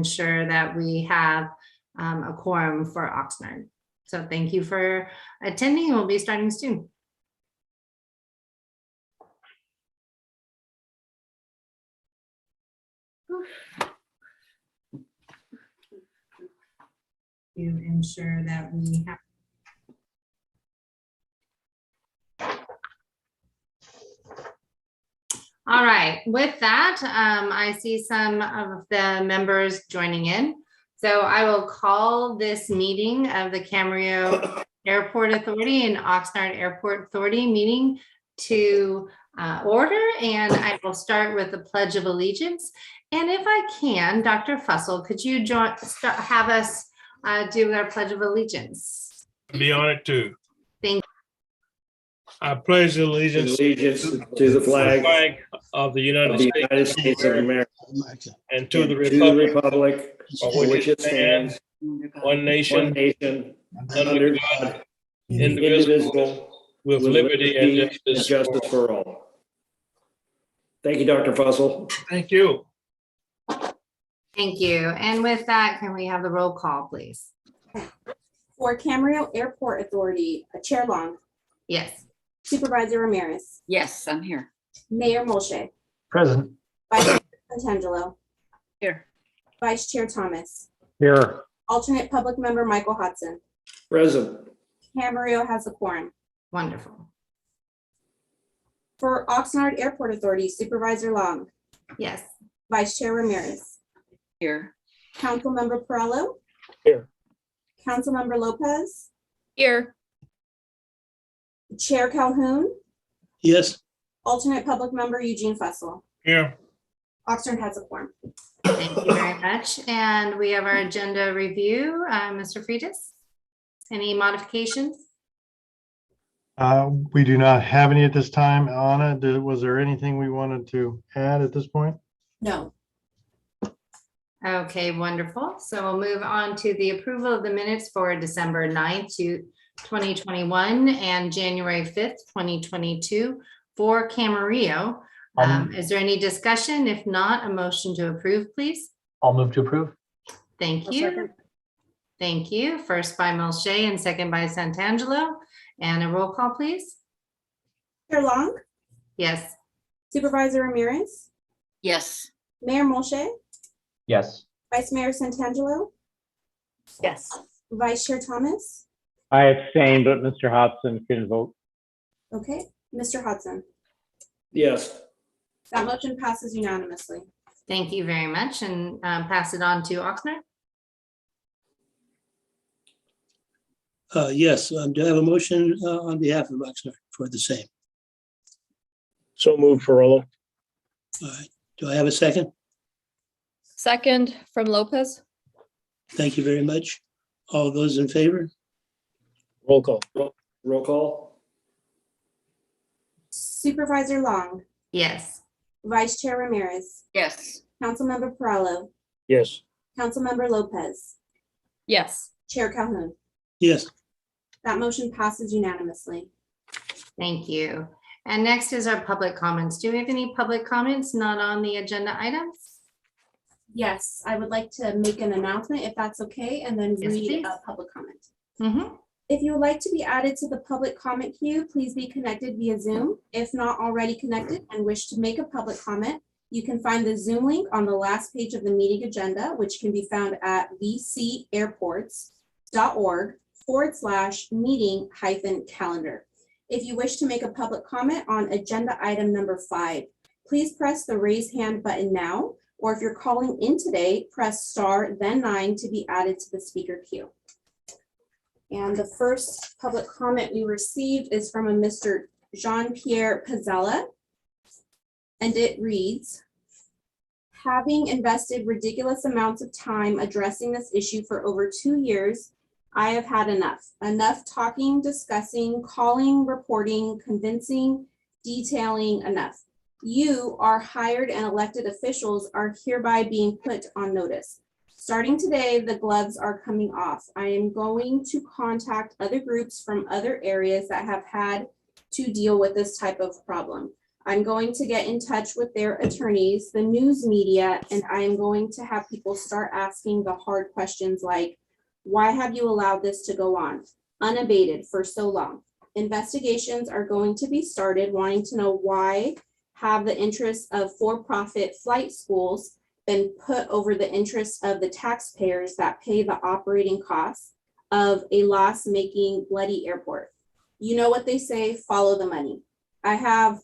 ensure that we have a quorum for Oxnard. So thank you for attending. We'll be starting soon. To ensure that we have. All right, with that, I see some of the members joining in. So I will call this meeting of the Camarillo Airport Authority and Oxnard Airport Authority meeting to order, and I will start with the Pledge of Allegiance. And if I can, Dr. Fussell, could you have us do our Pledge of Allegiance? Be honored to. Thank you. I pledge allegiance to the flag of the United States of America and to the republic for which it stands, one nation, under God, indivisible, with liberty and justice for all. Thank you, Dr. Fussell. Thank you. Thank you. And with that, can we have the roll call, please? For Camarillo Airport Authority, Chair Long. Yes. Supervisor Ramirez. Yes, I'm here. Mayor Molche. Present. Vice Chair Santangelo. Here. Vice Chair Thomas. Here. Alternate Public Member Michael Hudson. Present. Camarillo has a quorum. Wonderful. For Oxnard Airport Authority, Supervisor Long. Yes. Vice Chair Ramirez. Here. Councilmember Perallo. Here. Councilmember Lopez. Here. Chair Calhoun. Yes. Alternate Public Member Eugene Fussell. Here. Oxnard has a quorum. Thank you very much. And we have our agenda review. Mr. Freitas, any modifications? We do not have any at this time. Anna, was there anything we wanted to add at this point? No. Okay, wonderful. So we'll move on to the approval of the minutes for December 9th to 2021 and January 5th, 2022 for Camarillo. Is there any discussion? If not, a motion to approve, please. I'll move to approve. Thank you. Thank you. First by Molche and second by Santangelo. And a roll call, please. Chair Long. Yes. Supervisor Ramirez. Yes. Mayor Molche. Yes. Vice Mayor Santangelo. Yes. Vice Chair Thomas. I abstain, but Mr. Hudson can vote. Okay. Mr. Hudson. Yes. That motion passes unanimously. Thank you very much. And pass it on to Oxnard. Yes, do I have a motion on behalf of Oxnard for the same? So moved, Ferrello. All right, do I have a second? Second from Lopez. Thank you very much. All those in favor? Roll call. Roll call. Supervisor Long. Yes. Vice Chair Ramirez. Yes. Councilmember Perallo. Yes. Councilmember Lopez. Yes. Chair Calhoun. Yes. That motion passes unanimously. Thank you. And next is our public comments. Do we have any public comments not on the agenda items? Yes, I would like to make an announcement if that's okay, and then Yes, read please. a public comment. Mm-hmm. If you would like to be added to the public comment queue, please be connected via Zoom. If not already connected and wish to make a public comment, you can find the Zoom link on the last page of the meeting agenda, which can be found at vcairports.org/meeting-calendar. If you wish to make a public comment on agenda item number 5, please press the raise hand button now, or if you're calling in today, press star then 9 to be added to the speaker queue. And the first public comment we received is from a Mr. Jean-Pierre Pizzella, and it reads, having invested ridiculous amounts of time addressing this issue for over 2 years, I have had enough. Enough talking, discussing, calling, reporting, convincing, detailing, enough. You, our hired and elected officials, are hereby being put on notice. Starting today, the gloves are coming off. I am going to contact other groups from other areas that have had to deal with this type of problem. I'm going to get in touch with their attorneys, the news media, and I am going to have people start asking the hard questions like, why have you allowed this to go on unabated for so long? Investigations are going to be started wanting to know why have the interests of for-profit flight schools been put over the interests of the taxpayers that pay the operating costs of a loss-making bloody airport. You know what they say, follow the money. I have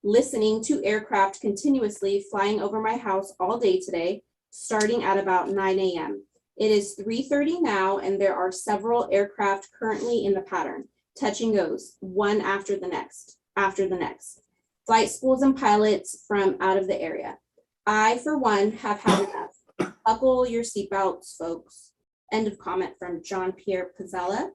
listening to aircraft continuously flying over my house all day today, starting at about 9 a.m. It is 3:30 now, and there are several aircraft currently in the pattern, touch and goes, one after the next. Flight schools and pilots from out of the area. I, for one, have had enough. Buckle your seatbelts, folks. End of comment from John Pierre Pizzella.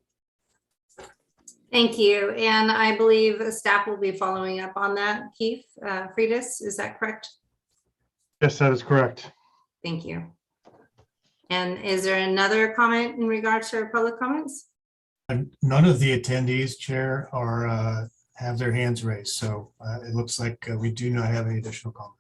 Thank you. And I believe the staff will be following up on that. Keith Freitas, is that correct? Yes, that is correct. Thank you. And is there another comment in regards to our public comments? None of the attendees, Chair, have their hands raised. So it looks like we do not have any additional comments.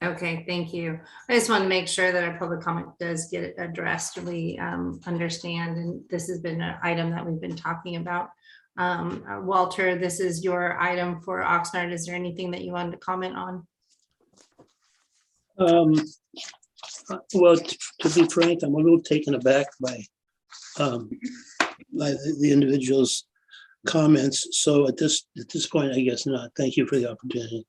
Okay, thank you. I just want to make sure that our public comment does get addressed. We understand, and this has been an item that we've been talking about. Walter, this is your item for Oxnard. Is there anything that you wanted to comment on? Well, to be frank, I'm a little taken aback by the individual's comments. So at this point, I guess not. Thank you for the opportunity.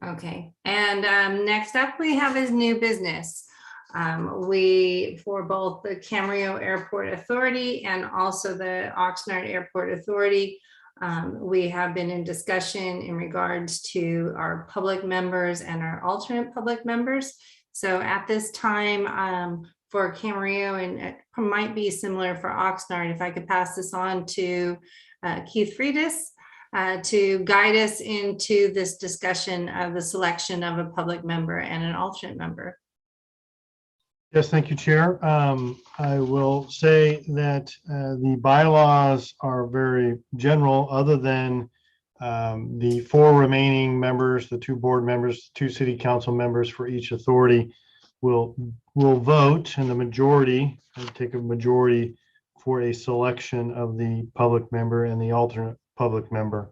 Okay, and next up we have is new business. For both the Camarillo Airport Authority and also the Oxnard Airport Authority, we have been in discussion in regards to our public members and our alternate public members. So at this time, for Camarillo, and it might be similar for Oxnard, if I could pass this on to Keith Freitas to guide us into this discussion of the selection of a public member and an alternate member. Yes, thank you, Chair. I will say that the bylaws are very general, other than the 4 remaining members, the 2 board members, 2 city council members for each authority will vote, and the majority, take a majority for a selection of the public member and the alternate public member.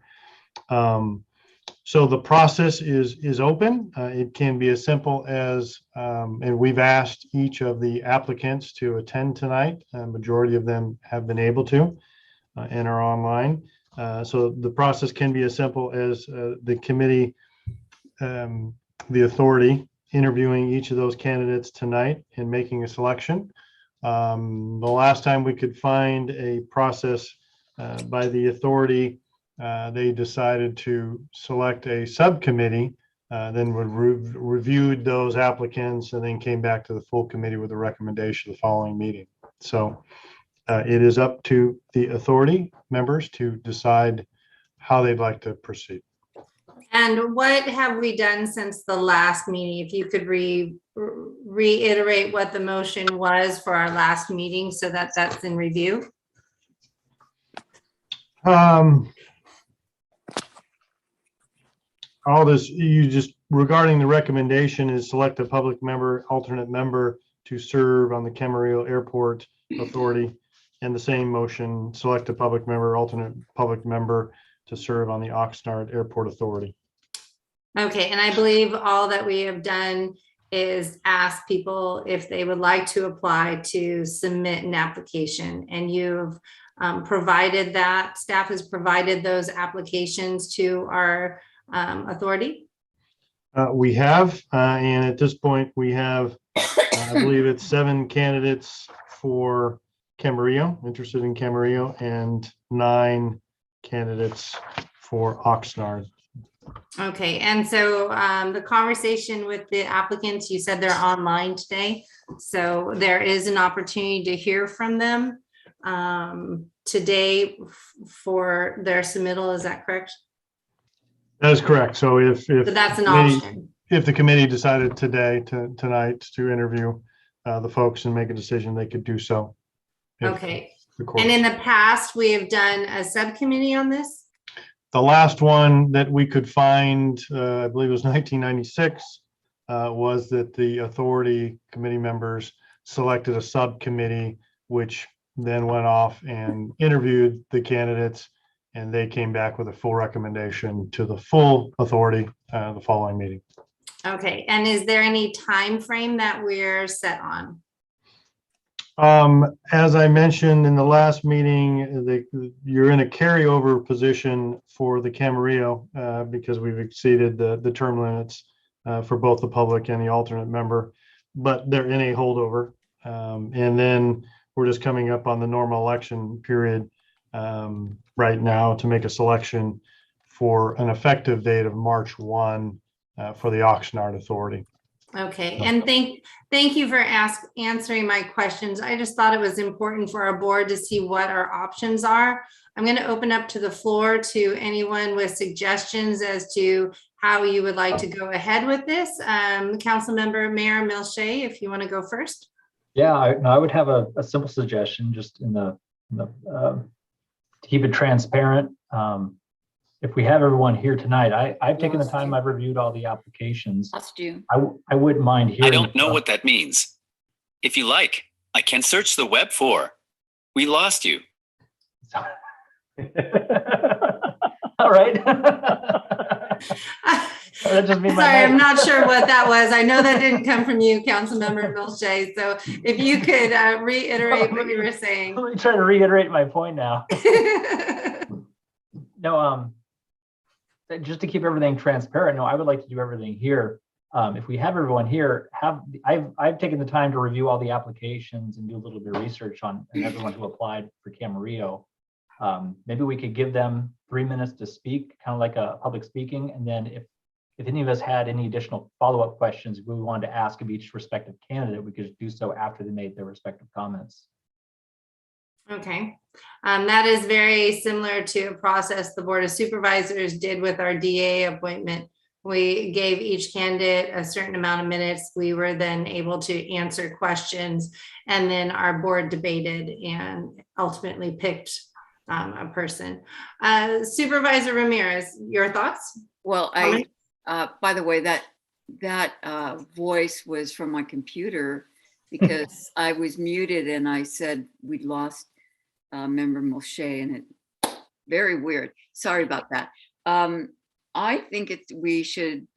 So the process is open. It can be as simple as, and we've asked each of the applicants to attend tonight. A majority of them have been able to and are online. So the process can be as simple as the committee, the authority, interviewing each of those candidates tonight and making a selection. The last time we could find a process by the authority, they decided to select a subcommittee, then reviewed those applicants and then came back to the full committee with a recommendation the following meeting. So it is up to the authority members to decide how they'd like to proceed. And what have we done since the last meeting? If you could reiterate what the motion was for our last meeting so that that's in review. All this, you just, regarding the recommendation is select a public member, alternate member to serve on the Camarillo Airport Authority, and the same motion, select a public member, alternate public member to serve on the Oxnard Airport Authority. Okay, and I believe all that we have done is ask people if they would like to apply to submit an application, and you've provided that, staff has provided those applications to our authority? We have, and at this point we have, I believe it's 7 candidates for Camarillo, interested in Camarillo, and 9 candidates for Oxnard. Okay, and so the conversation with the applicants, you said they're online today, so there is an opportunity to hear from them today for their submittal, is that correct? That is correct. So if So that's an option. If the committee decided tonight to interview the folks and make a decision, they could do so. Okay. And in the past, we have done a subcommittee on this? The last one that we could find, I believe it was 1996, was that the authority committee members selected a subcommittee, which then went off and interviewed the candidates, and they came back with a full recommendation to the full authority the following meeting. Okay, and is there any time frame that we're set on? As I mentioned in the last meeting, you're in a carryover position for the Camarillo because we've exceeded the term limits for both the public and the alternate member, but they're in a holdover. And then we're just coming up on the normal election period right now to make a selection for an effective date of March 1 for the Oxnard Authority. Okay, and thank you for answering my questions. I just thought it was important for our board to see what our options are. I'm going to open up to the floor to anyone with suggestions as to how you would like to go ahead with this. Council Member Mayor Milche, if you want to go first. Yeah, I would have a simple suggestion, just in the to keep it transparent. If we have everyone here tonight, I've taken the time, I've reviewed all the applications. Lost you. I wouldn't mind hearing. I don't know what that means. If you like, I can search the web for. We lost you. All right. That just made my Sorry, head. I'm not sure what that was. I know that didn't come from you, Councilmember Milche. So if you could reiterate what you were saying. Let me try to reiterate my point now. No, just to keep everything transparent, no, I would like to do everything here. If we have everyone here, I've taken the time to review all the applications and do a little bit of research on everyone who applied for Camarillo. Maybe we could give them 3 minutes to speak, kind of like a public speaking, and then if any of us had any additional follow-up questions we wanted to ask of each respective candidate, we could do so after they made their respective comments. Okay, that is very similar to a process the Board of Supervisors did with our DA appointment. We gave each candidate a certain amount of minutes. We were then able to answer questions, and then our board debated and ultimately picked a person. Supervisor Ramirez, your thoughts? Well, by the way, that voice was from my computer because I was muted and I said we'd lost Member Milche, and it very weird. Sorry about that. I think we should.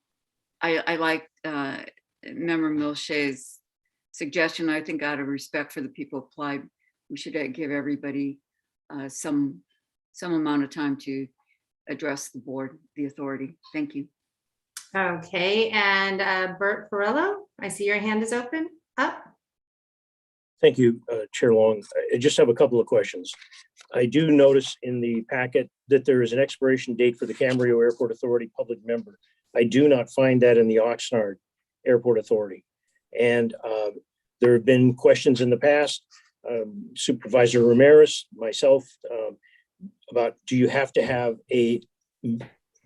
I like Member Milche's suggestion. I think out of respect for the people who applied, we should give everybody some amount of time to address the board, the authority. Thank you. Okay, and Bert Perillo, I see your hand is open up. Thank you, Chair Long. I just have a couple of questions. I do notice in the packet that there is an expiration date for the Camarillo Airport Authority public member. I do not find that in the Oxnard Airport Authority. And there have been questions in the past, Supervisor Ramirez, myself, about do you have to have a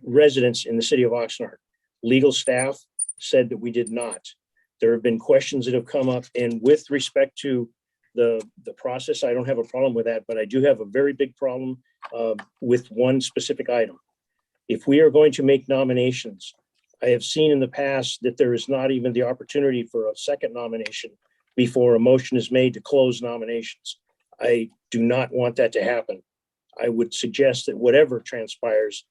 residence in the city of Oxnard? Legal staff said that we did not. There have been questions that have come up, and with respect to the process, I don't have a problem with that, but I do have a very big problem with one specific item. If we are going to make nominations, I have seen in the past that there is not even the opportunity for a second nomination before a motion is made to close nominations. I do not want that to happen. I would suggest that whatever transpires,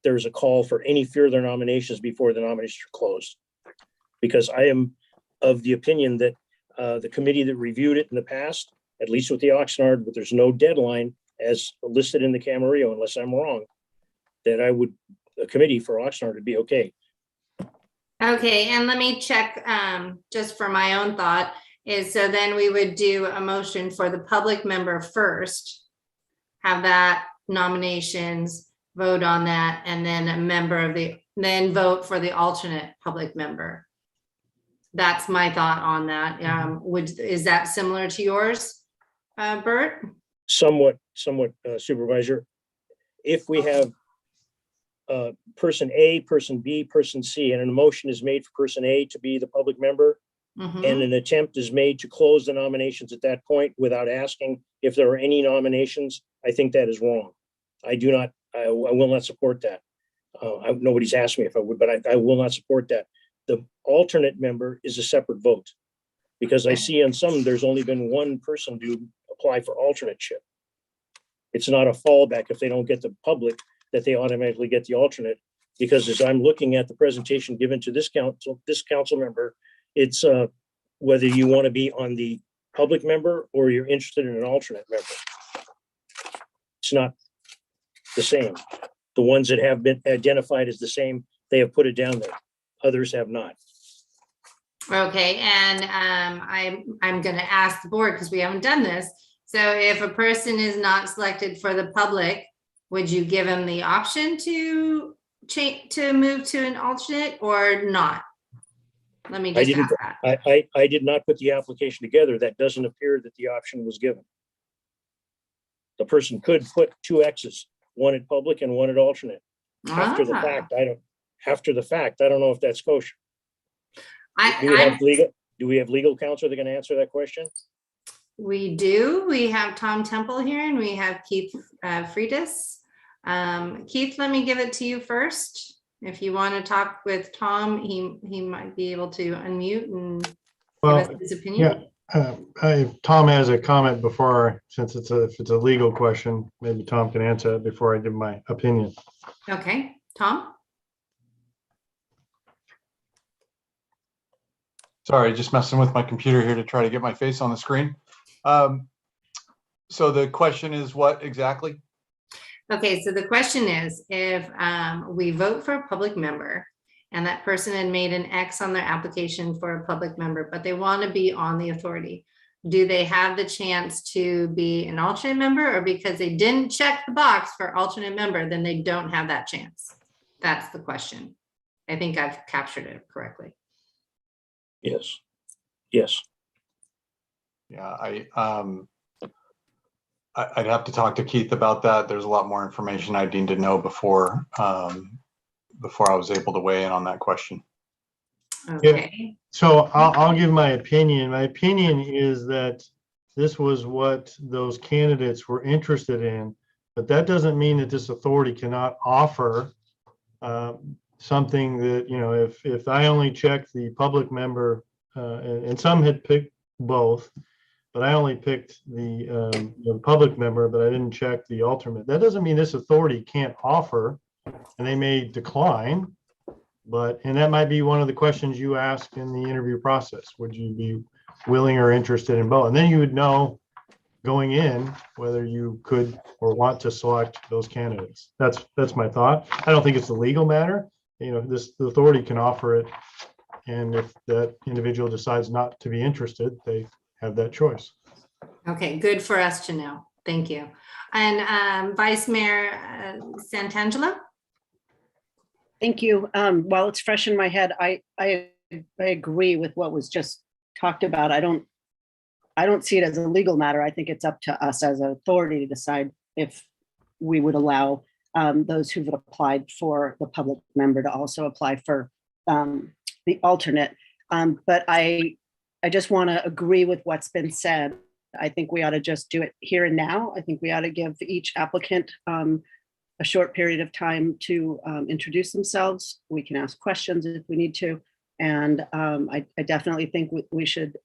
there's a call for any further nominations before the nominations are closed. Because I am of the opinion that the committee that reviewed it in the past, at least with the Oxnard, but there's no deadline as listed in the Camarillo, unless I'm wrong, that a committee for Oxnard would be okay. Okay, and let me check just for my own thought is so then we would do a motion for the public member first, have that nominations, vote on that, and then a member of then vote for the alternate public member. That's my thought on that. Is that similar to yours, Bert? Somewhat, Supervisor. If we have person A, person B, person C, and a motion is made for person A to be the public member, and an attempt is made to close the nominations at that point without asking if there are any nominations, I think that is wrong. I I will not support that. Nobody's asked me if I would, but I will not support that. The alternate member is a separate vote. Because I see on some, there's only been one person to apply for alternateship. It's not a fallback if they don't get the public, that they automatically get the alternate. Because as I'm looking at the presentation given to this council member, it's whether you want to be on the public member or you're interested in an alternate member. It's not the same. The ones that have been identified as the same, they have put it down there. Others have not. Okay, and I'm going to ask the board because we haven't done this. So if a person is not selected for the public, would you give them the option to change to move to an alternate or not? Let me just ask that. I did not put the application together. That doesn't appear that the option was given. The person could put two X's, one at public and one at alternate. After the fact, I don't know if that's kosher. Do we have legal counsel that can answer that question? We do. We have Tom Temple here and we have Keith Freitas. Keith, let me give it to you first. If you want to talk with Tom, he might be able to unmute and give us his opinion. Yeah, Tom has a comment before, since if it's a legal question, maybe Tom can answer it before I give my opinion. Okay, Tom? Sorry, just messing with my computer here to try to get my face on the screen. So the question is what exactly? Okay, so the question is, if we vote for a public member and that person had made an X on their application for a public member, but they want to be on the authority, do they have the chance to be an alternate member, or because they didn't check the box for alternate member, then they don't have that chance? That's the question. I think I've captured it correctly. Yes. Yes. Yeah, I'd have to talk to Keith about that. There's a lot more information I need to know before I was able to weigh in on that question. Okay. Yeah. So I'll give my opinion. My opinion is that this was what those candidates were interested in, but that doesn't mean that this authority cannot offer something that, you know, if I only check the public member, and some had picked both, but I only picked the public member, but I didn't check the alternate. That doesn't mean this authority can't offer, and they may decline, and that might be one of the questions you ask in the interview process. Would you be willing or interested in both? And then you would know going in whether you could or want to select those candidates. That's my thought. I don't think it's a legal matter. You know, the authority can offer it, and if that individual decides not to be interested, they have that choice. Okay, good for us to know. Thank you. And Vice Mayor Santangelo? Thank you. While it's fresh in my head, I agree with what was just talked about. I don't see it as a legal matter. I think it's up to us as an authority to decide if we would allow those who've applied for the public member to also apply for the alternate. But I just want to agree with what's been said. I think we ought to just do it here and now. I think we ought to give each applicant a short period of time to introduce themselves. We can ask questions if we need to. And I definitely think we should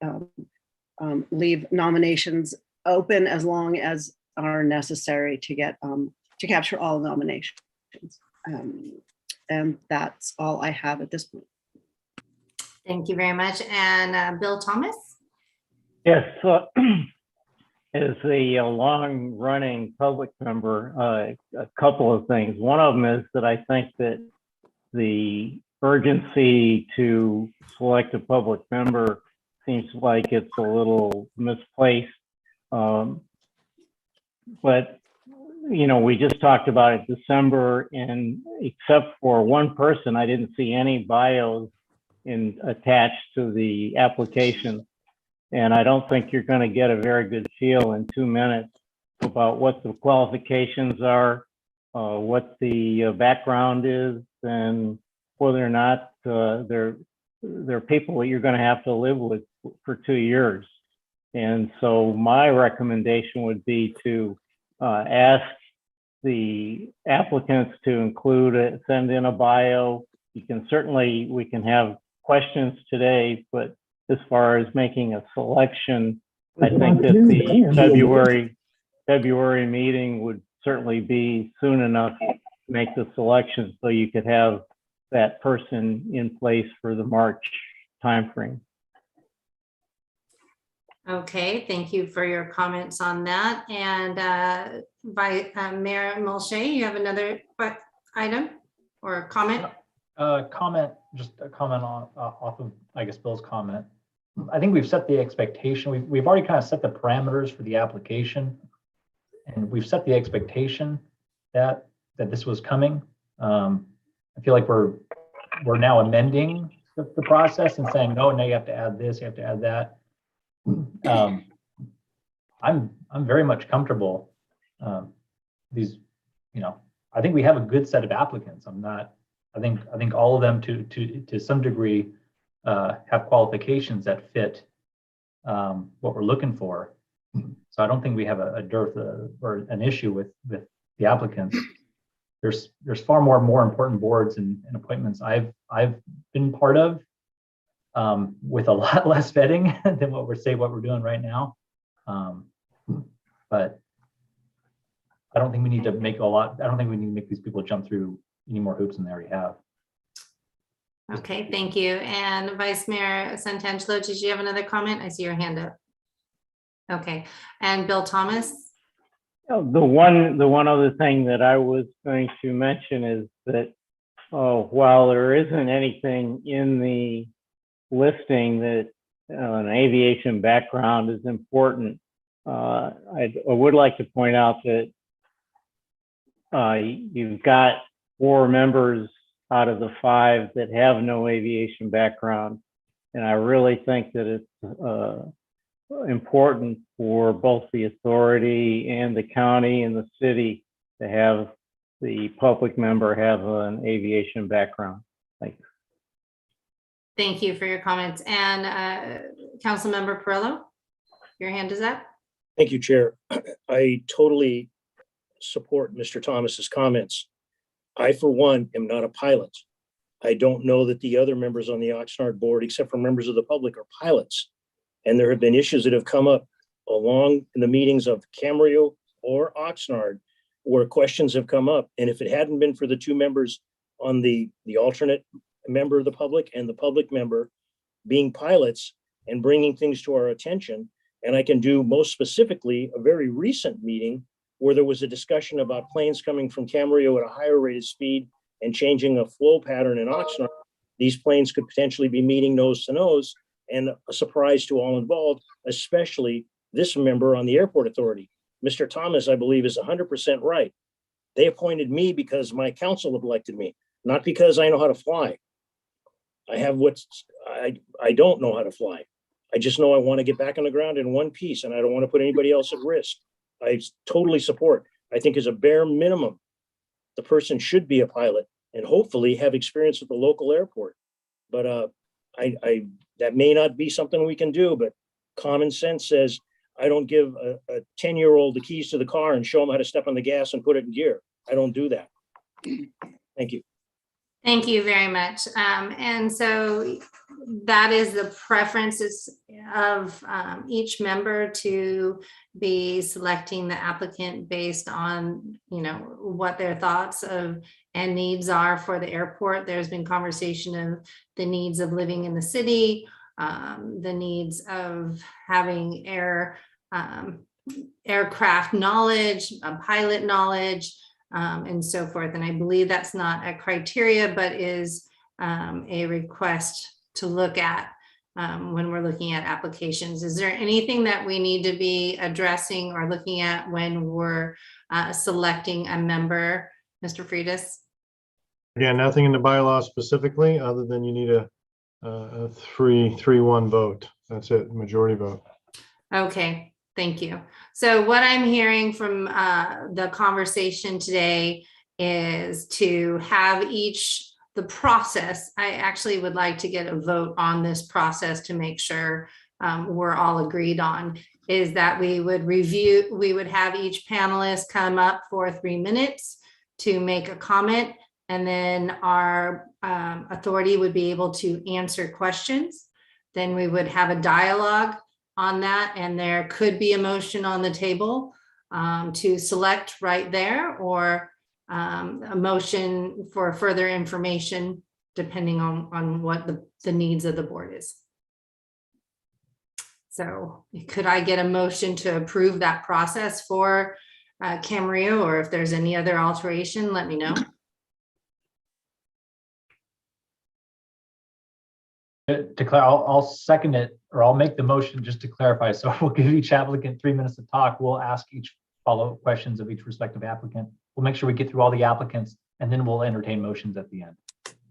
leave nominations open as long as are necessary to get to capture all nominations. And that's all I have at this point. Thank you very much. And Bill Thomas? Yes, as a long-running public member, a couple of things. One of them is that I think that the urgency to select a public member seems like it's a little misplaced. But, you know, we just talked about it December, and except for one person, I didn't see any bios attached to the application. And I don't think you're going to get a very good feel in 2 minutes about what the qualifications are, what the background is, and whether or not they're people that you're going to have to live with for 2 years. And so my recommendation would be to ask the applicants to include it, send in a bio. You can certainly, we can have questions today, but as far as making a selection, I think that the February meeting would certainly be soon enough to make the selection so you could have that person in place for the March timeframe. Okay, thank you for your comments on that. And by Mayor Mulchay, you have another item or comment? Just a comment on off of, I guess, Bill's comment. I think we've set the expectation. We've already kind of set the parameters for the application, and we've set the expectation that this was coming. I feel like we're now amending the process and saying, no, now you have to add this, you have to add that. I'm very much comfortable. These, I think we have a good set of applicants. I think all of them to some degree have qualifications that fit what we're looking for. So I don't think we have a dearth or an issue with the applicants. There's far more important boards and appointments I've been part of with a lot less vetting than what we're doing right now. But I don't think we need to make these people jump through any more hoops than they already have. Okay, thank you. And Vice Mayor Santangelo, did you have another comment? I see your hand up. Okay, and Bill Thomas? The one other thing that I was going to mention is that while there isn't anything in the listing that an aviation background is important, I would like to point out that you've got 4 members out of the 5 that have no aviation background. And I really think that it's important for both the authority and the county and the city to have the public member have an aviation background. Thank you. Thank you for your comments. And Councilmember Perillo, your hand is up. Thank you, Chair. I totally support Mr. Thomas's comments. I, for one, am not a pilot. I don't know that the other members on the Oxnard board, except for members of the public, are pilots. And there have been issues that have come up along in the meetings of Camarillo or Oxnard where questions have come up. And if it hadn't been for the 2 members on the alternate member of the public and the public member being pilots and bringing things to our attention, and I can do most specifically a very recent meeting where there was a discussion about planes coming from Camarillo at a higher rate of speed and changing a flow pattern in Oxnard. These planes could potentially be meeting nose to nose, and a surprise to all involved, especially this member on the airport authority. Mr. Thomas, I believe, is 100% right. They appointed me because my council elected me, not because I know how to fly. I don't know how to fly. I just know I want to get back on the ground in one piece, and I don't want to put anybody else at risk. I totally support. I think as a bare minimum, the person should be a pilot and hopefully have experience at the local airport. But that may not be something we can do, but common sense says I don't give a 10-year-old the keys to the car and show them how to step on the gas and put it in gear. I don't do that. Thank you. Thank you very much. And so that is the preferences of each member to be selecting the applicant based on, what their thoughts of and needs are for the airport. There's been conversation of the needs of living in the city, the needs of having aircraft knowledge, pilot knowledge, and so forth. And I believe that's not a criteria, but is a request to look at when we're looking at applications. Is there anything that we need to be addressing or looking at when we're selecting a member, Mr. Freitas? Again, nothing in the bylaw specifically, other than you need a 3-1 vote. That's it, majority vote. Okay, thank you. So what I'm hearing from the conversation today is to have the process. I actually would like to get a vote on this process to make sure we're all agreed on. is that we would have each panelist come up for 3 minutes to make a comment, and then our authority would be able to answer questions. Then we would have a dialogue on that, and there could be a motion on the table to select right there, or a motion for further information, depending on what the needs of the board is. So could I get a motion to approve that process for Camarillo, or if there's any other alteration, let me know. I'll second it, or I'll make the motion just to clarify. So we'll give each applicant 3 minutes to talk. We'll ask each follow-up questions of each respective applicant. We'll make sure we get through all the applicants, and then we'll entertain motions at the end.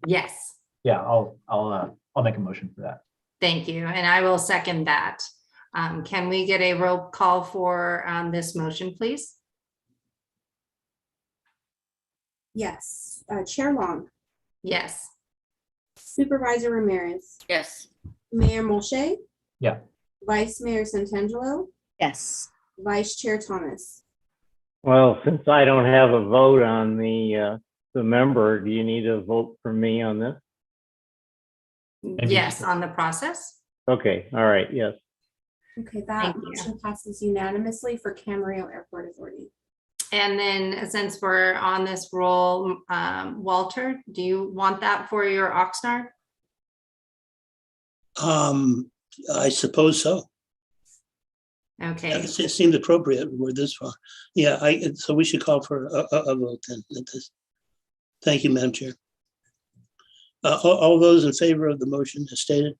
Yes. Yeah, I'll make a motion for that. Thank you. And I will second that. Can we get a roll call for this motion, please? Yes. Chair Long, Yes. Supervisor Ramirez, Yes. Mayor Molche. Yeah. Vice Mayor Santangelo, Yes. Vice Chair Thomas. Well, since I don't have a vote on the member, do you need a vote for me on this? Yes, on the process. Okay, all right, yes. Okay, that Thank you. motion passes unanimously for Camarillo Airport Authority. And then since we're on this roll, Walter, do you want that for your Oxnard? I suppose so. Okay. It seemed appropriate. We're this far. Yeah, so we should call for a vote then at this. Thank you, Madam Chair. All those in favor of the motion as stated?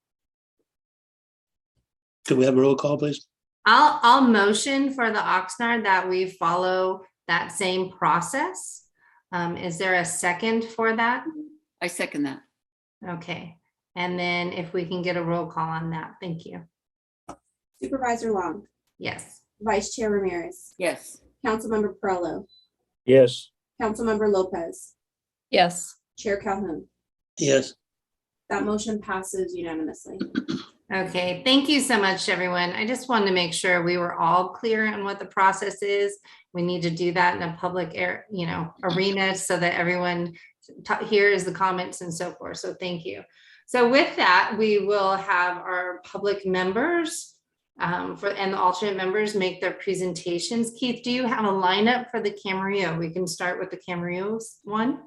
Could we have a roll call, please? I'll motion for the Oxnard that we follow that same process. Is there a second for that? I second that. Okay. And then if we can get a roll call on that, thank you. Supervisor Long, Yes. Vice Chair Ramirez, Yes. Councilmember Perrello, Yes. Councilmember Lopez, Yes. Chair Calhoun. Yes. That motion passes unanimously. Okay, thank you so much, everyone. I just wanted to make sure we were all clear on what the process is. We need to do that in a public arena so that everyone hears the comments and so forth. So thank you. So with that, we will have our public members and the alternate members make their presentations. Keith, do you have a lineup for the Camarillo? We can start with the Camarillo one.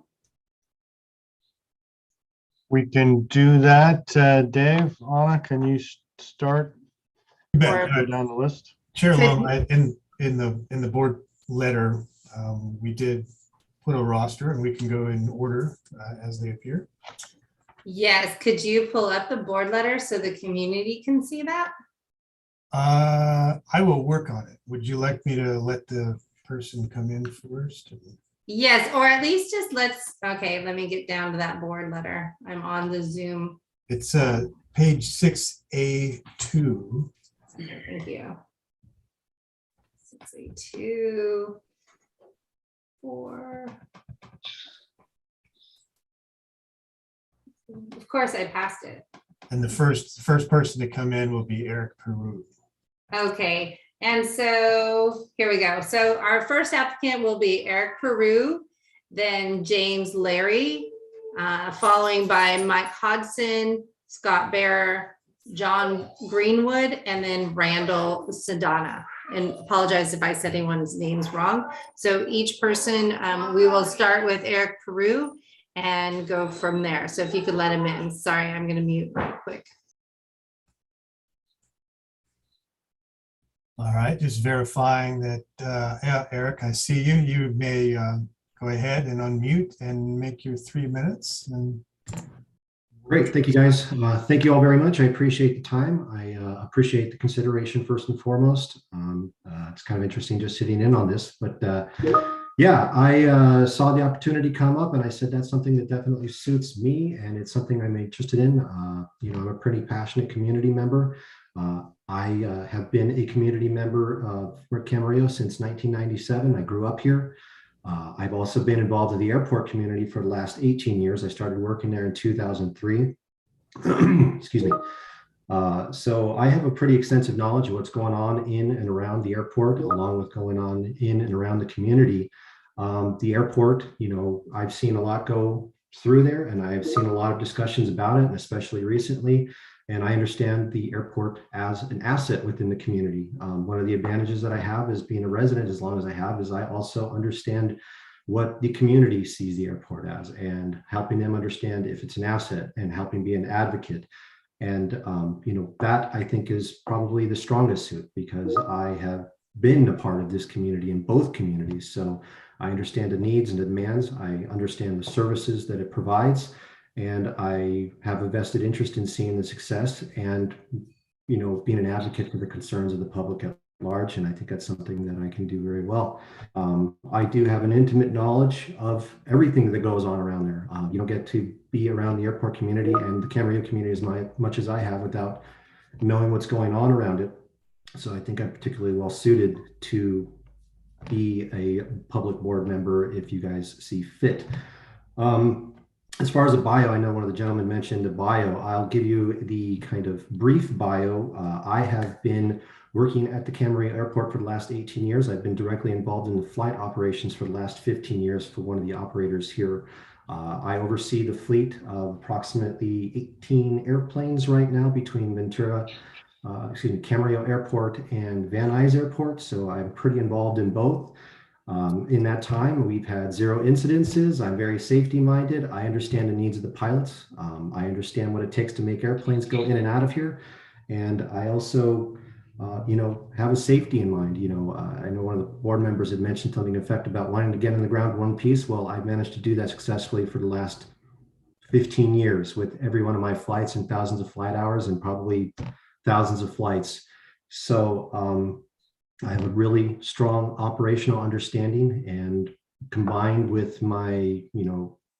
We can do that. Dave, Anna, can you start? You bet. Go down the list. Chair Long, in the board letter, we did put a roster, and we can go in order as they appear. Yes, could you pull up the board letter so the community can see that? I will work on it. Would you like me to let the person come in first? Yes, or at least just okay, let me get down to that board letter. I'm on the Zoom. It's page 6A2. Okay, thank you. 6A2, 4. Of course, I passed it. And the first person to come in will be Eric Peru. Okay, and so here we go. So our first applicant will be Eric Peru, then James Larry, following by Mike Hudson, Scott Bear, John Greenwood, and then Randall Sedana. And apologize if I said anyone's names wrong. So each person, we will start with Eric Peru and go from there. So if you could let him in. Sorry, I'm going to mute real quick. All right, just verifying that, yeah, Eric, I see you. You may go ahead and unmute and make your 3 minutes. Great, thank you guys. Thank you all very much. I appreciate the time. I appreciate the consideration first and foremost. It's kind of interesting just sitting in on this, but yeah, I saw the opportunity come up and I said that's something that definitely suits me and it's something I'm interested in. I'm a pretty passionate community member. I have been a community member of Camarillo since 1997. I grew up here. I've also been involved in the airport community for the last 18 years. I started working there in 2003. Excuse me. So I have a pretty extensive knowledge of what's going on in and around the airport, along with going on in and around the community. The airport, I've seen a lot go through there, and I've seen a lot of discussions about it, and especially recently. And I understand the airport as an asset within the community. One of the advantages that I have as being a resident, as long as I have, is I also understand what the community sees the airport as, and helping them understand if it's an asset and helping be an advocate. And, that I think is probably the strongest suit, because I have been a part of this community in both communities. So I understand the needs and the demands. I understand the services that it provides, and I have a vested interest in seeing the success and, being an advocate for the concerns of the public at large. And I think that's something that I can do very well. I do have an intimate knowledge of everything that goes on around there. You don't get to be around the airport community and the Camarillo community as much as I have without knowing what's going on around it. So I think I'm particularly well suited to be a public board member if you guys see fit. As far as a bio, I know one of the gentlemen mentioned a bio. I'll give you the kind of brief bio. I have been working at the Camarillo Airport for the last 18 years. I've been directly involved in the flight operations for the last 15 years for one of the operators here. I oversee the fleet of approximately 18 airplanes right now between Camarillo Airport and Van Nuys Airport. So I'm pretty involved in both. In that time, we've had 0 incidences. I'm very safety minded. I understand the needs of the pilots. I understand what it takes to make airplanes go in and out of here. And I also, have a safety in mind. I know one of the board members had mentioned something in effect about wanting to get in the ground in one piece. Well, I've managed to do that successfully for the last 15 years with every one of my flights and thousands of flight hours and probably thousands of flights. So, I have a really strong operational understanding, and combined with my,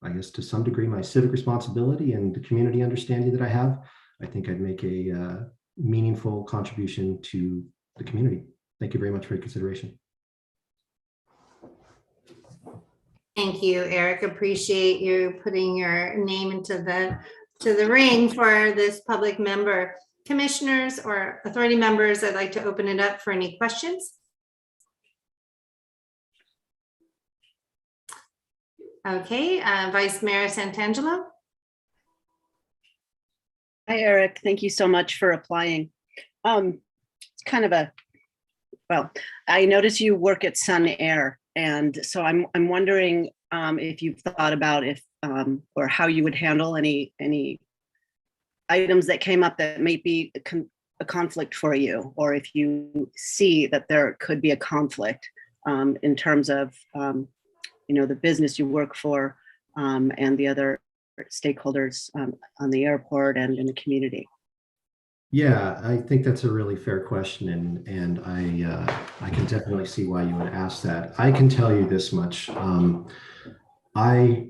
I guess to some degree, my civic responsibility and the community understanding that I have, I think I'd make a meaningful contribution to the community. Thank you very much for your consideration. Thank you, Eric. Appreciate you putting your name into the ring for this public member. Commissioners or authority members, I'd like to open it up for any questions. Okay, Vice Mayor Santangelo. Hi, Eric. Thank you so much for applying. It's kind of I notice you work at Sun Air, and so I'm wondering if you've thought about or how you would handle any items that came up that may be a conflict for you, or if you see that there could be a conflict in terms of the business you work for and the other stakeholders on the airport and in the community. Yeah, I think that's a really fair question, and I can definitely see why you would ask that. I can tell you this much. I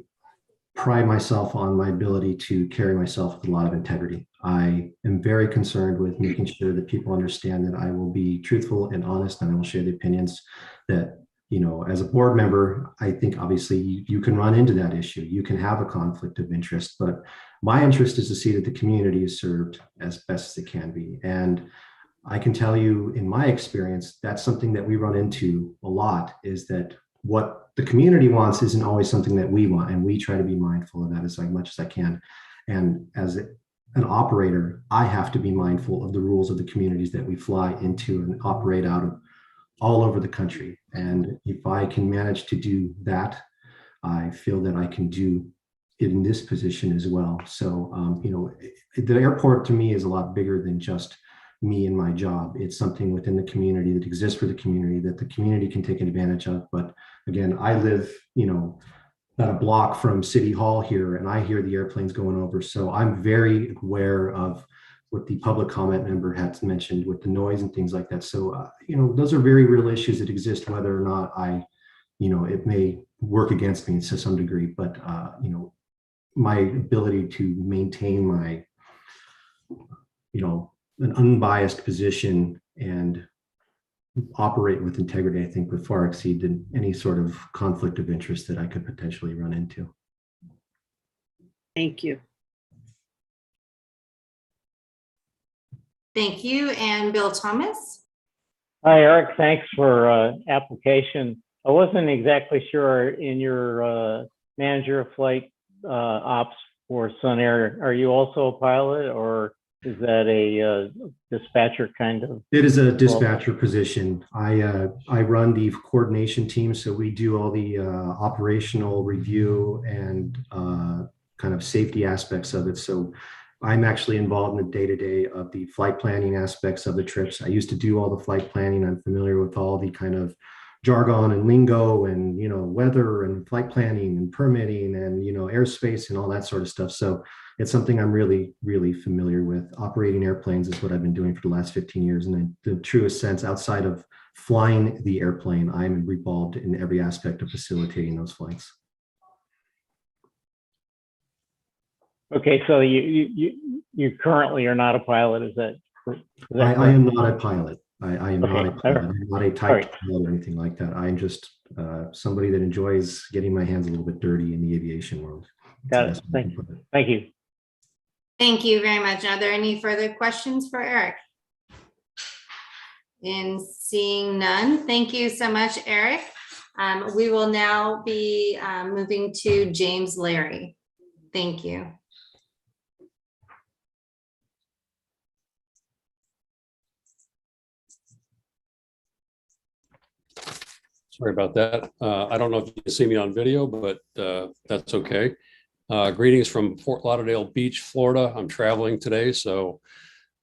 pride myself on my ability to carry myself with a lot of integrity. I am very concerned with making sure that people understand that I will be truthful and honest, and I will share the opinions that, as a board member, I think obviously you can run into that issue. You can have a conflict of interest, but my interest is to see that the community is served as best as it can be. And I can tell you in my experience, that's something that we run into a lot, is that what the community wants isn't always something that we want, and we try to be mindful of that as much as I can. And as an operator, I have to be mindful of the rules of the communities that we fly into and operate out of all over the country. And if I can manage to do that, I feel that I can do it in this position as well. So, the airport to me is a lot bigger than just me and my job. It's something within the community that exists for the community that the community can take advantage of. But again, I live, about a block from City Hall here, and I hear the airplanes going over. So I'm very aware of what the public comment member had mentioned with the noise and things like that. So, those are very real issues that exist, whether or not it may work against me to some degree, but, my ability to maintain my, an unbiased position and operate with integrity, I think would far exceed any sort of conflict of interest that I could potentially run into. Thank you. Thank you. And Bill Thomas? Hi, Eric. Thanks for application. I wasn't exactly sure in your manager of flight ops for Sun Air. Are you also a pilot, or is that a dispatcher kind of? It is a dispatcher position. I run the coordination team, so we do all the operational review and kind of safety aspects of it. So I'm actually involved in the day-to-day of the flight planning aspects of the trips. I used to do all the flight planning. I'm familiar with all the kind of jargon and lingo and, weather and flight planning and permitting and, airspace and all that sort of stuff. So it's something I'm really, really familiar with. Operating airplanes is what I've been doing for the last 15 years. And in the truest sense, outside of flying the airplane, I'm involved in every aspect of facilitating those flights. Okay, so you currently are not a pilot, is that correct? I am not a pilot. I am not a Okay, pilot. all right. I'm not a type pilot or anything like that. I'm just somebody that enjoys getting my hands a little bit dirty in the aviation world. Got it. Thank you. Thank you. Thank you very much. Are there any further questions for Eric? In seeing none, thank you so much, Eric. We will now be moving to James Larry. Thank you. Sorry about that. I don't know if you can see me on video, but that's okay. Greetings from Fort Lauderdale Beach, Florida. I'm traveling today, so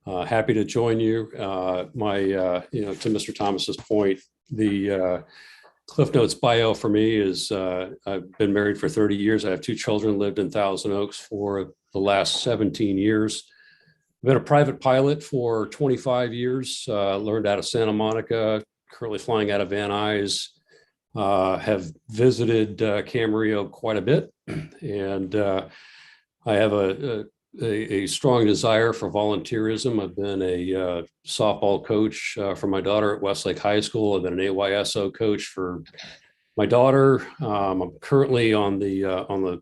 happy to join you. To Mr. Thomas's point, the Cliff Notes bio for me is I've been married for 30 years. I have 2 children, lived in Thousand Oaks for the last 17 years. I've been a private pilot for 25 years, learned out of Santa Monica, currently flying out of Van Nuys. Have visited Camarillo quite a bit, and I have a strong desire for volunteerism. I've been a softball coach for my daughter at Westlake High School. I've been an AYSO coach for my daughter. I'm currently on the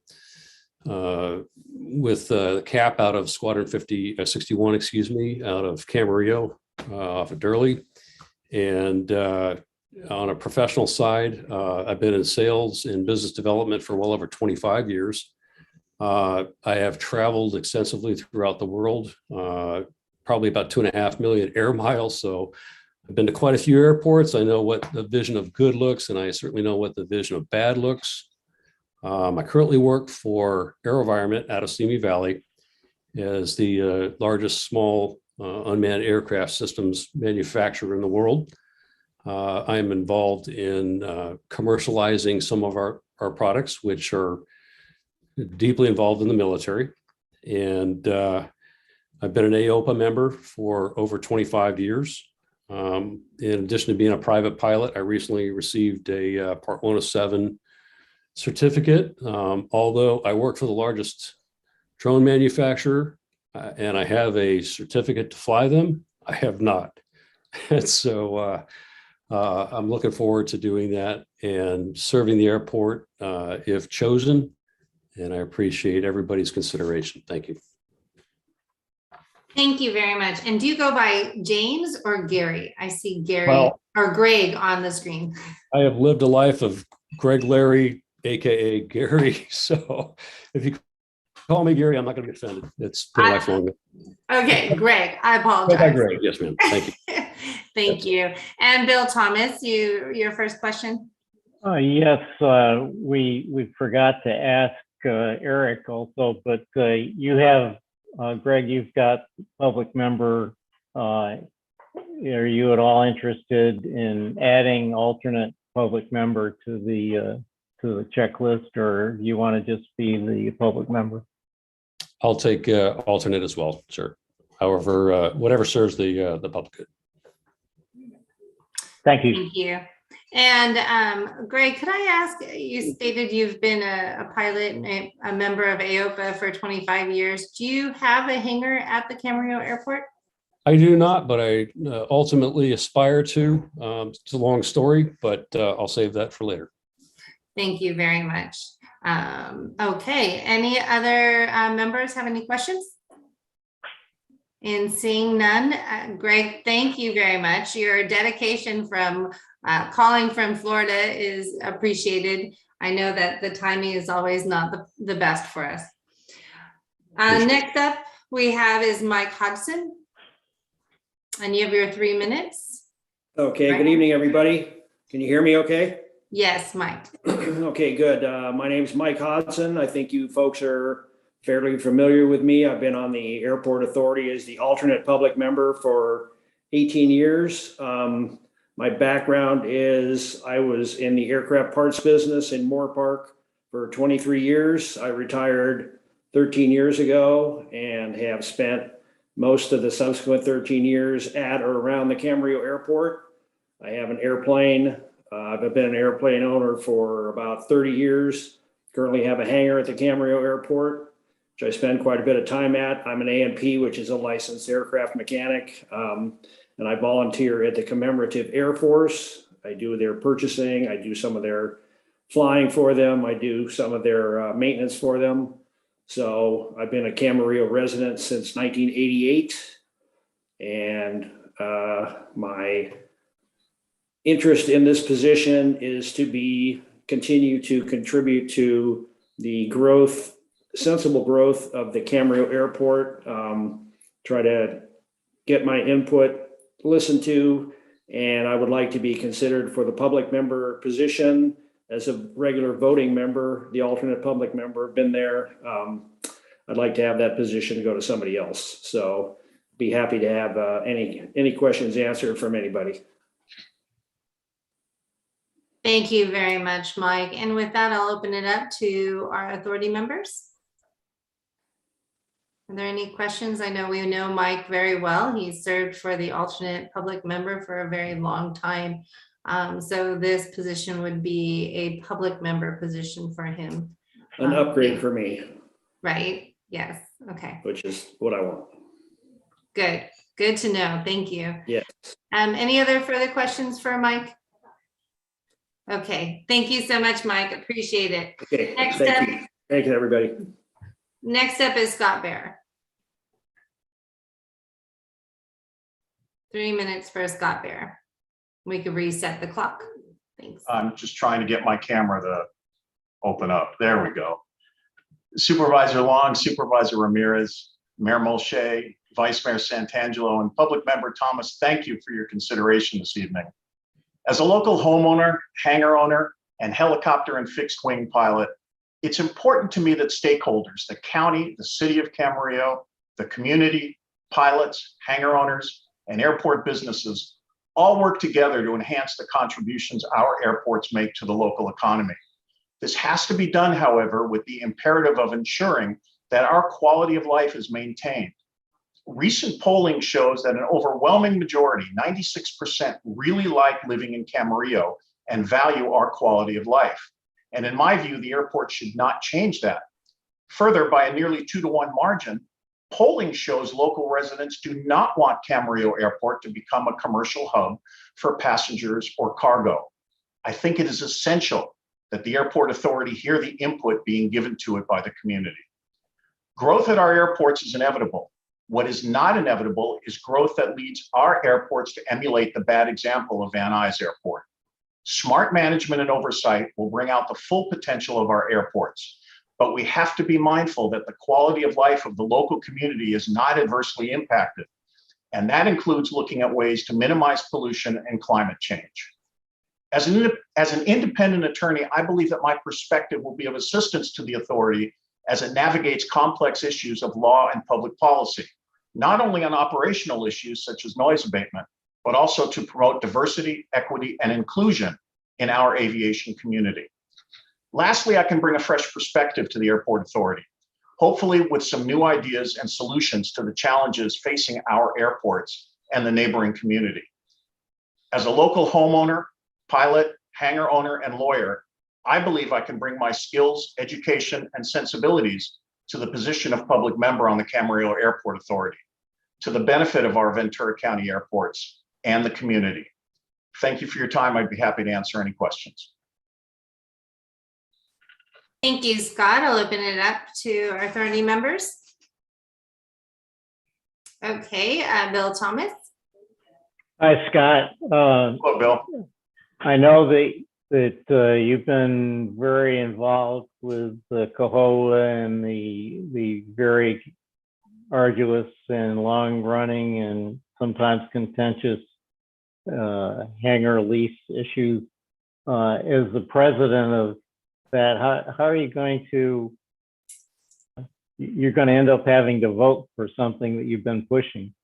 with the cap out of Squadron 61, out of Camarillo off of Durley, and on a professional side, I've been in sales and business development for well over 25 years. I have traveled extensively throughout the world, probably about 2.5 million air miles. So I've been to quite a few airports. I know what the vision of good looks, and I certainly know what the vision of bad looks. I currently work for AeroVironment out of Simi Valley as the largest small unmanned aircraft systems manufacturer in the world. I am involved in commercializing some of our products, which are deeply involved in the military. And I've been an AOPA member for over 25 years. In addition to being a private pilot, I recently received a Part 107 certificate. Although I work for the largest drone manufacturer and I have a certificate to fly them, I have not. And so I'm looking forward to doing that and serving the airport if chosen. And I appreciate everybody's consideration. Thank you. Thank you very much. And do you go by James or Gary? I see Gary or Greg on the screen. I have lived a life of Greg Larry, AKA Gary. So if you call me Gary, I'm not going to be offended. It's been lifelong. Okay, Greg, I apologize. Greg. Yes, ma'am. Thank you. Thank you. And Bill Thomas, your first question. Yes, we forgot to ask Eric also, but you have, Greg, you've got public member. Are you at all interested in adding alternate public member to the checklist, or you want to just be the public member? I'll take alternate as well, sure. However, whatever serves the public good. Thank you. Thank you. And Greg, could I ask, you stated you've been a pilot and a member of AOPA for 25 years. Do you have a hangar at the Camarillo Airport? I do not, but I ultimately aspire to. It's a long story, but I'll save that for later. Thank you very much. Okay, any other members have any questions? And seeing none, Greg, thank you very much. Your dedication from calling from Florida is appreciated. I know that the timing is always not the best for us. Next up we have is Mike Hudson. And you have your 3 minutes. Okay, good evening, everybody. Can you hear me okay? Yes, Mike. Okay, good. My name's Mike Hodson. I think you folks are fairly familiar with me. I've been on the Airport Authority as the alternate public member for 18 years. My background is I was in the aircraft parts business in Moore Park for 23 years. I retired 13 years ago and have spent most of the subsequent 13 years at or around the Camarillo Airport. I have an airplane. I've been an airplane owner for about 30 years. Currently have a hangar at the Camarillo Airport, which I spend quite a bit of time at. I'm an A&P, which is a licensed aircraft mechanic. And I volunteer at the Commemorative Air Force. I do their purchasing. I do some of their flying for them. I do some of their maintenance for them. So I've been a Camarillo resident since 1988. And my interest in this position is to continue to contribute to the growth, sensible growth of the Camarillo Airport, try to get my input listened to, and I would like to be considered for the public member position as a regular voting member, the alternate public member, been there. I'd like to have that position to go to somebody else. So be happy to have any questions answered from anybody. Thank you very much, Mike. And with that, I'll open it up to our authority members. Are there any questions? I know we know Mike very well. He's served for the alternate public member for a very long time. So this position would be a public member position for him. An upgrade for me. Right? Yes. Okay. Which is what I want. Good. Good to know. Thank you. Yes. Any other further questions for Mike? Okay. Thank you so much, Mike. Appreciate it. Okay. Next up. Thank you. Thank you, everybody. Next up is Scott Bear. 3 minutes for Scott Bear. We could reset the clock. Thanks. I'm just trying to get my camera to open up. There we go. Supervisor Long, Supervisor Ramirez, Mayor Molche, Vice Mayor Santangelo, and Public Member Thomas, thank you for your consideration this evening. As a local homeowner, hangar owner, and helicopter and fixed wing pilot, it's important to me that stakeholders, the county, the city of Camarillo, the community, pilots, hangar owners, and airport businesses all work together to enhance the contributions our airports make to the local economy. This has to be done, however, with the imperative of ensuring that our quality of life is maintained. Recent polling shows that an overwhelming majority, 96%, really like living in Camarillo and value our quality of life. And in my view, the airport should not change that. Further, by a nearly 2-to-1 margin, polling shows local residents do not want Camarillo Airport to become a commercial hub for passengers or cargo. I think it is essential that the Airport Authority hear the input being given to it by the community. Growth at our airports is inevitable. What is not inevitable is growth that leads our airports to emulate the bad example of Van Nuys Airport. Smart management and oversight will bring out the full potential of our airports. But we have to be mindful that the quality of life of the local community is not adversely impacted. And that includes looking at ways to minimize pollution and climate change. As an independent attorney, I believe that my perspective will be of assistance to the authority as it navigates complex issues of law and public policy, not only on operational issues such as noise abatement, but also to promote diversity, equity, and inclusion in our aviation community. Lastly, I can bring a fresh perspective to the Airport Authority, hopefully with some new ideas and solutions to the challenges facing our airports and the neighboring community. As a local homeowner, pilot, hangar owner, and lawyer, I believe I can bring my skills, education, and sensibilities to the position of public member on the Camarillo Airport Authority, to the benefit of our Ventura County airports and the community. Thank you for your time. I'd be happy to answer any questions. Thank you, Scott. I'll open it up to our authority members. Okay, Bill Thomas. Hi, Scott. Hello, Bill. I know that you've been very involved with the COHOA and the very arduous and long-running and sometimes contentious hangar lease issues. As the president of that, how are you going to? You're going to end up having to vote for something that you've been pushing.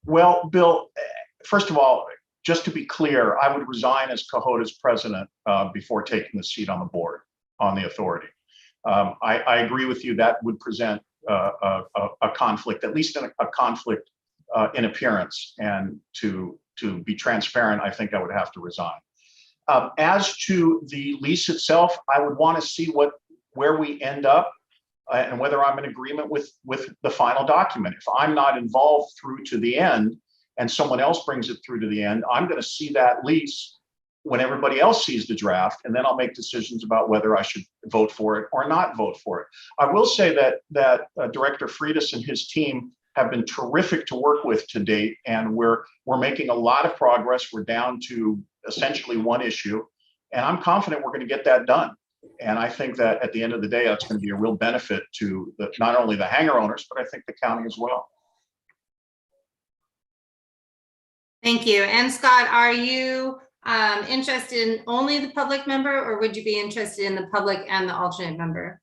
Well, Bill, first of all, just to be clear, I would resign as COHOTA's president before taking the seat on the board, on the authority. I agree with you, that would present a conflict, at least a conflict in appearance. And to be transparent, I think I would have to resign. As to the lease itself, I would want to see where we end up and whether I'm in agreement with the final document. If I'm not involved through to the end and someone else brings it through to the end, I'm going to see that lease when everybody else sees the draft, and then I'll make decisions about whether I should vote for it or not vote for it. I will say that Director Freitas and his team have been terrific to work with to date, and we're making a lot of progress. We're down to essentially one issue, and I'm confident we're going to get that done. And I think that at the end of the day, that's going to be a real benefit to not only the hangar owners, but I think the county as well. Thank you. And Scott, are you interested in only the public member, or would you be interested in the public and the alternate member?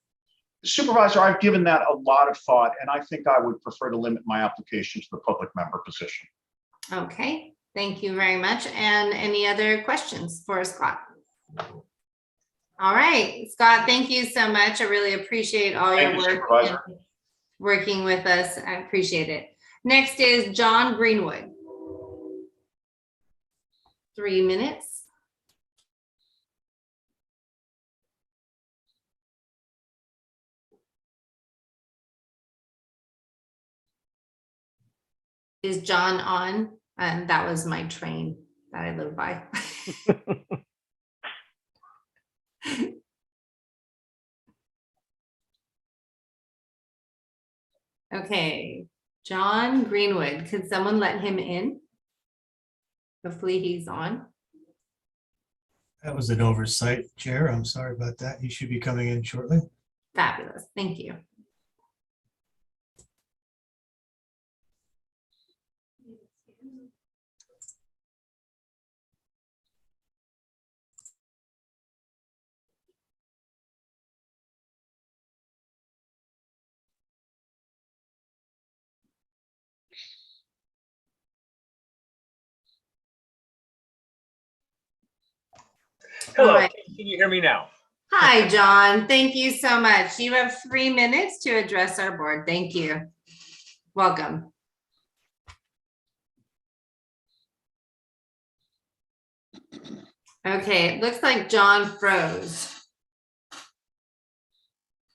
Supervisor, I've given that a lot of thought, and I think I would prefer to limit my application to the public member position. Okay, thank you very much. And any other questions for Scott? All right, Scott, thank you so much. I really appreciate all your work working with us. I appreciate it. Next is John Greenwood. 3 minutes. Is John on? And that was my train that I live by. Okay, John Greenwood, could someone let him in? Hopefully he's on. That was an oversight, Chair. I'm sorry about that. He should be coming in shortly. Fabulous, thank you. Hello, right. Can you hear me now? Hi, John. Thank you so much. You have 3 minutes to address our board. Thank you. Welcome. Okay, it looks like John froze.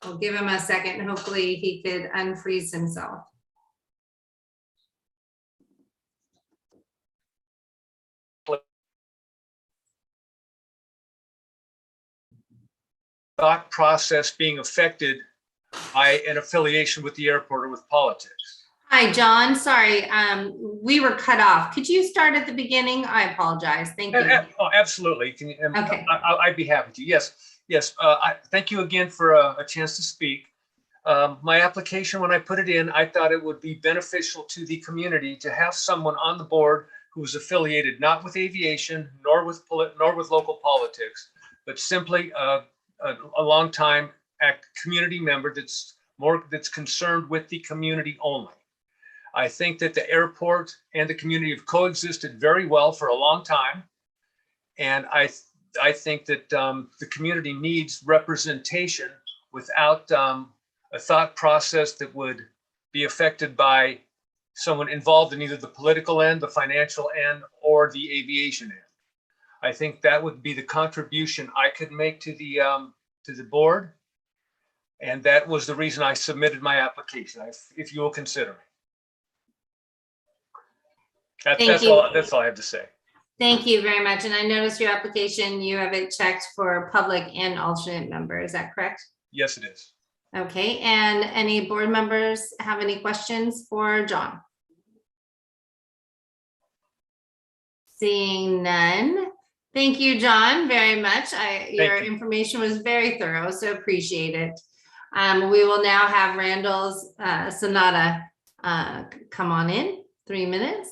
We'll give him a second. Hopefully he could unfreeze himself. Thought process being affected by an affiliation with the airport or with politics. Hi, John. Sorry, we were cut off. Could you start at the beginning? I apologize. Thank you. Oh, absolutely. Can you, Okay. I'd be happy to. Yes. Thank you again for a chance to speak. My application, when I put it in, I thought it would be beneficial to the community to have someone on the board who is affiliated not with aviation nor with local politics, but simply a long time community member that's concerned with the community only. I think that the airport and the community have coexisted very well for a long time. And I think that the community needs representation without a thought process that would be affected by someone involved in either the political end, the financial end, or the aviation end. I think that would be the contribution I could make to the board. And that was the reason I submitted my application, if you will consider me. That's all I have to say. Thank you very much. And I noticed your application, you have it checked for public and alternate member. Is that correct? Yes, it is. Okay, and any board members have any questions for John? Seeing none. Thank you, John, very much. Your information was very thorough, so appreciate it. We will now have Randall's Sonata come on in, 3 minutes.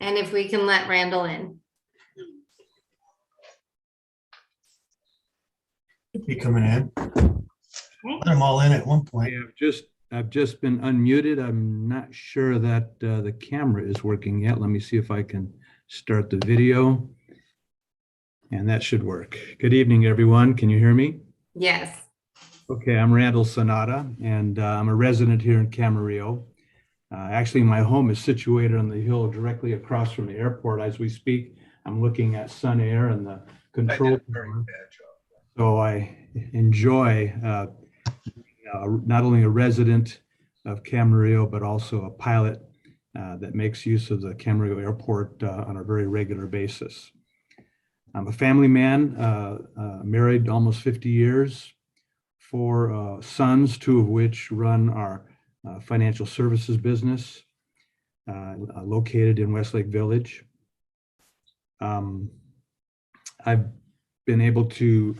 And if we can let Randall in. Be coming in. Let them all in at one point. I've just been unmuted. I'm not sure that the camera is working yet. Let me see if I can start the video. And that should work. Good evening, everyone. Can you hear me? Yes. Okay, I'm Randall Sonata, and I'm a resident here in Camarillo. Actually, my home is situated on the hill directly across from the airport. As we speak, I'm looking at Sun Air and the control tower. So I enjoy not only a resident of Camarillo, but also a pilot that makes use of the Camarillo Airport on a very regular basis. I'm a family man, married almost 50 years, 4 sons, 2 of which run our financial services business located in Westlake Village. I've been able to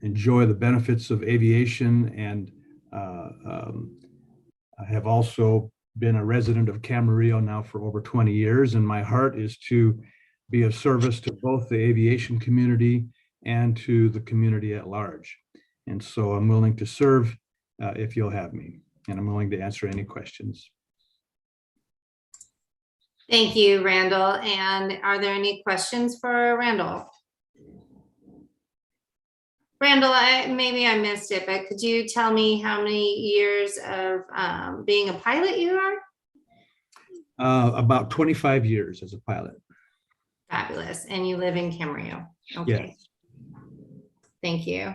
enjoy the benefits of aviation, and I have also been a resident of Camarillo now for over 20 years, and my heart is to be of service to both the aviation community and to the community at large. And so I'm willing to serve if you'll have me, and I'm willing to answer any questions. Thank you, Randall. And are there any questions for Randall? Randall, maybe I missed it, but could you tell me how many years of being a pilot you are? About 25 years as a pilot. Fabulous. And you live in Camarillo. Okay. Yes. Thank you.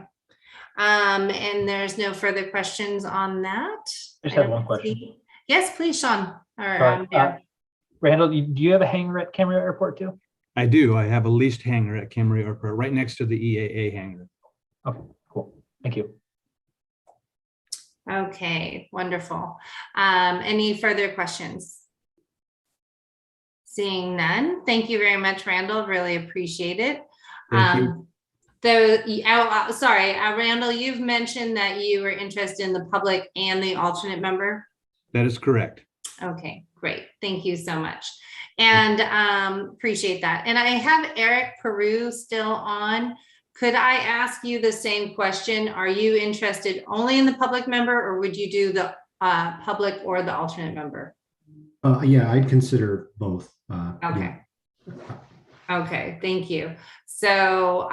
And there's no further questions on that. I just have one question. Yes, please, Sean. Randall, do you have a hangar at Camarillo Airport too? I do. I have a leased hangar at Camarillo Airport, right next to the EAA hangar. Okay, cool. Thank you. Okay, wonderful. Any further questions? Seeing none. Thank you very much, Randall. Really appreciate it. Thank you. Sorry, Randall, you've mentioned that you were interested in the public and the alternate member. That is correct. Okay, great. Thank you so much. And appreciate that. And I have Eric Peru still on. Could I ask you the same question? Are you interested only in the public member, or would you do the public or the alternate member? Yeah, I'd consider both. Okay. Yeah. Okay, thank you. So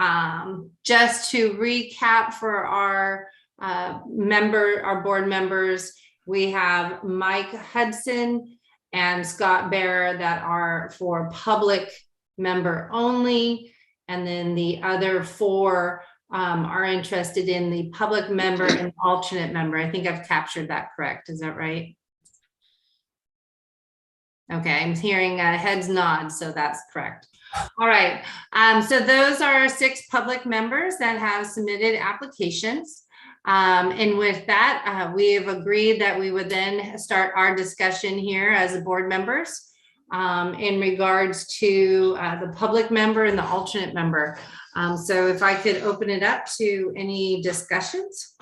just to recap for our board members, we have Mike Hudson and Scott Bear that are for public member only. And then the other 4 are interested in the public member and alternate member. I think I've captured that correct. Is that right? Okay, I'm hearing heads nod, so that's correct. All right, so those are 6 public members that have submitted applications. And with that, we have agreed that we would then start our discussion here as the board members in regards to the public member and the alternate member. So if I could open it up to any discussions.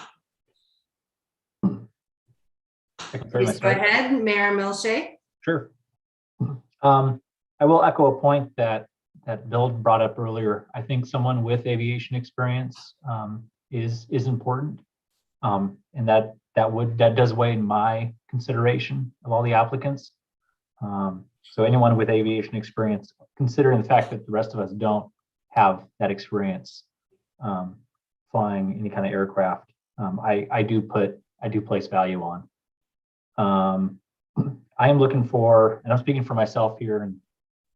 Please go ahead, Mayor Milshay. Sure. I will echo a point that Bill brought up earlier. I think someone with aviation experience is important, and that does weigh in my consideration of all the applicants. So anyone with aviation experience, considering the fact that the rest of us don't have that experience flying any kind of aircraft, I do place value on. I am looking for, and I'm speaking for myself here, and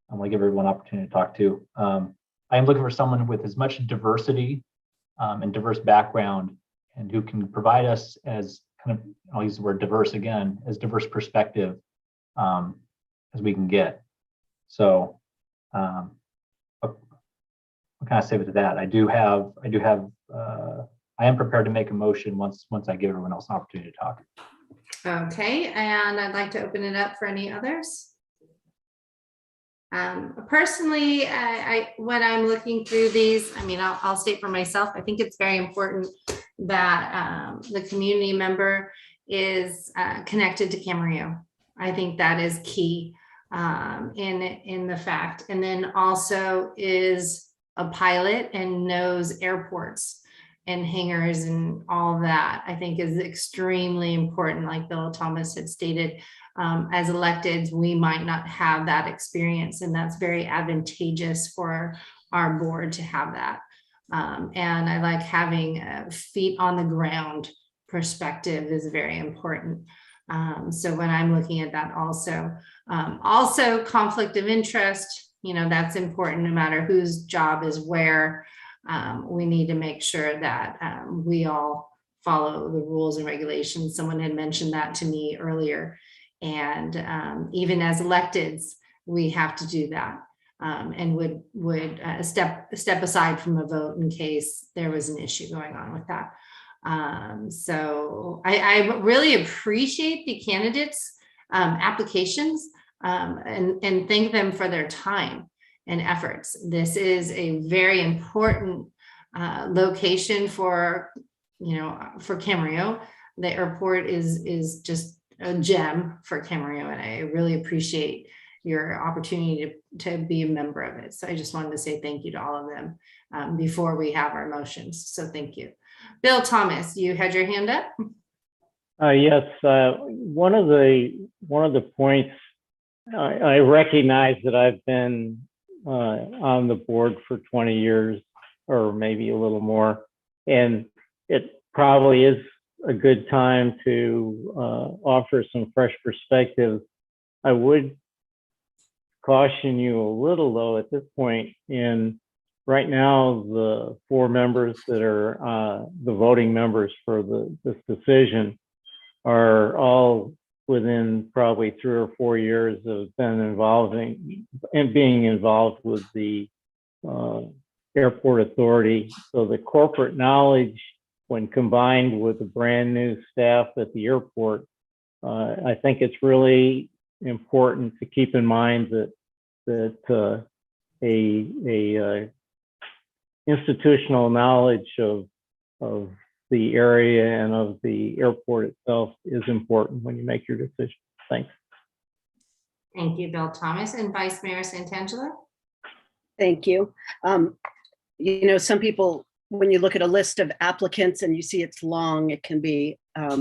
I'm going to give everyone an opportunity to talk to. I am looking for someone with as much diversity and diverse background, and who can provide us as kind of, I'll use the word diverse again, as diverse perspective as we can get. So what can I say to that? I am prepared to make a motion once I give everyone else an opportunity to talk. Okay, and I'd like to open it up for any others. Personally, when I'm looking through these, I mean, I'll state for myself, I think it's very important that the community member is connected to Camarillo. I think that is key in the fact, and then also is a pilot and knows airports and hangars and all of that, I think is extremely important. Like Bill Thomas had stated, as electeds, we might not have that experience, and that's very advantageous for our board to have that. And I like having a feet on the ground perspective is very important. So when I'm looking at that also conflict of interest, you know, that's important no matter whose job is where. We need to make sure that we all follow the rules and regulations. Someone had mentioned that to me earlier. And even as electeds, we have to do that and would step aside from a vote in case there was an issue going on with that. So I really appreciate the candidates' applications and thank them for their time and efforts. This is a very important location for, you know, for Camarillo. The airport is just a gem for Camarillo, and I really appreciate your opportunity to be a member of it. So I just wanted to say thank you to all of them before we have our motions. So thank you. Bill Thomas, you had your hand up. Yes, one of the points I recognize that I've been on the board for 20 years or maybe a little more, and it probably is a good time to offer some fresh perspective. I would caution you a little though at this point. In right now, the 4 members that are the voting members for this decision are all within probably 3 or 4 years of being involved with the airport authority. So the corporate knowledge, when combined with the brand new staff at the airport, I think it's really important to keep in mind that a institutional knowledge of the area and of the airport itself is important when you make your decision. Thanks. Thank you, Bill Thomas. And Vice Mayor Santangelo. Thank you. You know, some people, when you look at a list of applicants and you see it's long, it can be a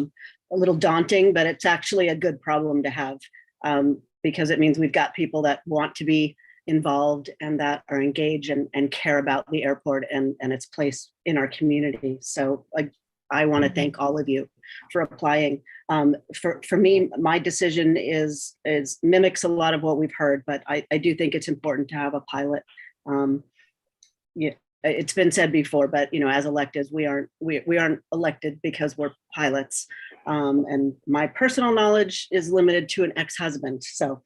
little daunting, but it's actually a good problem to have because it means we've got people that want to be involved and that are engaged and care about the airport and its place in our community. So I want to thank all of you for applying. For me, my decision is mimics a lot of what we've heard, but I do think it's important to have a pilot. Yeah, it's been said before, but you know, as electeds, we aren't elected because we're pilots. And my personal knowledge is limited to an ex-husband. So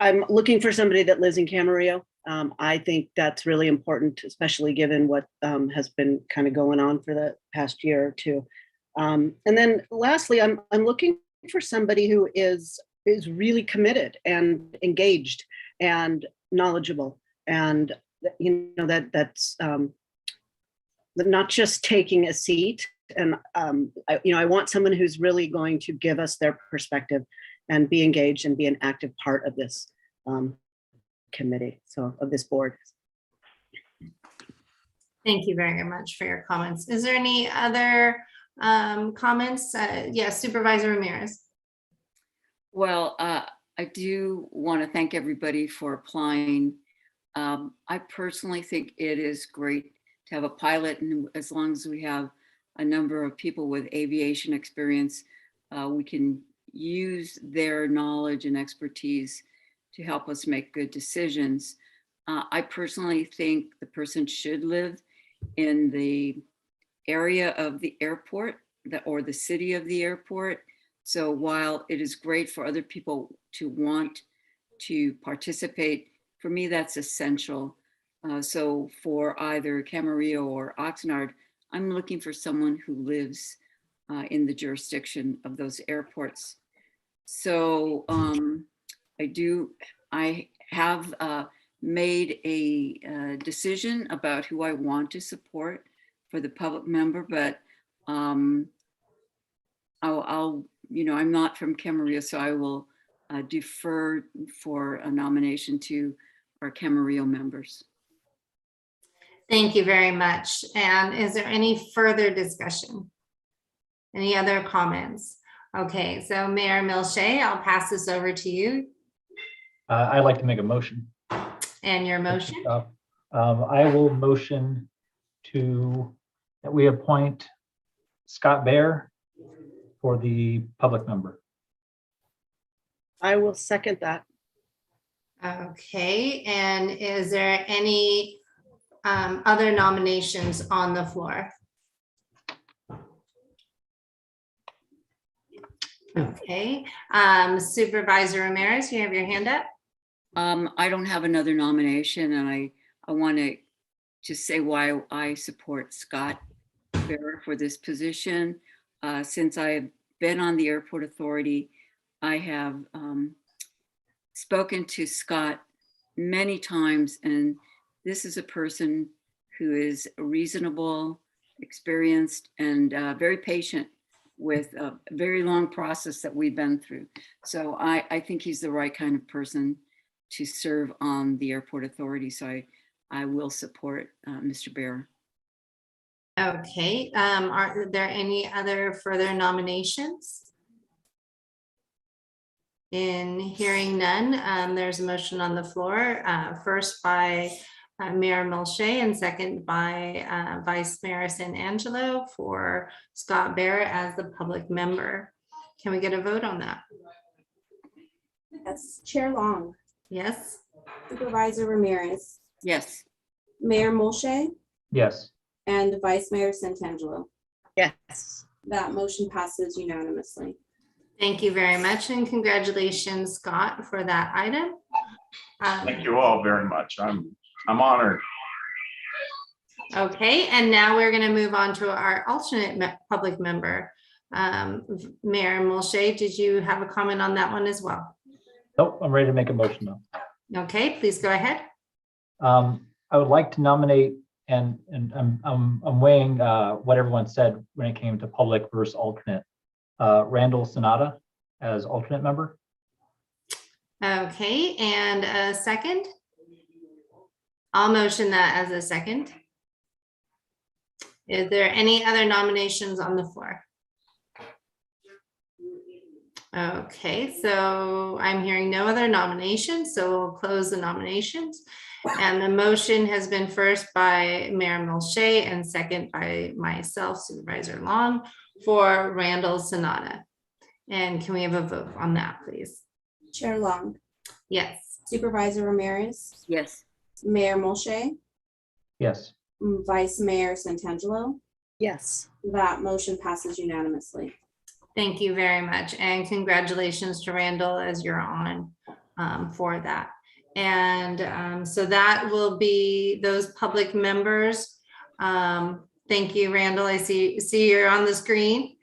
I'm looking for somebody that lives in Camarillo. I think that's really important, especially given what has been kind of going on for the past year or two. And then lastly, I'm looking for somebody who is really committed and engaged and knowledgeable. And you know, that's not just taking a seat. And I want someone who's really going to give us their perspective and be engaged and be an active part of this committee, so of this board. Thank you very much for your comments. Is there any other comments? Yes, Supervisor Ramirez. Well, I do want to thank everybody for applying. I personally think it is great to have a pilot, and as long as we have a number of people with aviation experience, we can use their knowledge and expertise to help us make good decisions. I personally think the person should live in the area of the airport or the city of the airport. So while it is great for other people to want to participate, for me, that's essential. So for either Camarillo or Oxnard, I'm looking for someone who lives in the jurisdiction of those airports. So I have made a decision about who I want to support for the public member, but I'm not from Camarillo, so I will defer for a nomination to our Camarillo members. Thank you very much. And is there any further discussion? Any other comments? Okay, so Mayor Milche, I'll pass this over to you. I'd like to make a motion. And your motion? I will motion that we appoint Scott Bear for the public member. I will second that. Okay, and is there any other nominations on the floor? Okay, Supervisor Ramirez, you have your hand up. I don't have another nomination, and I want to just say why I support Scott Bear for this position. Since I have been on the Airport Authority, I have spoken to Scott many times, and this is a person who is reasonable, experienced, and very patient with a very long process that we've been through. So I think he's the right kind of person to serve on the Airport Authority. So I will support Mr. Bear. Okay, are there any other further nominations? In hearing none, there's a motion on the floor, first by Mayor Milche and second by Vice Mayor Santangelo for Scott Bear as the public member. Can we get a vote on that? Yes. Chair Long, Yes. Supervisor Ramirez, Yes. Mayor Milche, Yes. and Vice Mayor Santangelo. Yes. That motion passes unanimously. Thank you very much, and congratulations, Scott, for that item. Thank you all very much. I'm honored. Okay, and now we're going to move on to our alternate public member. Mayor Milche, did you have a comment on that one as well? Nope, I'm ready to make a motion now. Okay, please go ahead. I would like to nominate, and I'm weighing what everyone said when it came to public versus alternate. Randall Sonata as alternate member. Okay, and a second? I'll motion that as a second. Is there any other nominations on the floor? Okay, so I'm hearing no other nominations, so we'll close the nominations. And the motion has been first by Mayor Milche and second by myself, Supervisor Long, for Randall Sonata. And can we have a vote on that, please? Chair Long, Yes. Supervisor Ramirez, Yes. Mayor Milche, Yes. Vice Mayor Santangelo. Yes. That motion passes unanimously. Thank you very much. And congratulations to Randall as you're on for that. And so that will be those public members. Thank you, Randall. I see you're on the screen.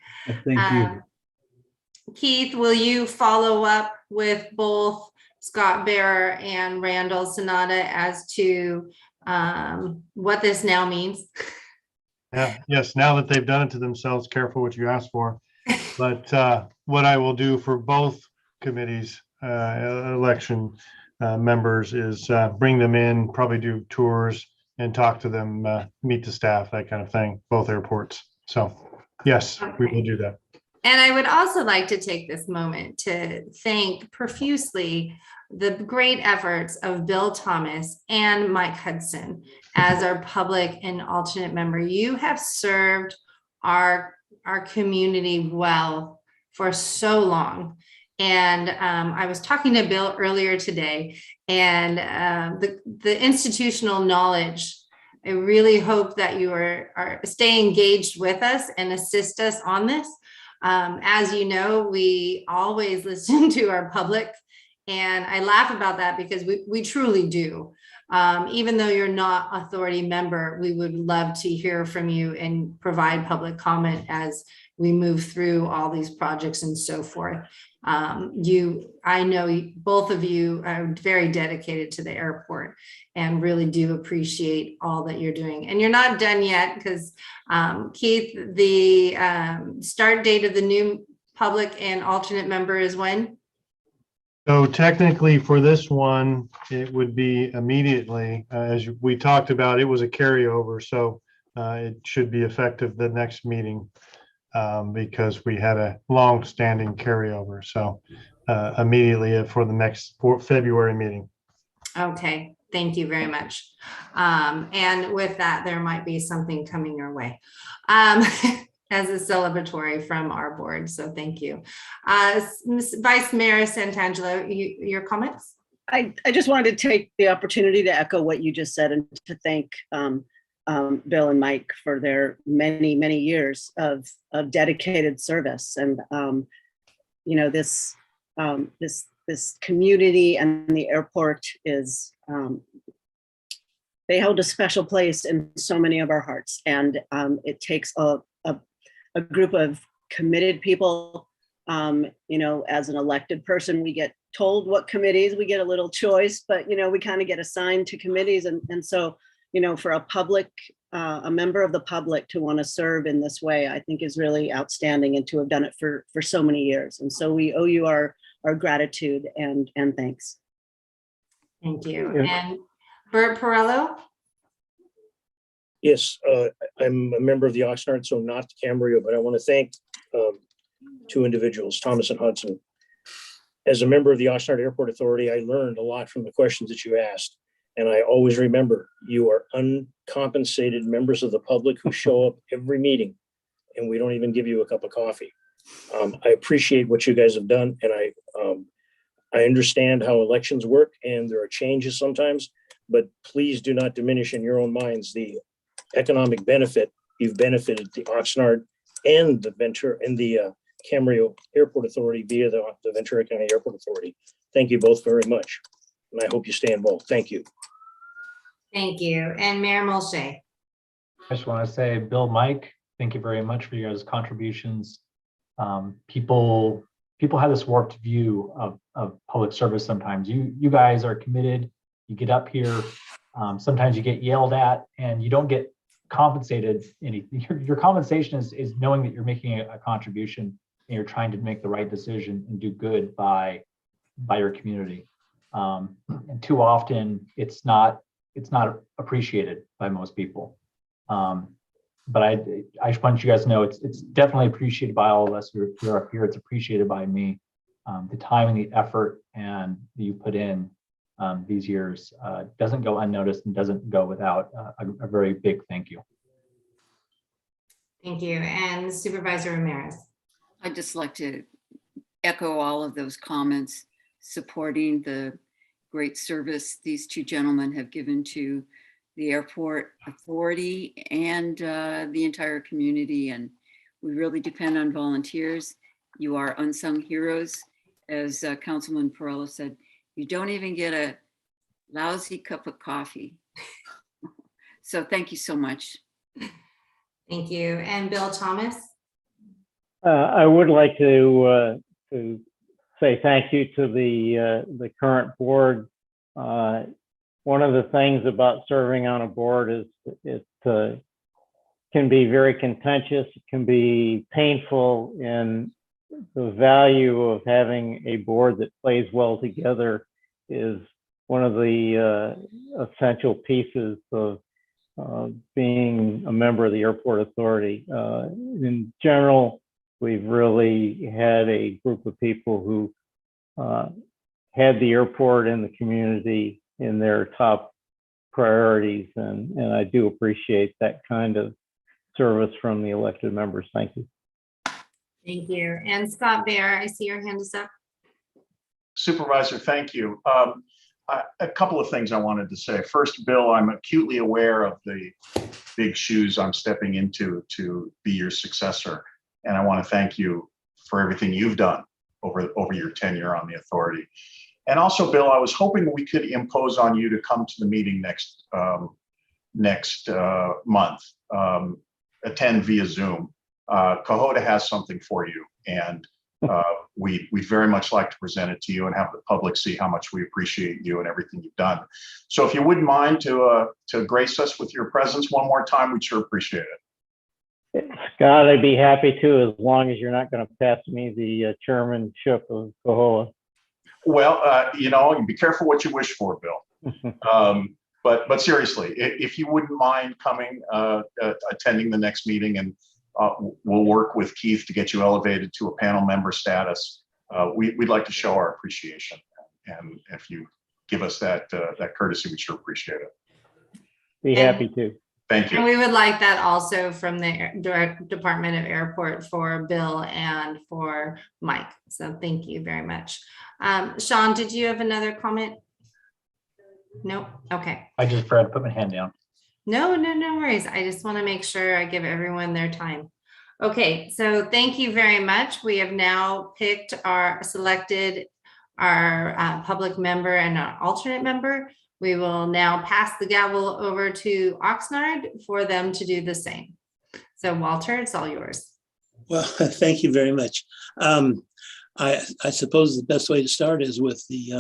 Thank you. Keith, will you follow up with both Scott Bear and Randall Sonata as to what this now means? Yeah, yes, now that they've done it to themselves, careful what you ask for. But what I will do for both committees, election members, is bring them in, probably do tours and talk to them, meet the staff, that kind of thing, both airports. So yes, we will do that. And I would also like to take this moment to thank profusely the great efforts of Bill Thomas and Mike Hudson as our public and alternate member. You have served our community well for so long. And I was talking to Bill earlier today, and the institutional knowledge I really hope that you are stay engaged with us and assist us on this. As you know, we always listen to our public, and I laugh about that because we truly do. Even though you're not authority member, we would love to hear from you and provide public comment as we move through all these projects and so forth. I know both of you are very dedicated to the airport and really do appreciate all that you're doing. And you're not done yet because Keith, the start date of the new public and alternate member is when? So technically for this one, it would be immediately, as we talked about, it was a carryover. So it should be effective the next meeting because we had a long-standing carryover. So immediately for the next February meeting. Okay, thank you very much. And with that, there might be something coming your way. As a celebratory from our board. So thank you. Vice Mayor Santangelo, your comments? I just wanted to take the opportunity to echo what you just said and to thank Bill and Mike for their many, many years of dedicated service. And, you know, this community and the airport is, they hold a special place in so many of our hearts. And it takes a group of committed people. You know, as an elected person, we get told what committees, we get a little choice, but, you know, we kind of get assigned to committees. And so, you know, for a member of the public to want to serve in this way, I think is really outstanding, and to have done it for so many years. And so we owe you our gratitude and thanks. Thank you. And Bert Perello? Yes, I'm a member of the Oxnard, so not the Camarillo, but I want to thank two individuals, Thomas and Hudson. As a member of the Oxnard Airport Authority, I learned a lot from the questions that you asked. And I always remember you are uncompensated members of the public who show up every meeting, and we don't even give you a cup of coffee. I appreciate what you guys have done, and I understand how elections work, and there are changes sometimes, but please do not diminish in your own minds the economic benefit you've benefited the Oxnard and the Ventura and the Camarillo Airport Authority via the Ventura County Airport Authority. Thank you both very much, and I hope you stay involved. Thank you. Thank you. And Mayor Mulshay. I just want to say, Bill, Mike, thank you very much for your guys' contributions. People have this warped view of public service sometimes. You guys are committed. You get up here. Sometimes you get yelled at and you don't get compensated anything. Your compensation is knowing that you're making a contribution and you're trying to make the right decision and do good by your community. And too often it's not appreciated by most people. But I just want you guys to know it's definitely appreciated by all of us who are up here. It's appreciated by me. The time and the effort and that you put in these years doesn't go unnoticed and doesn't go without a very big thank you. Thank you. And Supervisor Ramirez. I'd just like to echo all of those comments, supporting the great service these two gentlemen have given to the airport authority and the entire community. And we really depend on volunteers. You are unsung heroes. As Councilman Perello said, you don't even get a lousy cup of coffee. So thank you so much. Thank you. And Bill Thomas. I would like to say thank you to the current board. One of the things about serving on a board is it can be very contentious. It can be painful, and the value of having a board that plays well together is one of the essential pieces of being a member of the airport authority. In general, we've really had a group of people who had the airport and the community in their top priorities, and I do appreciate that kind of service from the elected members. Thank you. Thank you. And Scott Bear, I see your hand is up. Supervisor, thank you. A couple of things I wanted to say. First, Bill, I'm acutely aware of the big shoes I'm stepping into to be your successor. And I want to thank you for everything you've done over your tenure on the authority. And also, Bill, I was hoping we could impose on you to come to the meeting next month, attend via Zoom. Cohoda has something for you, and we'd very much like to present it to you and have the public see how much we appreciate you and everything you've done. So if you wouldn't mind to grace us with your presence one more time, we'd sure appreciate it. Scott, I'd be happy to, as long as you're not going to pass me the chairmanship of Cohoa. Well, be careful what you wish for, Bill. But seriously, if you wouldn't mind coming, attending the next meeting, and we'll work with Keith to get you elevated to a panel member status. We'd like to show our appreciation, and if you give us that courtesy, we sure appreciate it. Be happy to. Thank you. And we would like that also from the Department of Airport for Bill and for Mike. So thank you very much. Sean, did you have another comment? No? Okay. I just forgot to put my hand down. No worries. I just want to make sure I give everyone their time. Okay, so thank you very much. We have now selected our public member and our alternate member. We will now pass the gavel over to Oxnard for them to do the same. So Walter, it's all yours. Well, thank you very much. I suppose the best way to start is with the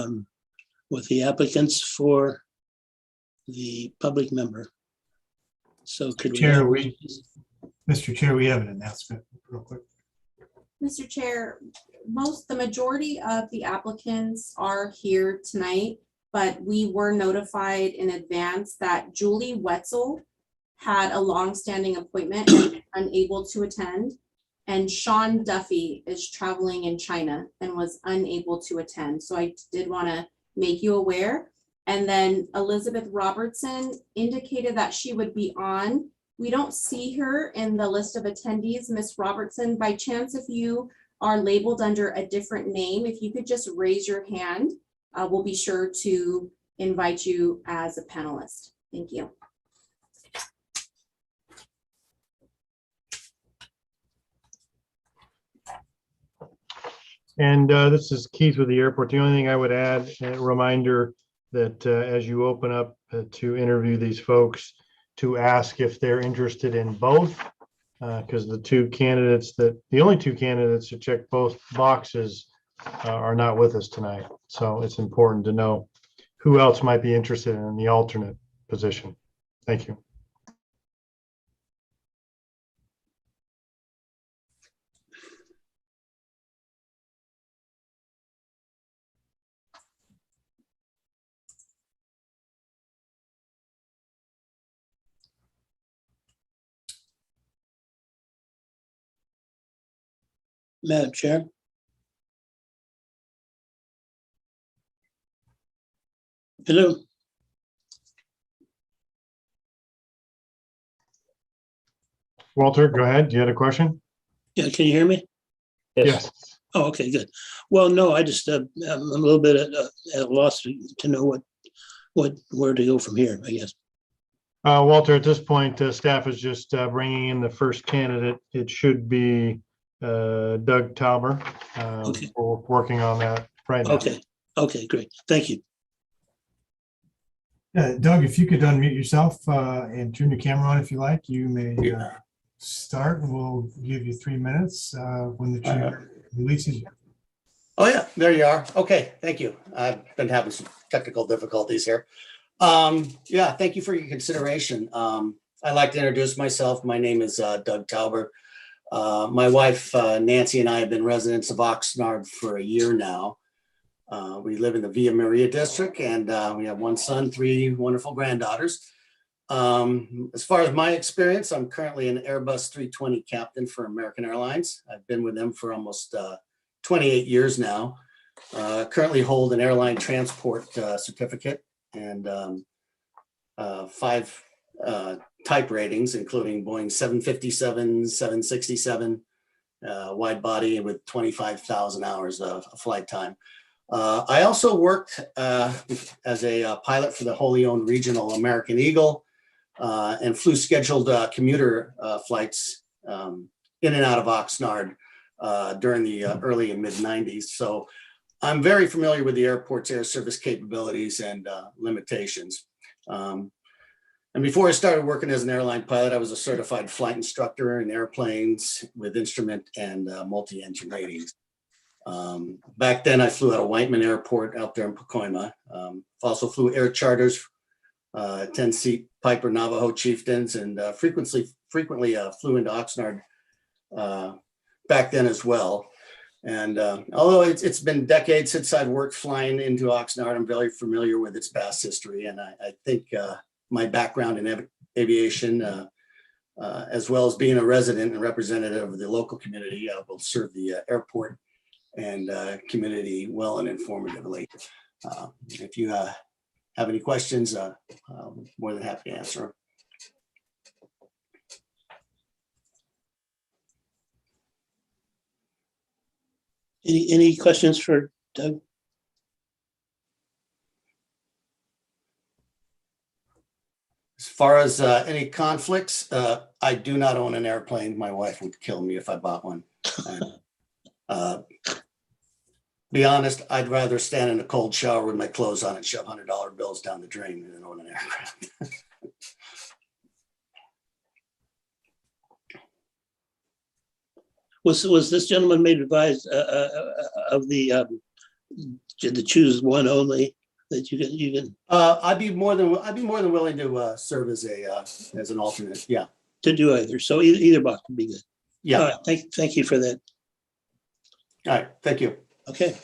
applicants for the public member. So could Mr. Chair, we have an announcement real quick. Mr. Chair, the majority of the applicants are here tonight, but we were notified in advance that Julie Wetzel had a longstanding appointment and unable to attend. And Sean Duffy is traveling in China and was unable to attend. So I did want to make you aware. And then Elizabeth Robertson indicated that she would be on. We don't see her in the list of attendees. Miss Robertson, by chance, if you are labeled under a different name, if you could just raise your hand, we'll be sure to invite you as a panelist. Thank you. And this is Keith with the airport. The only thing I would add, a reminder that as you open up to interview these folks, to ask if they're interested in both, because the only two candidates to check both boxes are not with us tonight. So it's important to know who else might be interested in the alternate position. Thank you. Madam Chair. Hello. Walter, go ahead. Do you have a question? Yeah, can you hear me? Yes. Oh, okay, good. Well, no, I just I'm a little bit at a loss to know where to go from here, I guess. Walter, at this point, staff is just bringing in the first candidate. It should be Doug Tauber. Okay. We're working on that right now. Okay, great. Thank you. Doug, if you could unmute yourself and turn your camera on if you like, you may start, and we'll give you 3 minutes when the chair releases you. Oh yeah, there you are. Okay, thank you. I've been having some technical difficulties here. Yeah, thank you for your consideration. I'd like to introduce myself. My name is Doug Tauber. My wife, Nancy, and I have been residents of Oxnard for a year now. We live in the Villa Maria district, and we have one son, 3 wonderful granddaughters. As far as my experience, I'm currently an Airbus 320 captain for American Airlines. I've been with them for almost 28 years now. Currently hold an airline transport certificate and 5 type ratings, including Boeing 757, 767, wide body with 25,000 hours of flight time. I also worked as a pilot for the wholly owned regional American Eagle and flew scheduled commuter flights in and out of Oxnard during the early and mid 90s. So I'm very familiar with the airport's air service capabilities and limitations. And before I started working as an airline pilot, I was a certified flight instructor in airplanes with instrument and multi-engine ratings. Back then, I flew out of Whiteman Airport out there in Pacoima. Also flew air charters, 10-seat Piper Navajo Chieftains, and frequently flew into Oxnard back then as well. And although it's been decades since I've worked flying into Oxnard, I'm very familiar with its past history. And I think my background in aviation, as well as being a resident and representative of the local community, will serve the airport and community well and informatively. If you have any questions, I'm more than happy to answer. Any questions for Doug? As far as any conflicts, I do not own an airplane. My wife would kill me if I bought one. And, be honest, I'd rather stand in a cold shower with my clothes on and shove $100 bills down the drain than own an aircraft. Was this gentleman made advised of the to choose one only that you can? I'd be more than willing to serve as an alternate. Yeah. To do either. So either box would be good. Yeah. All right, thank you for that. All right. Thank you. Okay.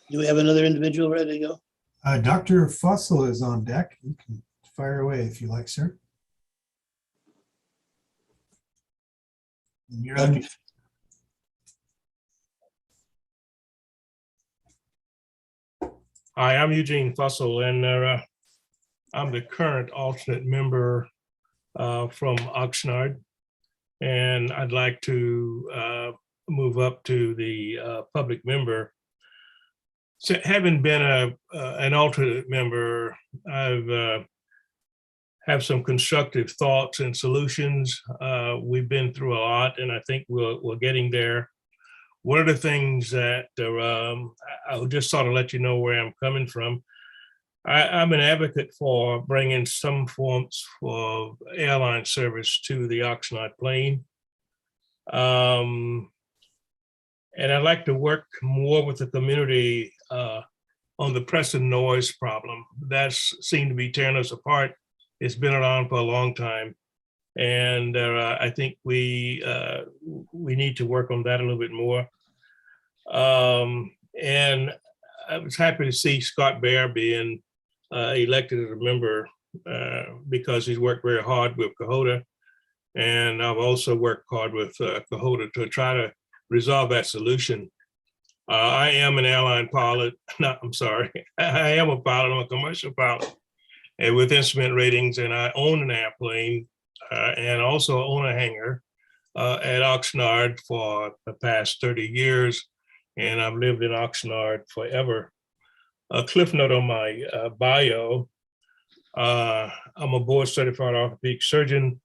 Do we have another individual ready to go? Dr. Fussell is on deck. You can fire away if you like, sir. You're on. Hi, I'm Eugene Fussell, and I'm the current alternate member from Oxnard, and I'd like to move up to the public member. So having been an alternate member, I've have some constructive thoughts and solutions. We've been through a lot, and I think we're getting there. One of the things that I'll just sort of let you know where I'm coming from. I'm an advocate for bringing some forms of airline service to the Oxnard plain. And I'd like to work more with the community on the pressing noise problem. That's seemed to be tearing us apart. It's been around for a long time. And I think we need to work on that a little bit more. And I was happy to see Scott Bear being elected as a member because he's worked very hard with Cohoda. And I've also worked hard with Cohoda to try to resolve that solution. I am an airline pilot. No, I'm sorry. I am a pilot. I'm a commercial pilot and with instrument ratings, and I own an airplane and also own a hangar at Oxnard for the past 30 years. And I've lived in Oxnard forever. A cliff note on my bio, I'm a board certified orthopedic surgeon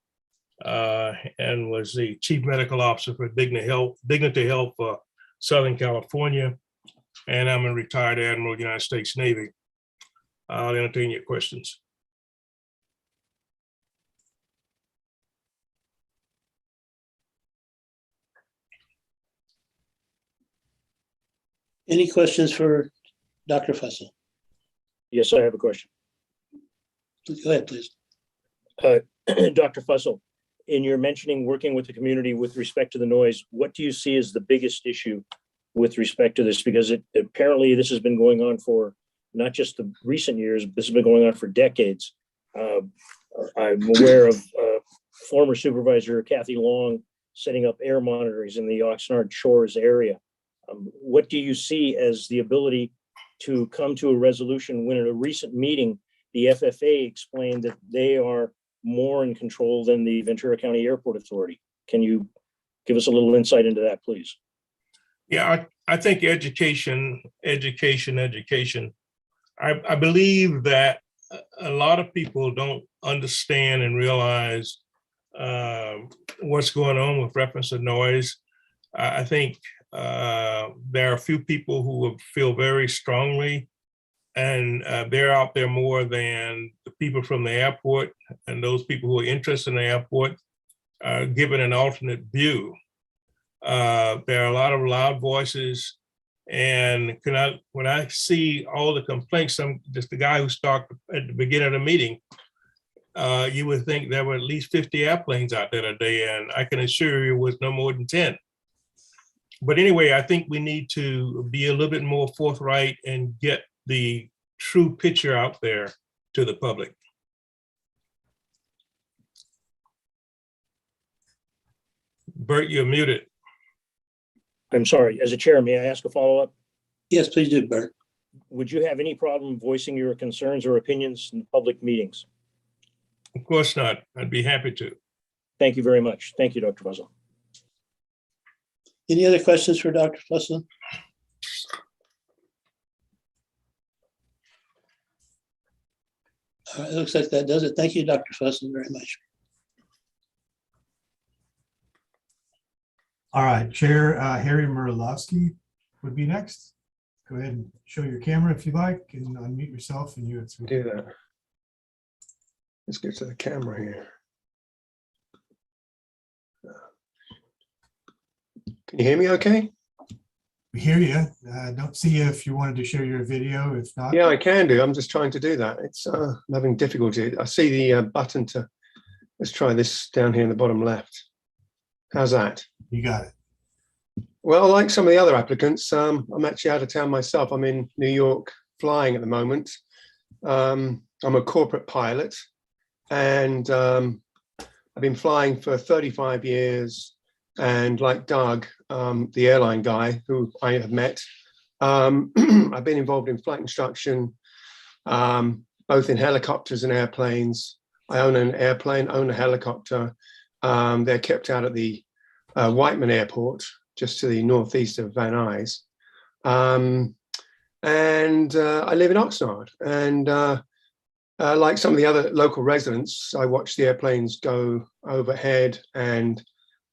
and was the chief medical officer for Dignity Health for Southern California. And I'm a retired admiral of the United States Navy. I'll entertain your questions. Any questions for Dr. Fussell? Yes, I have a question. Go ahead, please. Dr. Fussell, in your mentioning working with the community with respect to the noise, what do you see as the biggest issue with respect to this? Because apparently this has been going on for not just the recent years, but this has been going on for decades. I'm aware of former supervisor Kathy Long setting up air monitors in the Oxnard Shores area. What do you see as the ability to come to a resolution when at a recent meeting, the FFA explained that they are more in control than the Ventura County Airport Authority? Can you Give us a little insight into that, please. Yeah, I think education. I believe that a lot of people don't understand and realize what's going on with reference to noise. I think there are a few people who will feel very strongly, and they're out there more than the people from the airport and those people who are interested in the airport giving an alternate view. There are a lot of loud voices, and when I see all the complaints, I'm just the guy who talked at the beginning of the meeting, you would think there were at least 50 airplanes out there today, and I can assure you it was no more than 10. But anyway, I think we need to be a little bit more forthright and get the true picture out there to the public. Bert, you're muted. I'm sorry, as a chair, may I ask a follow-up? Yes, please do, Bert. Would you have any problem voicing your concerns or opinions in public meetings? Of course not. I'd be happy to. Thank you very much. Thank you, Dr. Fussell. Any other questions for Dr. Fussell? All right, it looks like that does it. Thank you, Dr. Fussell, very much. All right, Chair Harry Murlowski would be next. Go ahead and show your camera if you like, and unmute yourself, and you do that. Let's get to the camera here. Can you hear me okay? We hear you. Don't see you if you wanted to share your video. If not, Yeah, I can do. I'm just trying to do that. It's I'm having difficulty. I see the button to, let's try this down here in the bottom left. How's that? You got it. Well, like some of the other applicants, I'm actually out of town myself. I'm in New York flying at the moment. I'm a corporate pilot, and I've been flying for 35 years. And like Doug, the airline guy who I have met, I've been involved in flight instruction, both in helicopters and airplanes. I own an airplane, own a helicopter. They're kept out at the Whiteman Airport, just to the northeast of Van Nuys. And I live in Oxnard. And like some of the other local residents, I watch the airplanes go overhead and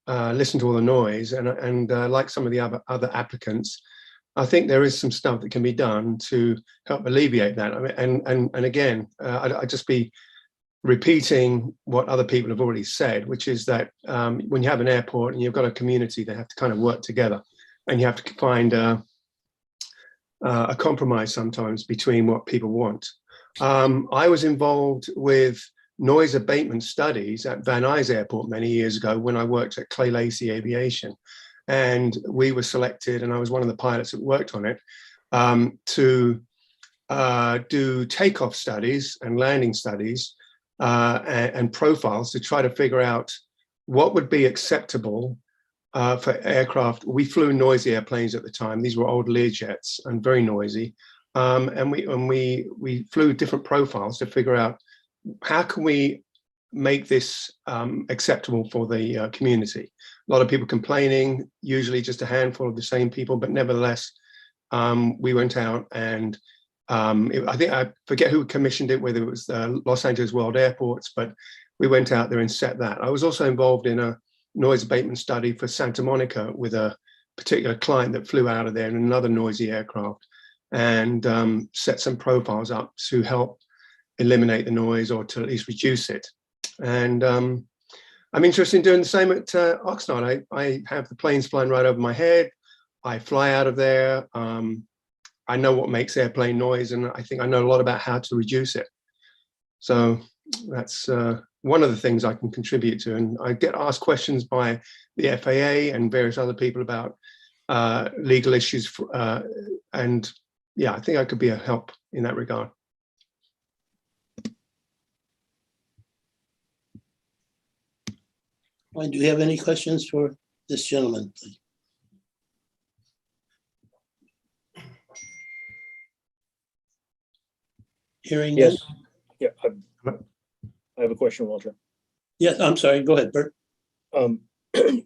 listen to all the noise. And like some of the other applicants, I think there is some stuff that can be done to help alleviate that. I mean, and again, I'd just be repeating what other people have already said, which is that when you have an airport and you've got a community, they have to kind of work together, and you have to find a compromise sometimes between what people want. I was involved with noise abatement studies at Van Nuys Airport many years ago when I worked at Clay Lacy Aviation, and we were selected, and I was one of the pilots that worked on it, to do takeoff studies and landing studies and profiles to try to figure out what would be acceptable for aircraft. We flew noisy airplanes at the time. These were old Learjets and very noisy. And we flew different profiles to figure out how can we make this acceptable for the community. A lot of people complaining, usually just a handful of the same people, but nevertheless, we went out and I think I forget who commissioned it, whether it was Los Angeles World Airports, but we went out there and set that. I was also involved in a noise abatement study for Santa Monica with a particular client that flew out of there in another noisy aircraft, and set some profiles up to help eliminate the noise or to at least reduce it. And I'm interested in doing the same at Oxnard. I have the planes flying right over my head. I fly out of there. I know what makes airplane noise, and I think I know a lot about how to reduce it. So that's one of the things I can contribute to. And I get asked questions by the FAA and various other people about legal issues. And yeah, I think I could be a help in that regard. Do you have any questions for this gentleman, please? Hearing Yes. none? Yeah, I have a question, Walter. Yes, I'm sorry. Go ahead, Bert.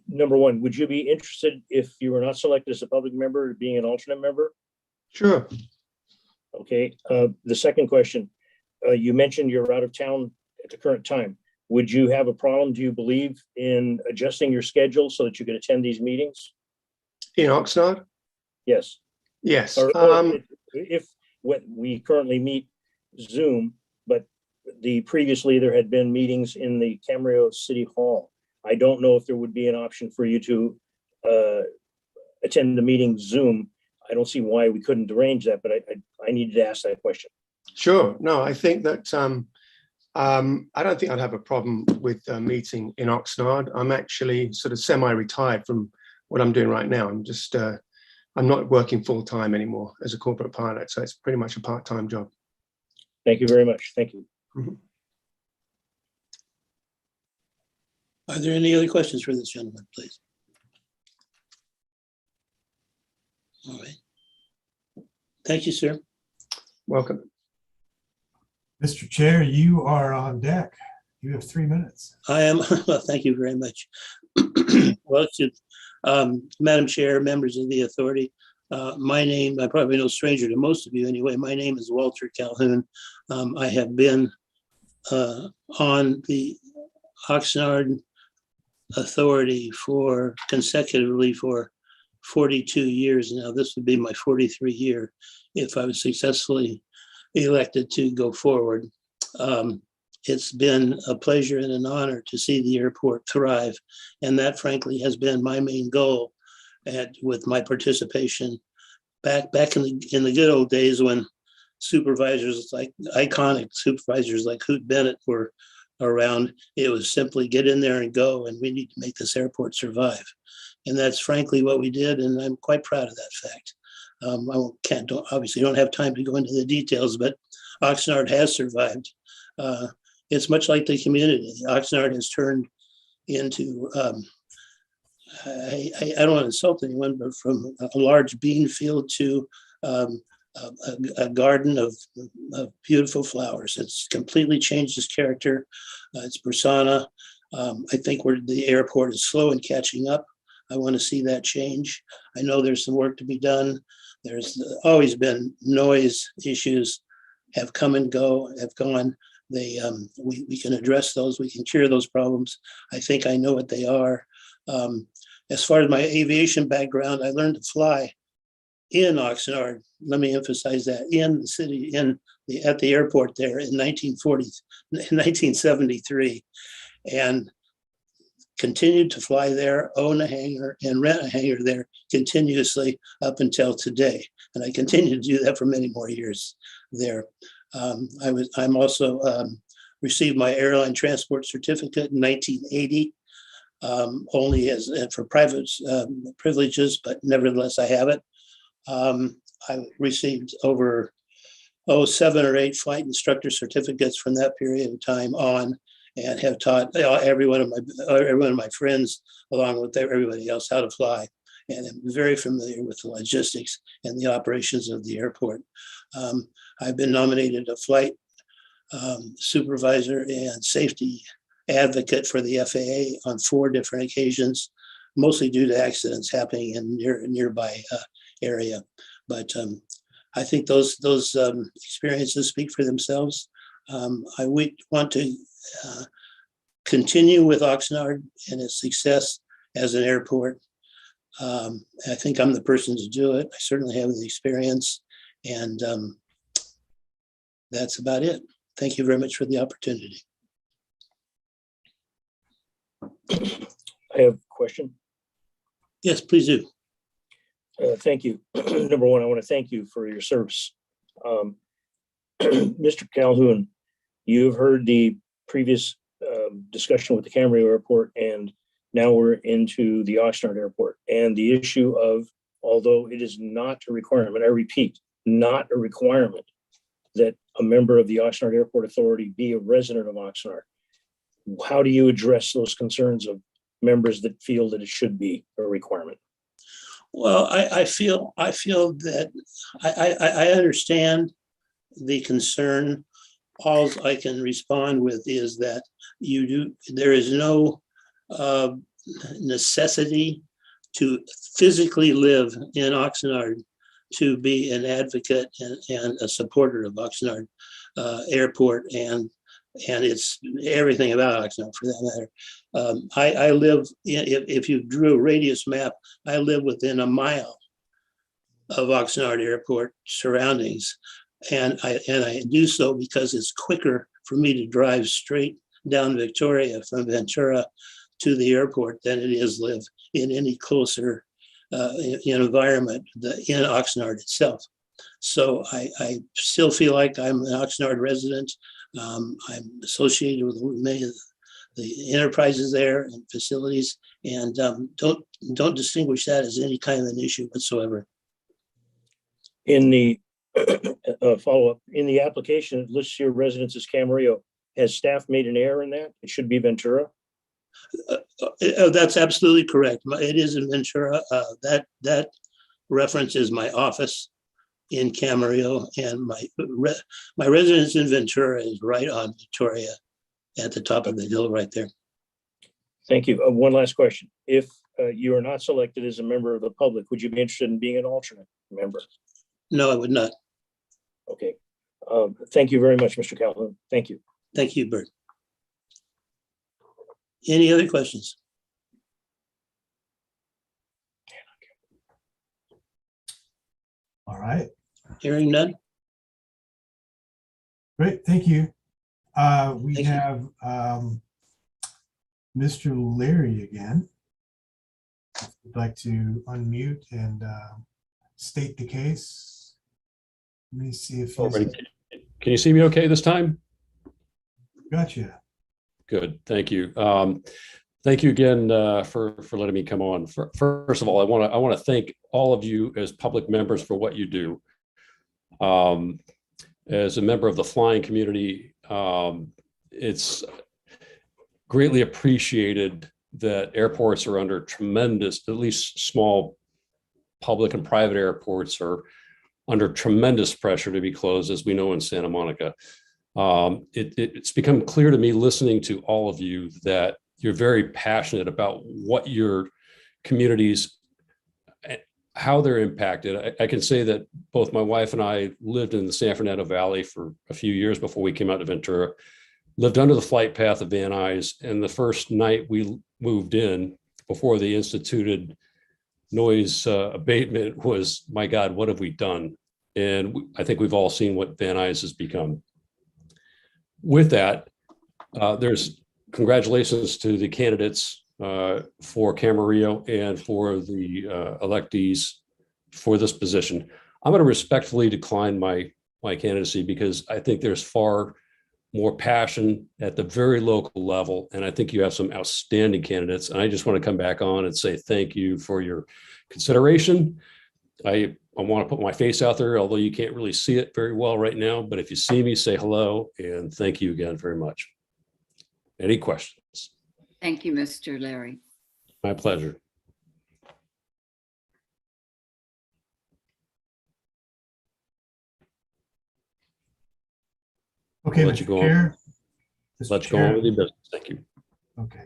Number one, would you be interested if you were not selected as a public member, being an alternate member? Sure. Okay, the second question, you mentioned you're out of town at the current time. Would you have a problem, do you believe, in adjusting your schedule so that you could attend these meetings? In Oxnard? Yes. Yes. Or if we currently meet Zoom, but previously there had been meetings in the Camarillo City Hall. I don't know if there would be an option for you to attend the meeting Zoom. I don't see why we couldn't arrange that, but I needed to ask that question. Sure. No, I think that I don't think I'd have a problem with meeting in Oxnard. I'm actually sort of semi-retired from what I'm doing right now. I'm just I'm not working full time anymore as a corporate pilot, so it's pretty much a part-time job. Thank you very much. Thank you. Mhm. Are there any other questions for this gentleman, please? All right. Thank you, sir. Welcome. Mr. Chair, you are on deck. You have 3 minutes. I am, well, thank you very much. Well, Madam Chair, members of the authority, my name, I'm probably no stranger to most of you anyway. My name is Walter Calhoun. I have been on the Oxnard Authority consecutively for 42 years now. This would be my 43rd year if I was successfully elected to go forward. It's been a pleasure and an honor to see the airport thrive. And that frankly has been my main goal with my participation back in the good old days when iconic supervisors like Hoot Bennett were around. It was simply get in there and go, and we need to make this airport survive. And that's frankly what we did, and I'm quite proud of that fact. Obviously don't have time to go into the details, but Oxnard has survived. It's much like the community. Oxnard has turned into, I don't want to insult anyone, but from a large bean field to a garden of beautiful flowers. It's completely changed its character, its persona. I think the airport is slow in catching up. I want to see that change. I know there's some work to be done. There's always been noise issues, have come and have gone. We can address those. We can cure those problems. I think I know what they are. As far as my aviation background, I learned to fly in Oxnard. Let me emphasize that, in the city, at the airport there in 1973, and continued to fly there, own a hangar, and rent a hangar there continuously up until today. And I continue to do that for many more years there. I'm also received my airline transport certificate in 1980, only for private privileges, but nevertheless I have it. I received over 7 or 8 flight instructor certificates from that period of time on, and have taught every one of my friends, along with everybody else, how to fly. And I'm very familiar with the logistics and the operations of the airport. I've been nominated a flight supervisor and safety advocate for the FAA on 4 different occasions, mostly due to accidents happening in nearby area. But I think those experiences speak for themselves. I want to continue with Oxnard and its success as an airport. I think I'm the person to do it. I certainly have the experience, and that's about it. Thank you very much for the opportunity. I have a question. Yes, please do. Thank you. Number one, I want to thank you for your service. Mr. Calhoun, you've heard the previous discussion with the Camarillo Airport, and now we're into the Oxnard Airport. And the issue of, although it is not a requirement, I repeat, not a requirement that a member of the Oxnard Airport Authority be a resident of Oxnard. How do you address those concerns of members that feel that it should be a requirement? Well, I feel that I understand the concern. All I can respond with is that there is no necessity to physically live in Oxnard to be an advocate and a supporter of Oxnard Airport and it's everything about Oxnard for that matter. I live, if you drew a radius map, I live within a mile of Oxnard Airport surroundings. And I do so because it's quicker for me to drive straight down Victoria from Ventura to the airport than it is live in any closer environment in Oxnard itself. So I still feel like I'm an Oxnard resident. I'm associated with many of the enterprises there and facilities, and don't distinguish that as any kind of an issue whatsoever. In the follow-up, in the application, it lists your residence as Camarillo. Has staff made an error in that? It should be Ventura. That's absolutely correct. It is in Ventura. That reference is my office in Camarillo, and my residence in Ventura is right on Victoria at the top of the hill right there. Thank you. One last question. If you are not selected as a member of the public, would you be interested in being an alternate member? No, I would not. Okay. Thank you very much, Mr. Calhoun. Thank you. Thank you, Bert. Any other questions? All right. Hearing none. Great, thank you. We have Mr. Larry again. If you'd like to unmute and state the case. Let me see if he's... Can you see me okay this time? Gotcha. Good, thank you. Thank you again for letting me come on. First of all, I want to thank all of you as public members for what you do. As a member of the flying community, it's greatly appreciated that airports are under tremendous, at least small public and private airports are under tremendous pressure to be closed, as we know in Santa Monica. It's become clear to me listening to all of you that you're very passionate about what your communities, how they're impacted. I can say that both my wife and I lived in the San Fernando Valley for a few years before we came out to Ventura, lived under the flight path of Van Nuys, and the first night we moved in before they instituted noise abatement was, my God, what have we done? And I think we've all seen what Van Nuys has become. With that, there's congratulations to the candidates for Camarillo and for the electees for this position. I'm going to respectfully decline my candidacy because I think there's far more passion at the very local level, and I think you have some outstanding candidates. And I just want to come back on and say thank you for your consideration. I want to put my face out there, although you can't really see it very well right now, but if you see me, say hello, and thank you again very much. Any questions? Thank you, Mr. Larry. My pleasure. Okay, I'll let you Mr. go Chair. on. Let's go on with your business. Thank you. Okay.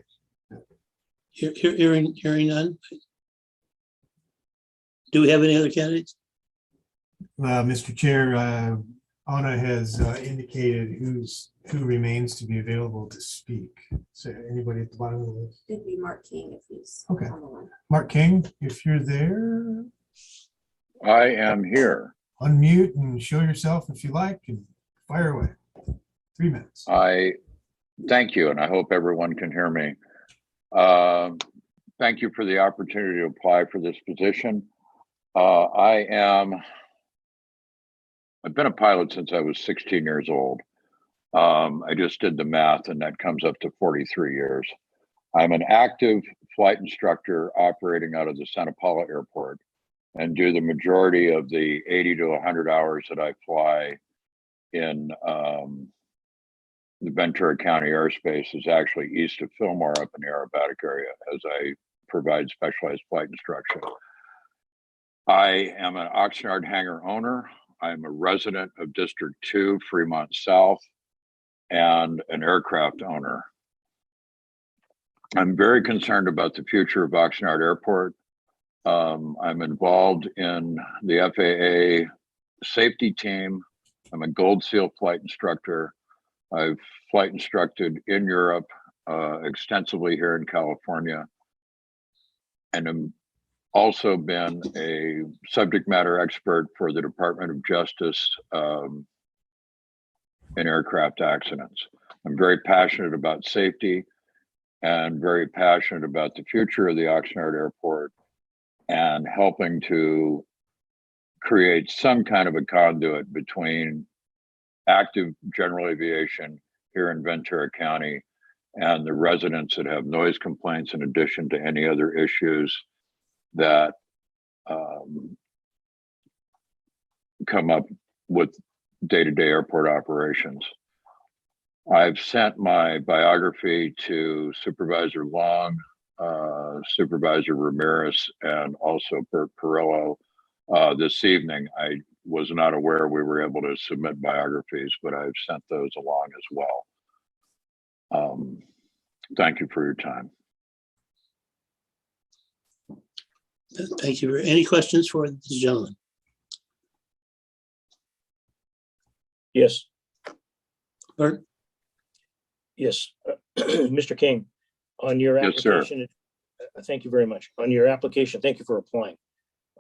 Hearing none. Do we have any other candidates? Mr. Chair, Anna has indicated who remains to be available to speak. So anybody at the bottom of the list? It'd be Mark King if he's Okay. on the line. Mark King, if you're there. I am here. Unmute and show yourself if you like and fire away. 3 minutes. I thank you, and I hope everyone can hear me. Thank you for the opportunity to apply for this position. I've been a pilot since I was 16 years old. I just did the math, and that comes up to 43 years. I'm an active flight instructor operating out of the Santa Paula Airport and do the majority of the 80 to 100 hours that I fly in the Ventura County airspace is actually east of Fillmore up in the aerobatic area as I provide specialized flight instruction. I am an Oxnard Hangar owner. I'm a resident of District 2, Fremont South, and an aircraft owner. I'm very concerned about the future of Oxnard Airport. I'm involved in the FAA safety team. I'm a Gold Seal flight instructor. I've flight instructed in Europe, extensively here in California, and I'm also been a subject matter expert for the Department of Justice in aircraft accidents. I'm very passionate about safety and very passionate about the future of the Oxnard Airport and helping to create some kind of a conduit between active general aviation here in Ventura County and the residents that have noise complaints, in addition to any other issues that come up with day-to-day airport operations. I've sent my biography to Supervisor Long, Supervisor Ramirez, and also Bert Perillo this evening. I was not aware we were able to submit biographies, but I've sent those along as well. Thank you for your time. Thank you. Any questions for this gentleman? Yes. Bert? Yes. Mr. King, on your Yes, sir. application, thank you very much. On your application, thank you for applying.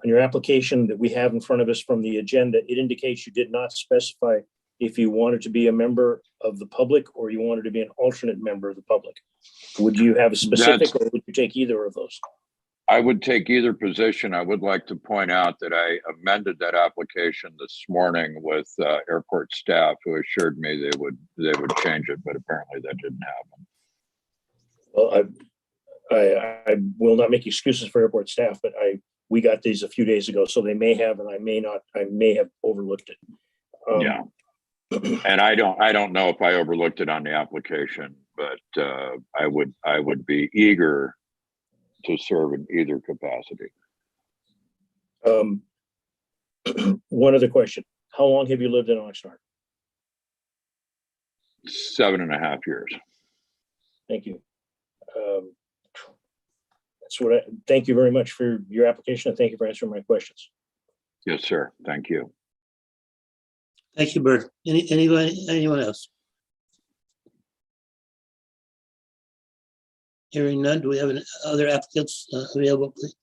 On your application that we have in front of us from the agenda, it indicates you did not specify if you wanted to be a member of the public or you wanted to be an alternate member of the public. Would you have a specific or would you take either of those? I would take either position. I would like to point out that I amended that application this morning with airport staff, who assured me they would change it, but apparently that didn't happen. Well, I will not make excuses for airport staff, but we got these a few days ago, so they may have, and I may have overlooked it. Yeah. And I don't know if I overlooked it on the application, but I would be eager to serve in either capacity. One other question. How long have you lived in Oxnard? 7.5 years. Thank you. Thank you very much for your application, and thank you for answering my questions. Yes, sir. Thank you. Thank you, Bert. Anyone else? Hearing none, do we have any other applicants available, please?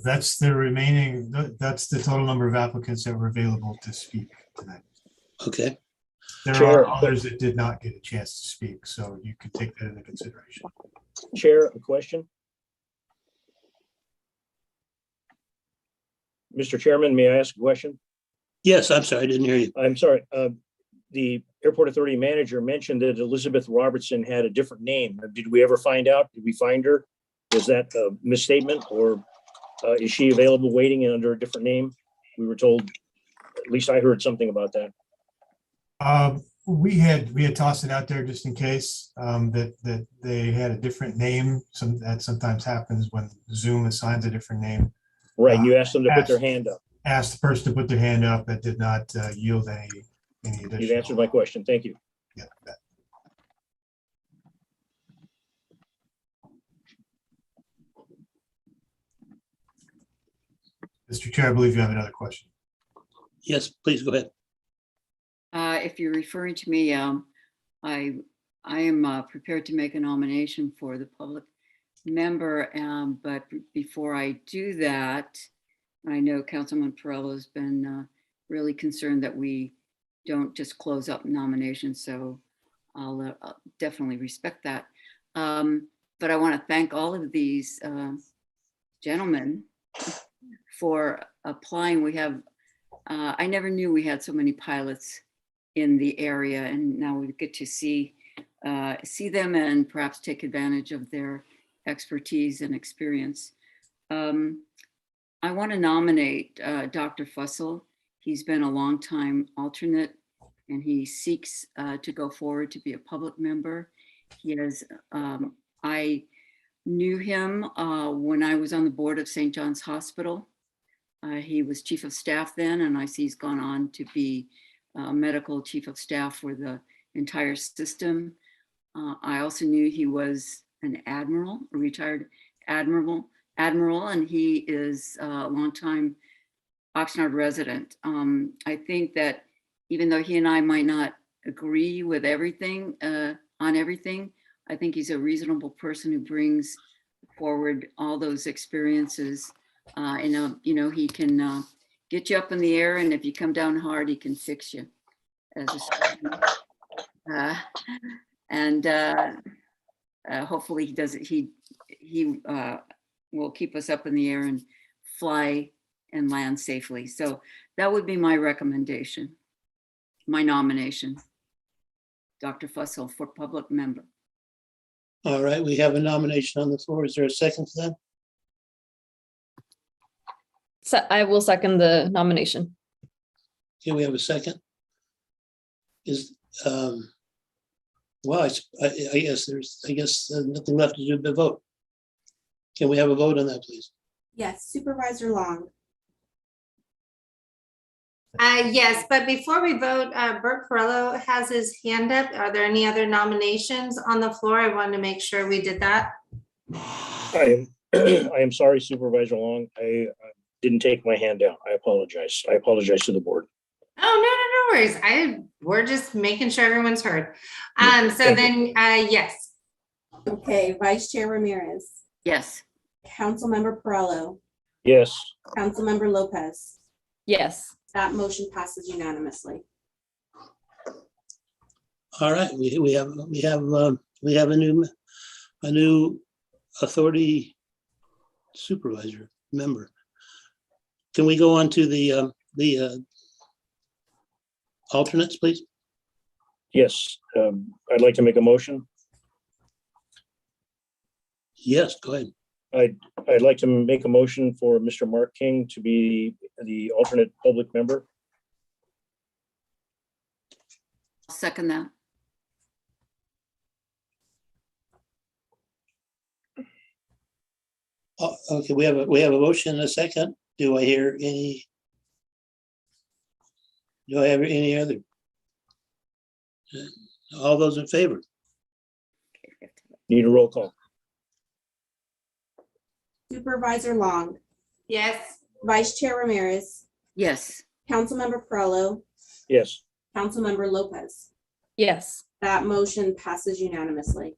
That's the total number of applicants that were available to speak tonight. Okay. There Chair, are others that did not get a chance to speak, so you could take that into consideration. Chair, a question? Mr. Chairman, may I ask a question? Yes, I'm sorry, I didn't hear you. I'm sorry. The Airport Authority manager mentioned that Elizabeth Robertson had a different name. Did we ever find out? Did we find her? Was that a misstatement, or is she available waiting and under a different name? We were told, at least I heard something about that. We had tossed it out there just in case that they had a different name. That sometimes happens when Zoom assigns a different name. Right, and you asked them to put their hand up. Asked the person to put their hand up. That did not yield any additional. You've answered my question. Thank you. Yeah. Mr. Chair, I believe you have another question. Yes, please go ahead. If you're referring to me, I am prepared to make a nomination for the public member, but before I do that, I know Councilman Perillo has been really concerned that we don't just close up nominations, so I'll definitely respect that. But I want to thank all of these gentlemen for applying. We have, I never knew we had so many pilots in the area, and now we get to see them and perhaps take advantage of their expertise and experience. I want to nominate Dr. Fussell. He's been a longtime alternate, and he seeks to go forward to be a public member. He has, I knew him when I was on the board of St. John's Hospital. He was chief of staff then, and I see he's gone on to be medical chief of staff for the entire system. I also knew he was an admiral, a retired admiral, and he is a longtime Oxnard resident. I think that even though he and I might not agree with everything, on everything, I think he's a reasonable person who brings forward all those experiences. And he can get you up in the air, and if you come down hard, he can fix you. As a student. Hopefully he does it. He will keep us up in the air and fly and land safely. So that would be my recommendation, my nomination. Dr. Fussell for public member. All right, we have a nomination on the floor. Is there a second to that? So I will second the nomination. Okay, we have a second. Is, well, I guess there's nothing left to do but vote. Can we have a vote on that, please? Yes, Supervisor Long. Yes, but before we vote, Bert Perello has his hand up. Are there any other nominations on the floor? I wanted to make sure we did that. I am sorry, Supervisor Long. I didn't take my hand down. I apologize. I apologize to the board. Oh, no worries. We're just making sure everyone's heard. Yes. Okay, Vice Chair Ramirez. Yes. Councilmember Perello. Yes. Councilmember Lopez. Yes. That motion passes unanimously. All right, we have a new authority supervisor member. Can we go on to the alternates, please? Yes, I'd like to make a motion. Yes, go ahead. I'd like to make a motion for Mr. Mark King to be the alternate public member. I'll second that. Okay, we have a motion and a second. Do I have any other? All those in favor? Need a roll call. Supervisor Long. Yes. Vice Chair Ramirez. Yes. Councilmember Perello. Yes. Councilmember Lopez. Yes. That motion passes unanimously.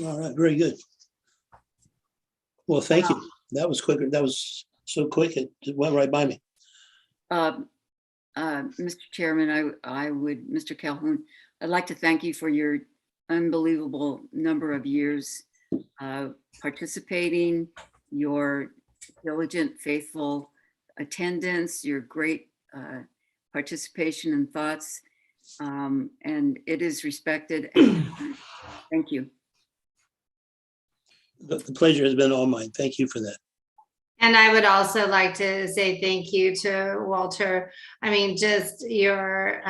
All right, very good. Well, thank you. That was quicker. That was so quick. It went right by me. Mr. Chairman, Mr. Calhoun, I'd like to thank you for your unbelievable number of years participating, your diligent, faithful attendance, your great participation and thoughts, and it is respected. Thank you. The pleasure has been all mine. Thank you for that. And I would also like to say thank you to Walter. I mean, just your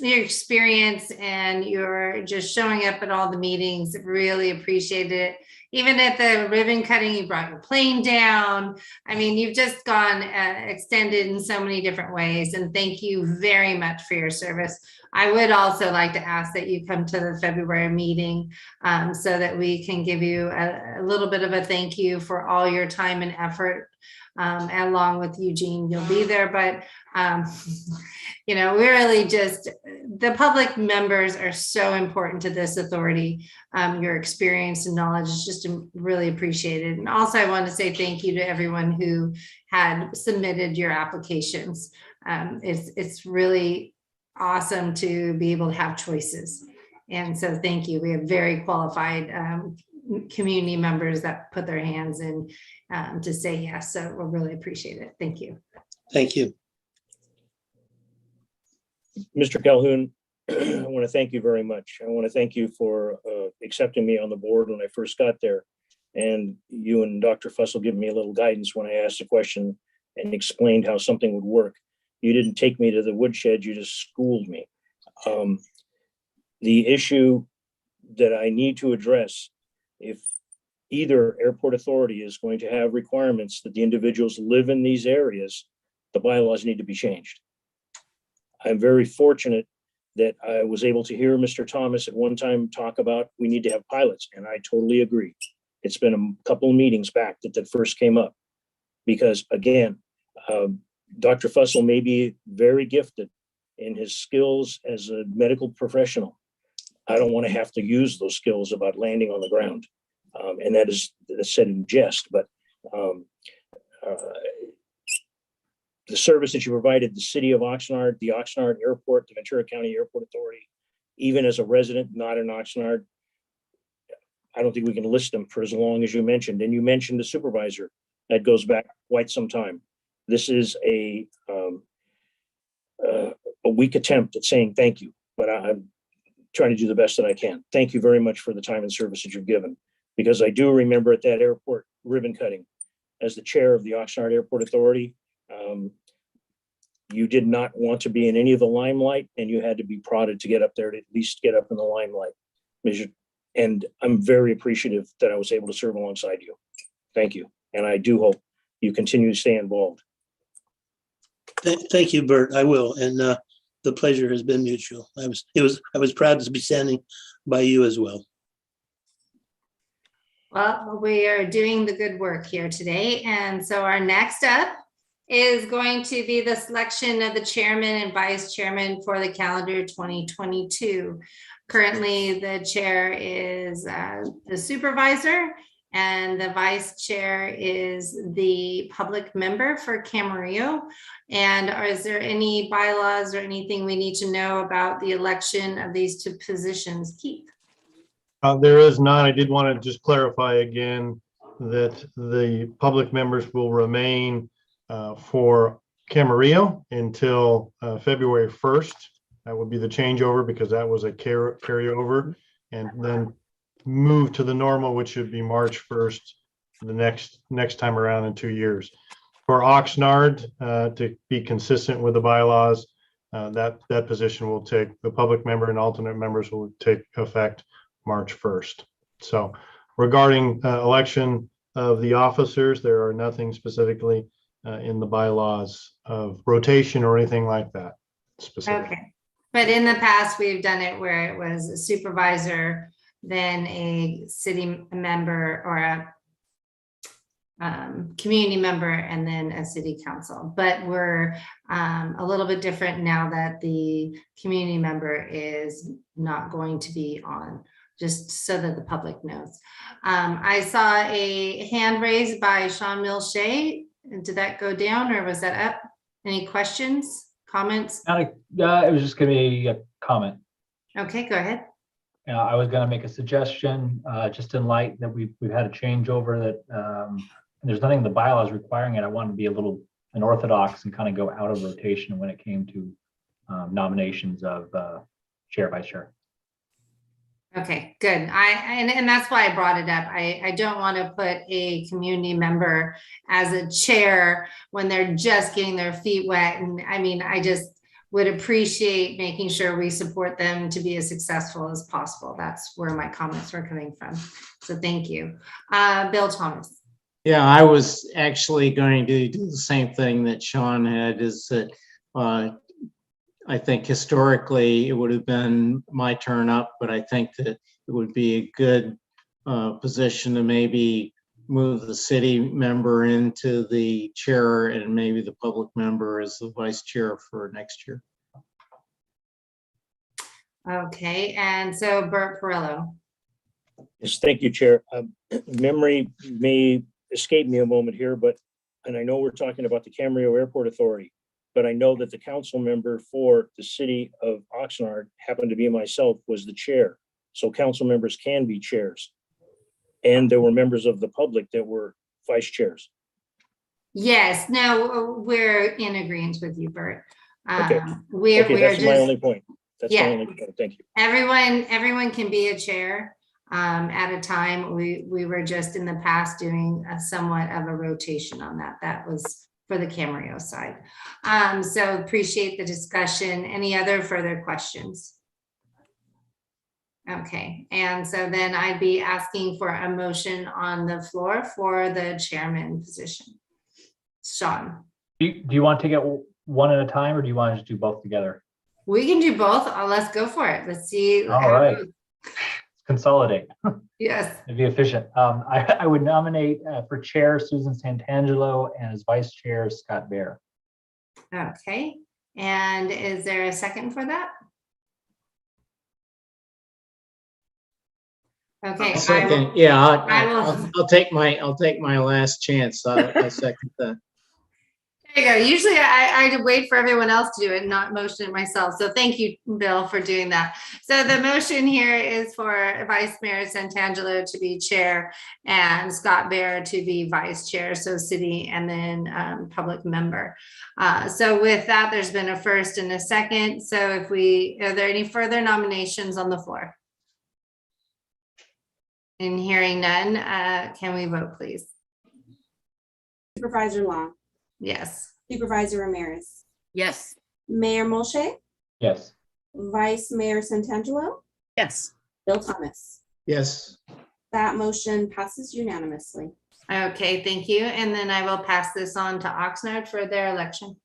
experience and your just showing up at all the meetings, really appreciated it. Even at the ribbon cutting, you brought your plane down. I mean, you've just gone extended in so many different ways. And thank you very much for your service. I would also like to ask that you come to the February meeting so that we can give you a little bit of a thank you for all your time and effort. Along with Eugene, you'll be there, but we really just, the public members are so important to this authority. Your experience and knowledge is just really appreciated. And also I want to say thank you to everyone who had submitted your applications. It's really awesome to be able to have choices. And so thank you. We have very qualified community members that put their hands in to say yes. So we'll really appreciate it. Thank you. Thank you. Mr. Calhoun, I want to thank you very much. I want to thank you for accepting me on the board when I first got there. And you and Dr. Fussell giving me a little guidance when I asked a question and explained how something would work. You didn't take me to the woodshed, you just schooled me. The issue that I need to address, if either airport authority is going to have requirements that the individuals live in these areas, the bylaws need to be changed. I'm very fortunate that I was able to hear Mr. Thomas at one time talk about, we need to have pilots, and I totally agree. It's been a couple of meetings back that first came up. Because again, Dr. Fussell may be very gifted in his skills as a medical professional. I don't want to have to use those skills about landing on the ground. And that's said in jest, but the service that you provided the city of Oxnard, the Oxnard Airport, the Ventura County Airport Authority, even as a resident, not in Oxnard, I don't think we can list them for as long as you mentioned. And you mentioned the supervisor. That goes back quite some time. This is a weak attempt at saying thank you, but I'm trying to do the best that I can. Thank you very much for the time and service that you've given, because I do remember at that airport ribbon cutting as the chair of the Oxnard Airport Authority, you did not want to be in any of the limelight, and you had to be prodded to get up there to at least get up in the limelight. And I'm very appreciative that I was able to serve alongside you. Thank you. And I do hope you continue to stay involved. Thank you, Bert. I will. And the pleasure has been mutual. I was proud to be standing by you as well. Well, we are doing the good work here today. And so our next up is going to be the selection of the chairman and vice chairman for the calendar 2022. Currently, the chair is the supervisor, and the vice chair is the public member for Camarillo. And is there any bylaws or anything we need to know about the election of these two positions? Keith? There is not. I did want to just clarify again that the public members will remain for Camarillo until February 1st. That would be the changeover, because that was a carryover, and then move to the normal, which should be March 1st, the next time around in 2 years. For Oxnard, to be consistent with the bylaws, that position will take, the public member and alternate members will take effect March 1st. So regarding election of the officers, there are nothing specifically in the bylaws of rotation or anything like that specifically. Okay. But in the past, we've done it where it was a supervisor, then a city member, or a community member, and then a city council. But we're a little bit different now that the community member is not going to be on, just so that the public knows. I saw a hand raised by Sean Milshay. Did that go down, or was that up? Any questions, comments? It was just going to be a comment. Okay, go ahead. I was going to make a suggestion, just in light that we've had a changeover, that there's nothing in the bylaws requiring it. I want to be a little unorthodox and kind of go out of rotation when it came to nominations of chair, vice chair. Okay, good. And that's why I brought it up. I don't want to put a community member as a chair when they're just getting their feet wet. And I mean, I just would appreciate making sure we support them to be as successful as possible. That's where my comments were coming from. So thank you. Bill Thomas. Yeah, I was actually going to do the same thing that Sean had, is that I think historically it would have been my turn up, but I think that it would be a good position to maybe move the city member into the chair and maybe the public member as the vice chair for next year. Okay, and so Bert Perillo. Yes, thank you, Chair. Memory may escape me a moment here, and I know we're talking about the Camarillo Airport Authority, but I know that the council member for the city of Oxnard happened to be myself, was the chair. So council members can be chairs. And there were members of the public that were vice chairs. Yes, no, we're in agreement with you, Bert. Okay, That's my only point. That's Yeah. my only point. Thank you. Everyone can be a chair at a time. We were just in the past doing a somewhat of a rotation on that. That was for the Camarillo side. So appreciate the discussion. Any other further questions? Okay, and so then I'd be asking for a motion on the floor for the chairman position. Sean. Do you want to take it one at a time, or do you want to just do both together? We can do both. Let's go for it. Let's see. All how it right. goes. Consolidate. Yes. It'd be efficient. I would nominate for chair Susan Santangelo and as vice chair Scott Bear. Okay. And is there a second for that? Okay. Second, yeah, I will- I'll take my last chance. I second that. There you go. Usually I wait for everyone else to do it, not motion it myself. So thank you, Bill, for doing that. So the motion here is for Vice Mayor Santangelo to be chair and Scott Bear to be vice chair, so city and then public member. So with that, there's been a first and a second. So are there any further nominations on the floor? And hearing none, can we vote, please? Supervisor Long, Yes. Supervisor Ramirez, Yes. Mayor Molche, Yes. Vice Mayor Santangelo, Yes. Bill Thomas. Yes. That motion passes unanimously. Okay, thank you. And then I will pass this on to Oxnard for their election.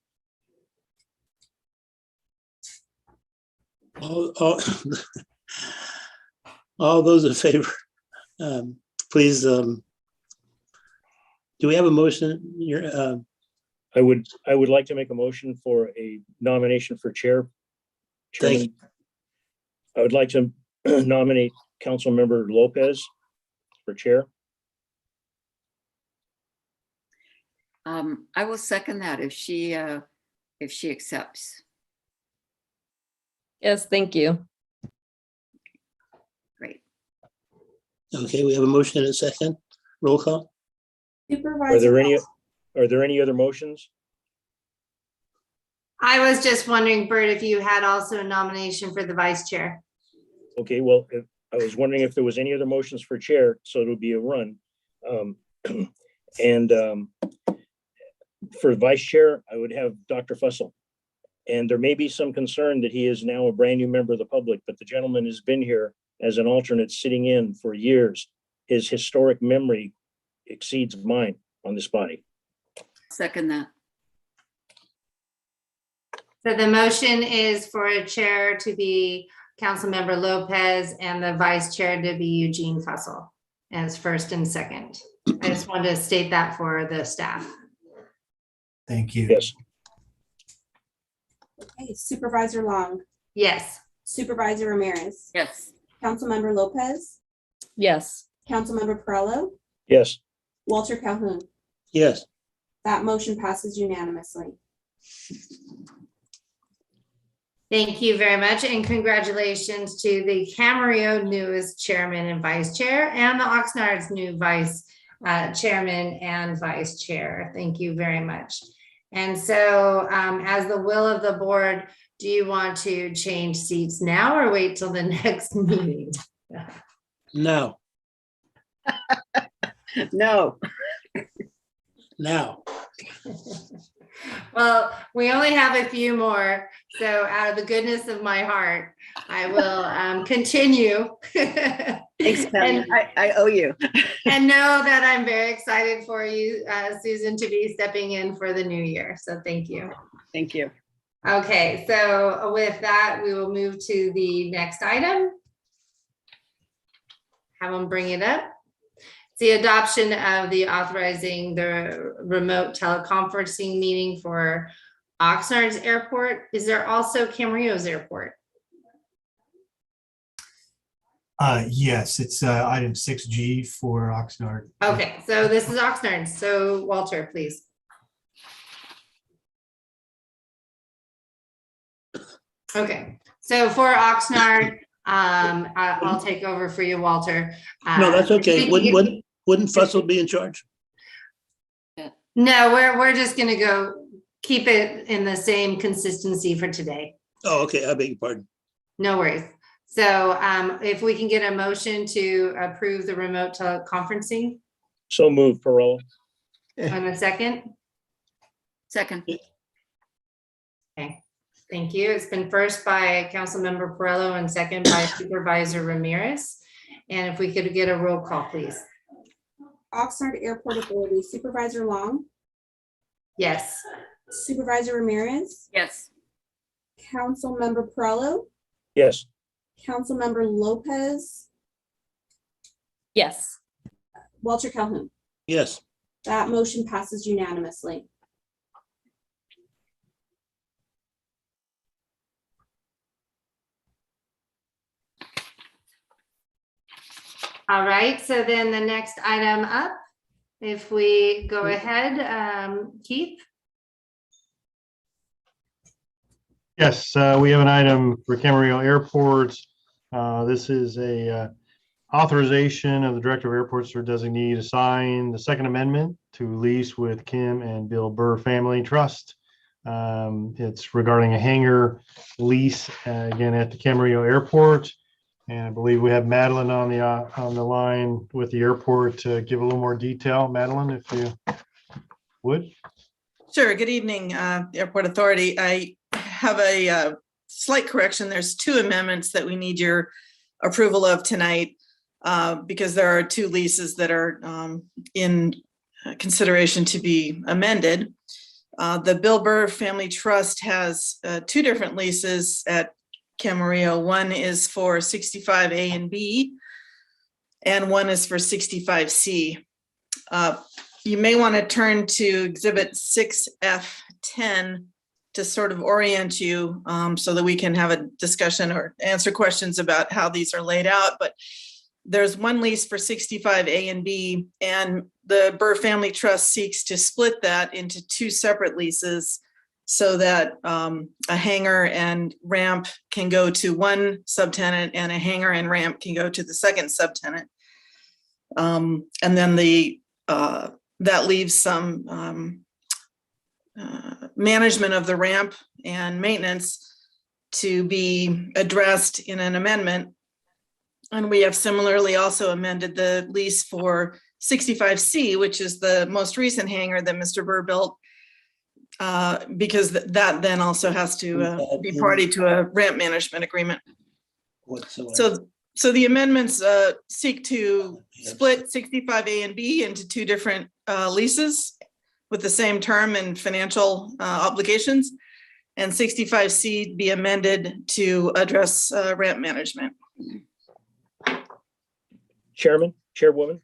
All those in favor, please, do we have a motion? I would like to make a motion for a nomination for chair. Thank you. Chairman. I would like to nominate Councilmember Lopez for chair. I will second that if she accepts. Yes, thank you. Great. Okay, we have a motion and a second. Roll call. Are there any other motions? I was just wondering, Bert, if you had also a nomination for the vice chair. Okay, well, I was wondering if there was any other motions for chair, so it'll be a run. For vice chair, I would have Dr. Fussell. And there may be some concern that he is now a brand new member of the public, but the gentleman has been here as an alternate sitting in for years. His historic memory exceeds mine on this body. Second that. So the motion is for a chair to be Councilmember Lopez and the vice chair to be Eugene Fussell as first and second. I just wanted to state that for the staff. Thank you. Yes. Okay, Supervisor Long, Yes. Supervisor Ramirez, Yes. Councilmember Lopez, Yes. Councilmember Perrello, Yes. Walter Calhoun. Yes. That motion passes unanimously. Thank you very much, and congratulations to the Camarillo newest chairman and vice chair, and the Oxnard's new vice chairman and vice chair. Thank you very much. And so, as the will of the board, do you want to change seats now or wait till the next meeting? Now. No. Now. Well, we only have a few more, so out of the goodness of my heart, I will continue. Thanks, Pam. I owe you. And know that I'm very excited for you, Susan, to be stepping in for the new year. So thank you. Thank you. Okay, so with that, we will move to the next item. Have them bring it up. The adoption of the authorizing the remote teleconferencing meeting for Oxnard's airport. Is there also Camarillo's airport? Yes, it's item 6G for Oxnard. Okay, so this is Oxnard. So Walter, please. Okay, so for Oxnard, I'll take over for you, Walter. No, that's okay. Wouldn't Fussell be in charge? No, we're just gonna go keep it in the same consistency for today. Oh, okay. I beg your pardon. No worries. So if we can get a motion to approve the remote teleconferencing. So moved, Perrello. On a second. Second. Okay, thank you. It's been first by Councilmember Perrello and second by Supervisor Ramirez. And if we could get a roll call, please. Oxnard Airport Authority, Supervisor Long, Yes. Supervisor Ramirez, Yes. Councilmember Perrello, Yes. Councilmember Lopez, Yes. Walter Calhoun. Yes. That motion passes unanimously. All right, so then the next item up, if we go ahead, Keith? Yes, we have an item for Camarillo Airport. This is a authorization of the Director of Airports or designee to sign the Second Amendment to lease with Kim and Bill Burr Family Trust. It's regarding a hangar lease, again, at the Camarillo Airport. And I believe we have Madeline on the line with the airport to give a little more detail. Madeline, if you would. Sure. Good evening, Airport Authority. I have a slight correction. There's 2 amendments that we need your approval of tonight because there are 2 leases that are in consideration to be amended. The Bill Burr Family Trust has 2 different leases at Camarillo. One is for 65A and B, and one is for 65C. You may want to turn to Exhibit 6F10 to sort of orient you so that we can have a discussion or answer questions about how these are laid out. But there's one lease for 65A and B, and the Burr Family Trust seeks to split that into 2 separate leases so that a hangar and ramp can go to one subtenant and a hangar and ramp can go to the second subtenant. And then that leaves some management of the ramp and maintenance to be addressed in an amendment. And we have similarly also amended the lease for 65C, which is the most recent hangar that Mr. Burr built, because that then also has to be party to a ramp management agreement. So the amendments seek to split 65A and B into 2 different leases with the same term and financial obligations, and 65C be amended to address ramp management. Chairman, Chairwoman?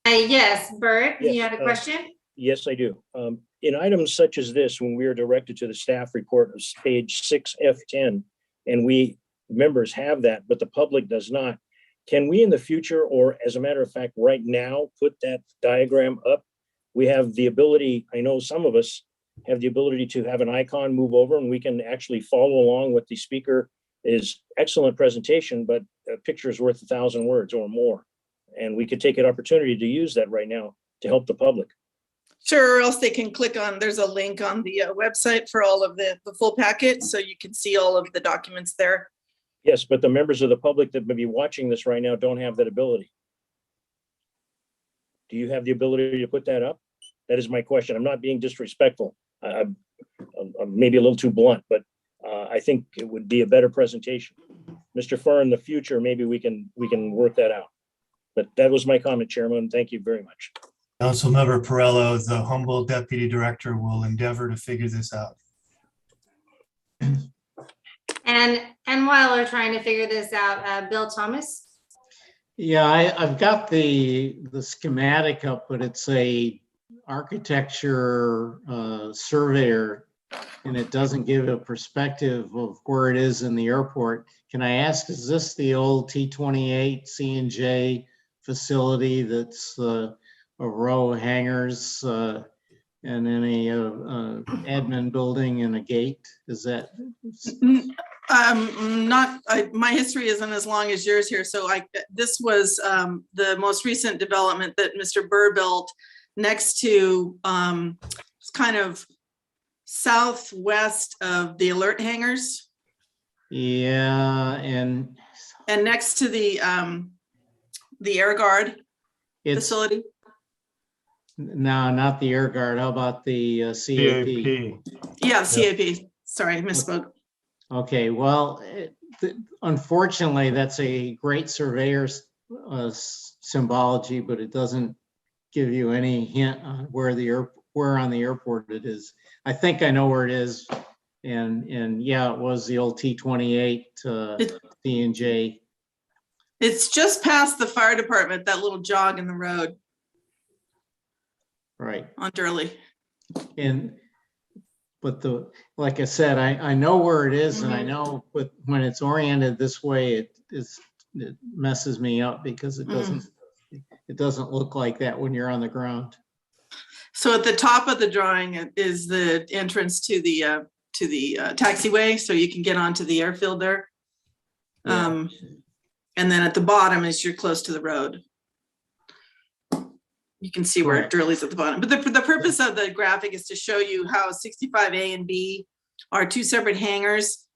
Yes, Bert, you Yes, had a question? Yes, I do. In items such as this, when we are directed to the staff report of page 6F10, and we members have that, but the public does not, can we in the future, or as a matter of fact, right now, put that diagram up? We have the ability, I know some of us have the ability to have an icon move over and we can actually follow along with the speaker. Is excellent presentation, but a picture is worth 1,000 words or more. And we could take an opportunity to use that right now to help the public. Sure, or else they can click on, there's a link on the website for all of the full packet, so you can see all of the documents there. Yes, but the members of the public that may be watching this right now don't have that ability. Do you have the ability to put that up? That is my question. I'm not being disrespectful. I'm maybe a little too blunt, but I think it would be a better presentation. Mr. Farr, in the future, maybe we can work that out. But that was my comment, Chairman. Thank you very much. Councilmember Perrello, the humble deputy director, will endeavor to figure this out. And while we're trying to figure this out, Bill Thomas? Yeah, I've got the schematic up, but it's a architecture surveyor, and it doesn't give a perspective of where it is in the airport. Can I ask, is this the old T-28 C&J facility that's a row of hangars and then a admin building and a gate? Is that? My history isn't as long as yours here. So this was the most recent development that Mr. Burr built next to kind of southwest of the alert hangars. Yeah, and next to the Air Guard facility. No, not the Air Guard. How about the CAP? Yeah, CAP. Sorry, I misspoke. Okay, well, unfortunately, that's a great surveyor's symbology, but it doesn't give you any hint on where the where on the airport it is. I think I know where it is. And yeah, it was the old T-28 D&J. It's just past the fire department, that little jog in the road Right. on Durley. But like I said, I know where it is, and I know, but when it's oriented this way, it messes me up because it doesn't look like that when you're on the ground. So at the top of the drawing is the entrance to the taxiway, so you can get onto the airfield there. Yeah. And then at the bottom is you're close to the road. You can see where Correct. Durley's at the bottom. But the purpose of the graphic is to show you how 65A and B are two separate hangars,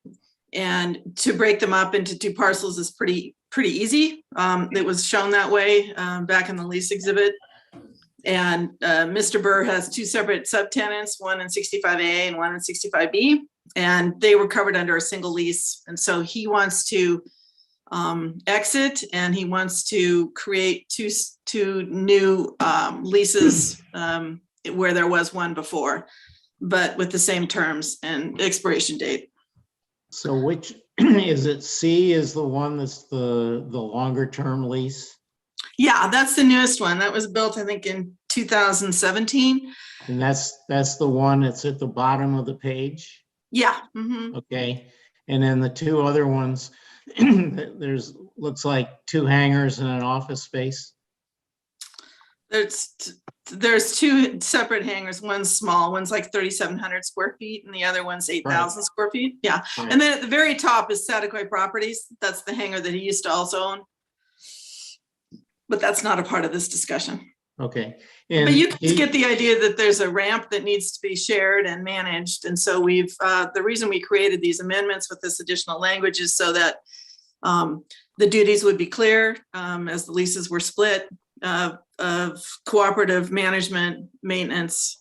and to break them up into two parcels is pretty easy. It was shown that way back in the lease exhibit. And Mr. Burr has two separate subtenants, one in 65A and one in 65B, and they were covered under a single lease. And so he wants to exit, and he wants to create two new leases where there was one before, but with the same terms and expiration date. So which is it? C is the one that's the longer term lease? Yeah, that's the newest one. That was built, I think, in 2017. And that's the one that's at the bottom of the page? Yeah. Okay. And then the two other ones, looks like two hangars and an office space. There's two separate hangars. One's small, one's like 3,700 square feet, and the other one's 8,000 square feet. Yeah. Right. And then at the very top is Sataquai Properties. That's the hangar that he used to also own. But that's not a part of this discussion. Okay. But you can get the idea that there's a ramp that needs to be shared and managed. And so we've, the reason we created these amendments with this additional language is so that the duties would be clear as the leases were split of cooperative management maintenance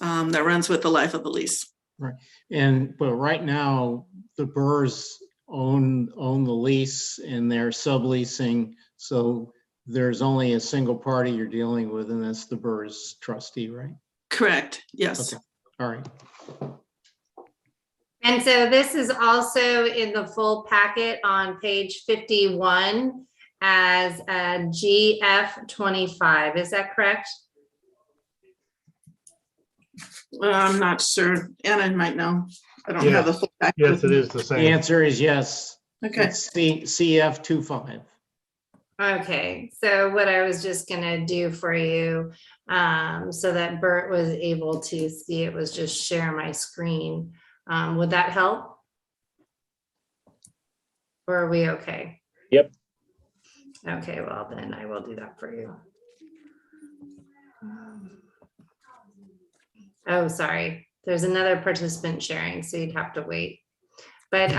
that runs with the life of the lease. Right. But right now the Burrs own the lease and they're subleasing. So there's only a single party you're dealing with, and that's the Burrs trustee, right? Correct. Yes. Okay. All right. And so this is also in the full packet on page 51 as a GF25. Is that correct? I'm not sure. Anna might know. I don't Yes. have the full packet. Yes, it is the The same. answer is yes. Okay. It's CF25. Okay, so what I was just gonna do for you, so that Bert was able to see it, was just share my screen. Would that help? Or are we okay? Yep. Okay, well then I will do that for you. Oh, sorry. There's another participant sharing, so you'd have to wait. But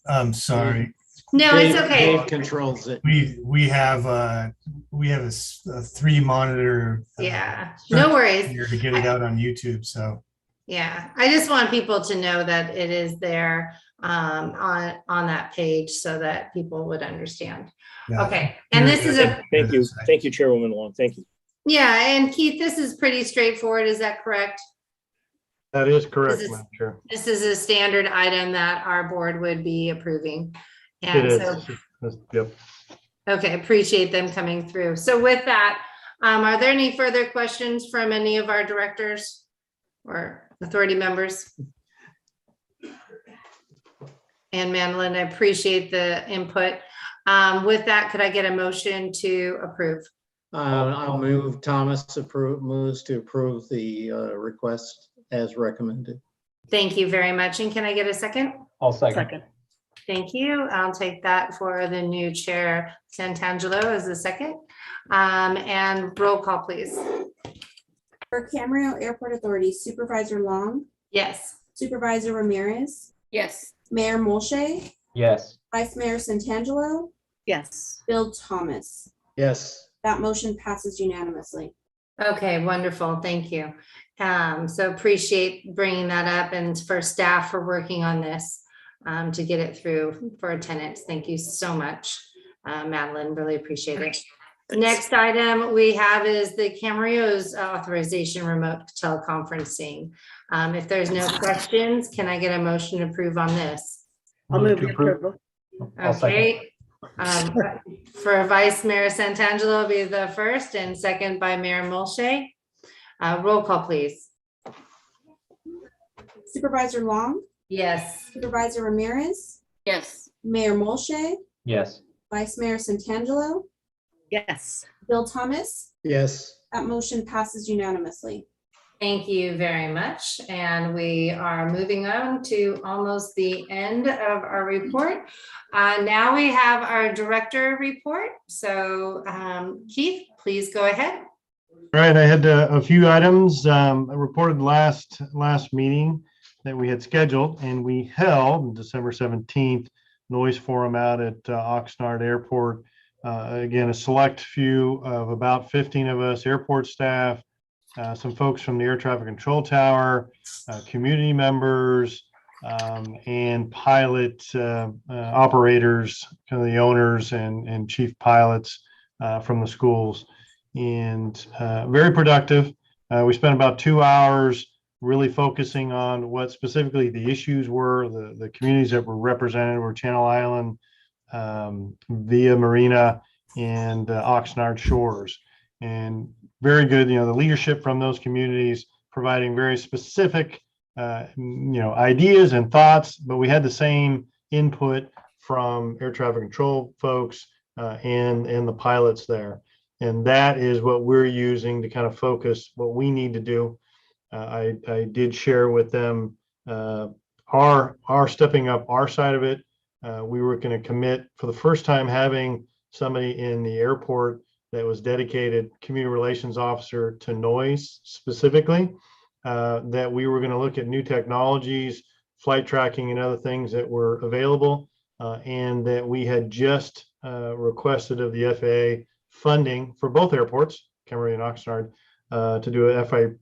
I'm sorry. no, it's okay. Dave controls it. We have a 3 monitor. Yeah, no worries. Here to get it out on YouTube. So Yeah, I just want people to know that it is there on that page so that people would understand. yeah. Okay, and this is a, Thank you, Chairwoman Long. Thank you. yeah, and Keith, this is pretty straightforward, is that correct? That is correct, This is- Madam Chair. This is a standard item that our board would be approving. It And is. so, Yep. okay, appreciate them coming through. So with that, are there any further questions from any of our directors or authority members? And Madeline, I appreciate the input. With that, could I get a motion to approve? I'll move moves to approve the request as recommended. Thank you very much. And can I get a second? I'll second. Thank you. I'll take that for the new chair, Santangelo, as the second. And roll call, please. For Camarillo Airport Authority, Supervisor Long, Yes. Supervisor Ramirez, Yes. Mayor Molche, Yes. Vice Mayor Santangelo, Yes. Bill Thomas. Yes. That motion passes unanimously. Okay, wonderful. Thank you. So appreciate bringing that up, and for staff for working on this to get it through for attendance. Thank you so much, Madeline. Really appreciate it. Next item we have is the Camarillo's authorization remote teleconferencing. If there's no questions, can I get a motion to approve on this? I'll move the approval. I'll second. Okay. For Vice Mayor Santangelo will be the first and second by Mayor Molche. Roll call, please. Supervisor Long, Yes. Supervisor Ramirez, Yes. Mayor Molche, Yes. Vice Mayor Santangelo, Yes. Bill Thomas. Yes. That motion passes unanimously. Thank you very much. And we are moving on to almost the end of our report. Now we have our director report. So Keith, please go ahead. All right, I had a few items I reported last meeting that we had scheduled, and we held on December 17th noise forum out at Oxnard Airport. Again, a select few of about 15 of us, airport staff, some folks from the air traffic control tower, community members, and pilot operators, kind of the owners and chief pilots from the schools. And very productive. We spent about 2 hours really focusing on what specifically the issues were. The communities that were represented were Channel Island, Via Marina, and Oxnard Shores. And very good, the leadership from those communities providing very specific, ideas and thoughts, but we had the same input from air traffic control folks and the pilots there. And that is what we're using to kind of focus what we need to do. I did share with them our stepping up our side of it. We were going to commit for the first time having somebody in the airport that was dedicated community relations officer to noise specifically, that we were going to look at new technologies, flight tracking and other things that were available, and that we had just requested of the FAA funding for both airports, Camarillo and Oxnard, to do a FAR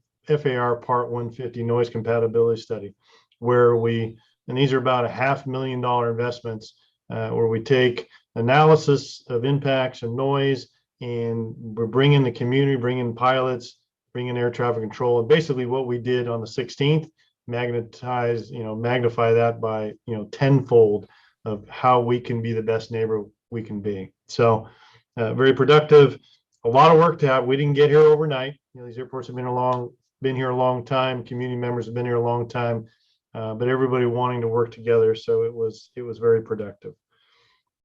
Part 150 noise compatibility study, where and these are about $500,000 investments, where we take analysis of impacts and noise, and we're bringing the community, bringing pilots, bringing air traffic control, and basically what we did on the 16th, magnify that by tenfold of how we can be the best neighbor we can be. So very productive. A lot of work to have. We didn't get here overnight. These airports have been here a long time. Community members have been here a long time, but everybody wanting to work together. So it was very productive.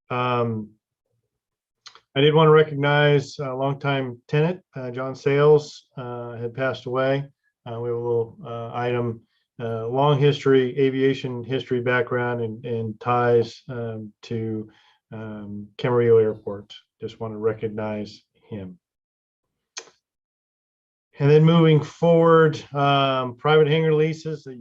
I did want to recognize a longtime tenant, John Sales, had passed away. We have a little item, long history, aviation history background, and ties to Camarillo Airport. Just want to recognize him. And then moving forward, private hangar leases that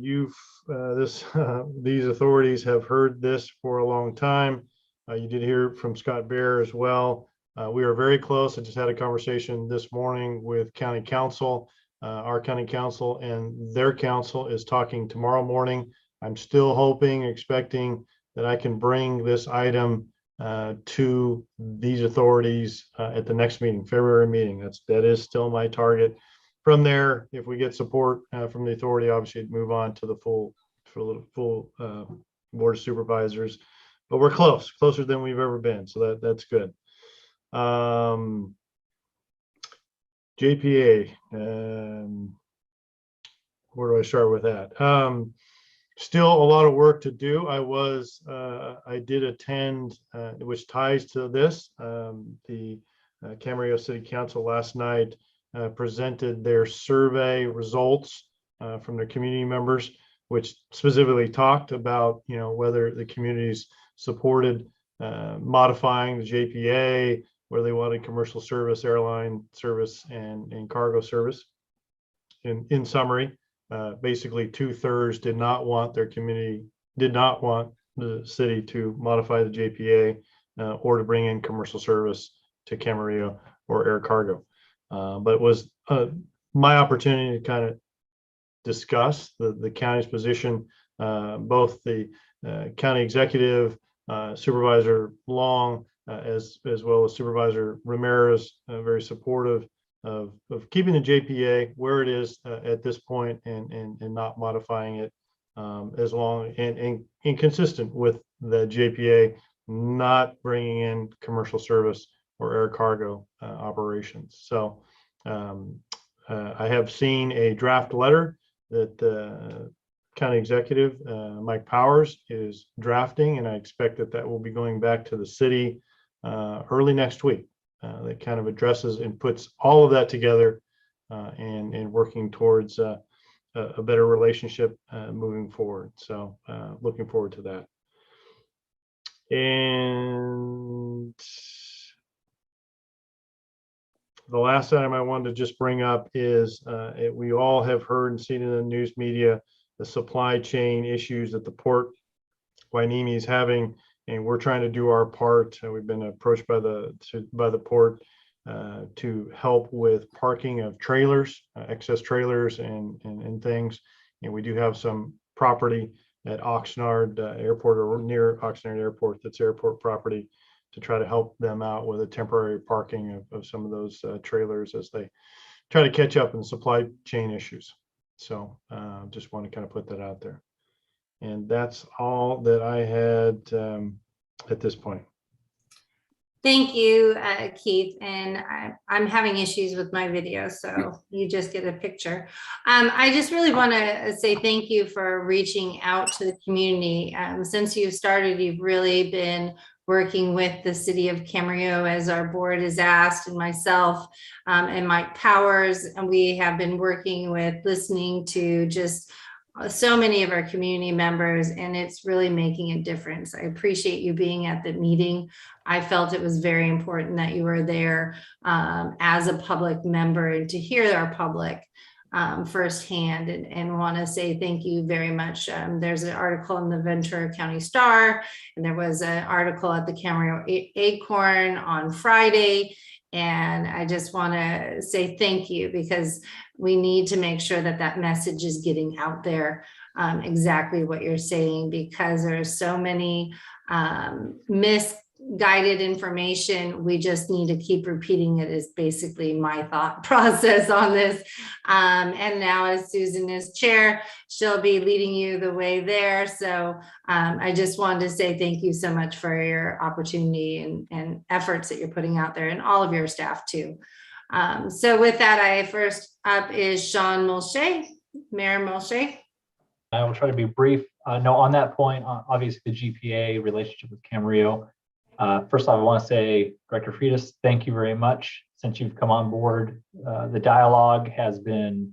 these authorities have heard this for a long time. You did hear from Scott Bear as well. We are very close. I just had a conversation this morning with county council. Our county council and their council is talking tomorrow morning. I'm still hoping, expecting that I can bring this item to these authorities at the next meeting, February meeting. That is still my target. From there, if we get support from the authority, obviously it'd move on to the full board of supervisors. But we're closer than we've ever been. So that's good. JPA, where do I start with that? Still a lot of work to do. I did attend, which ties to this, the Camarillo City Council last night presented their survey results from their community members, which specifically talked about, whether the communities supported modifying the JPA, where they wanted commercial service, airline service, and cargo service. In summary, basically 2/3 did not want the city to modify the JPA or to bring in commercial service to Camarillo or air cargo. But it was my opportunity to kind of discuss the county's position, both the county executive, Supervisor Long, as well as Supervisor Ramirez, very supportive of keeping the JPA where it is at this point and not modifying it as long and consistent with the JPA, not bringing in commercial service or air cargo operations. So I have seen a draft letter that County Executive Mike Powers is drafting, and I expect that will be going back to the city early next week. That kind of addresses and puts all of that together and working towards a better relationship moving forward. So looking forward to that. And the last item I wanted to just bring up is we all have heard and seen in the news media the supply chain issues that the Port Hueneme is having, and we're trying to do our part. We've been approached by the port to help with parking of trailers, excess trailers and things. And we do have some property at Oxnard Airport or near Oxnard Airport that's airport property to try to help them out with a temporary parking of some of those trailers as they try to catch up in supply chain issues. So just want to kind of put that out there. And that's all that I had at this point. Thank you, Keith. And I'm having issues with my video, so you just get a picture. I just really want to say thank you for reaching out to the community. Since you started, you've really been working with the city of Camarillo, as our board has asked, and myself and Mike Powers. And we have been working with listening to just so many of our community members, and it's really making a difference. I appreciate you being at the meeting. I felt it was very important that you were there as a public member and to hear our public firsthand, and want to say thank you very much. There's an article in the Ventura County Star, and there was an article at the Camarillo Acorn on Friday. And I just want to say thank you, because we need to make sure that that message is getting out there, exactly what you're saying, because there's so many misguided information. We just need to keep repeating it, is basically my thought process on this. And now, as Susan is chair, she'll be leading you the way there. So I just wanted to say thank you so much for your opportunity and efforts that you're putting out there, and all of your staff too. So with that, first up is Sean Mulshay, Mayor Mulshay. I will try to be brief. No, on that point, obviously the GPA relationship with Camarillo. First off, I want to say, Director Freitas, thank you very much. Since you've come on board, the dialogue has been,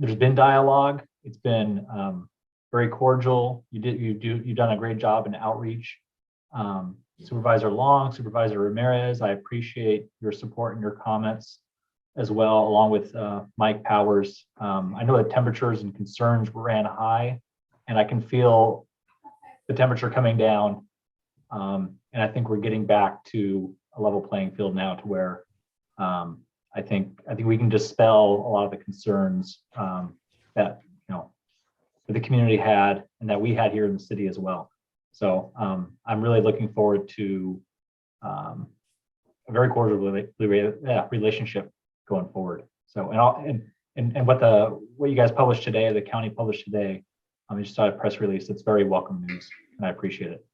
there's been dialogue. It's been very cordial. You've done a great job in outreach. Supervisor Long, Supervisor Ramirez, I appreciate your support and your comments as well, along with Mike Powers. I know the temperatures and concerns ran high, and I can feel the temperature coming down. And I think we're getting back to a level playing field now, to where I think we can dispel a lot of the concerns that the community had and that we had here in the city as well. So I'm really looking forward to a very cordial relationship going forward. So and what you guys published today, the county published today, I just saw a press release. It's very welcome news, and I appreciate it.